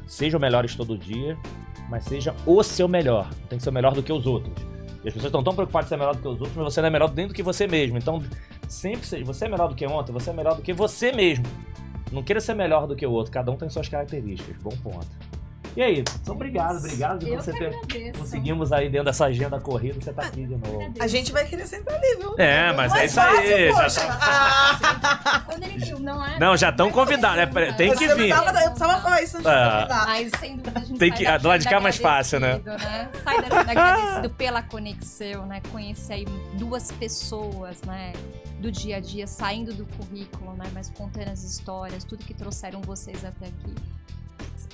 Sejam melhores todo dia, mas seja o seu melhor. Não tem que ser melhor do que os outros. E as pessoas estão tão preocupadas de ser melhor do que os outros, mas você não é melhor nem do que você mesmo. Então, sempre seja, você é melhor do que ontem, você é melhor do que você mesmo. Não queira ser melhor do que o outro, cada um tem suas características. Bom ponto. E aí, então obrigado de Eu você que ter... agradeço. Conseguimos aí dentro dessa agenda corrida, você tá aqui de novo. A gente vai querer sentar ali, viu? Mas Não é isso aí. fácil, Já poxa. Quando ele viu, não é? Não, já estão convidados, né? Tem que vir. Eu precisava falar isso antes de convidar. Mas, sem dúvida, a gente Tem sai que- daqui do lado de cá é mais ainda fácil, né? agradecido, Sai daqui ainda agradecido pela conexão, né? Conhecer aí 2 pessoas, né? Do dia a dia, saindo do currículo, né? Mas contando as histórias, tudo que trouxeram vocês até aqui.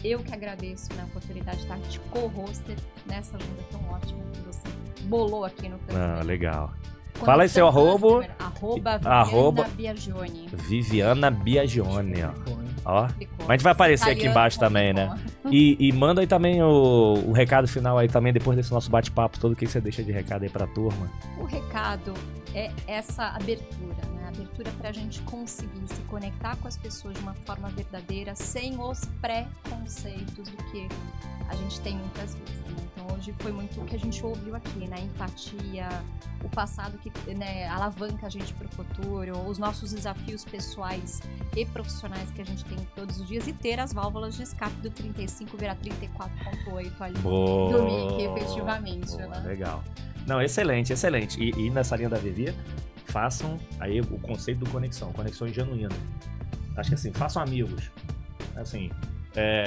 Eu que agradeço, né, a oportunidade de estar de co-hoster nessa agenda tão ótima que você bolou aqui no canal. Legal. Fala aí seu arroba. Arroba Viviana Biagione. Viviana Biagione, ó. Ficou, hein? Ó. Mas a gente vai aparecer aqui embaixo também, né? E manda aí também o recado final aí também, depois desse nosso bate-papo todo, o que você deixa de recado aí pra turma? O recado é essa abertura, né? Abertura pra gente conseguir se conectar com as pessoas de uma forma verdadeira, sem os preconceitos do que a gente tem muitas vezes, né? Então hoje foi muito o que a gente ouviu aqui, né? Empatia, o passado que, né, alavanca a gente pro futuro, os nossos desafios pessoais e profissionais que a gente tem todos os dias, e ter as válvulas de escape do 35 virar 34.8 ali do Mickey, efetivamente, Boa, né? legal. Não, excelente, excelente. E nessa linha da Vivi, façam aí o conceito do conexões genuínas. Acho que assim, façam amigos. Assim,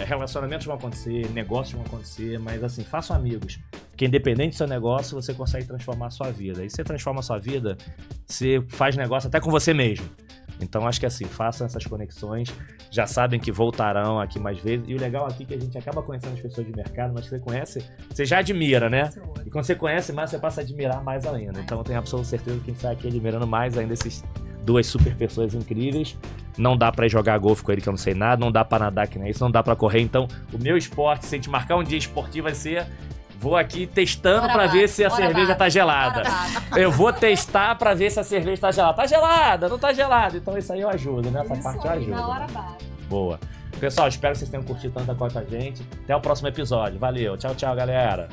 relacionamentos vão acontecer, negócios vão acontecer, mas assim, façam amigos. Porque independente do seu negócio, você consegue transformar a sua vida. E se você transforma a sua vida, você faz negócio até com você mesmo. Então acho que assim, façam essas conexões, já sabem que voltarão aqui mais vezes. E o legal aqui é que a gente acaba conhecendo as pessoas de mercado, mas você conhece, você já admira, né? E quando você conhece mais, você passa a admirar mais ainda. Então eu tenho absoluta certeza que a gente sai aqui admirando mais ainda esses 2 super pessoas incríveis. Não dá pra ir jogar golfe com ele, que eu não sei nada, não dá pra nadar que nem isso, não dá pra correr. Então o meu esporte, se a gente marcar um dia esportivo, vai ser... Vou aqui testando pra ver se a cerveja tá gelada. Eu vou testar pra ver se a cerveja tá gelada. Tá gelada? Não tá gelada. Então isso aí eu ajudo, nessa parte eu ajudo. Na hora bate. Boa. Pessoal, espero que vocês tenham curtido tanta coisa com a gente. Até o próximo episódio. Valeu. Tchau, tchau, galera.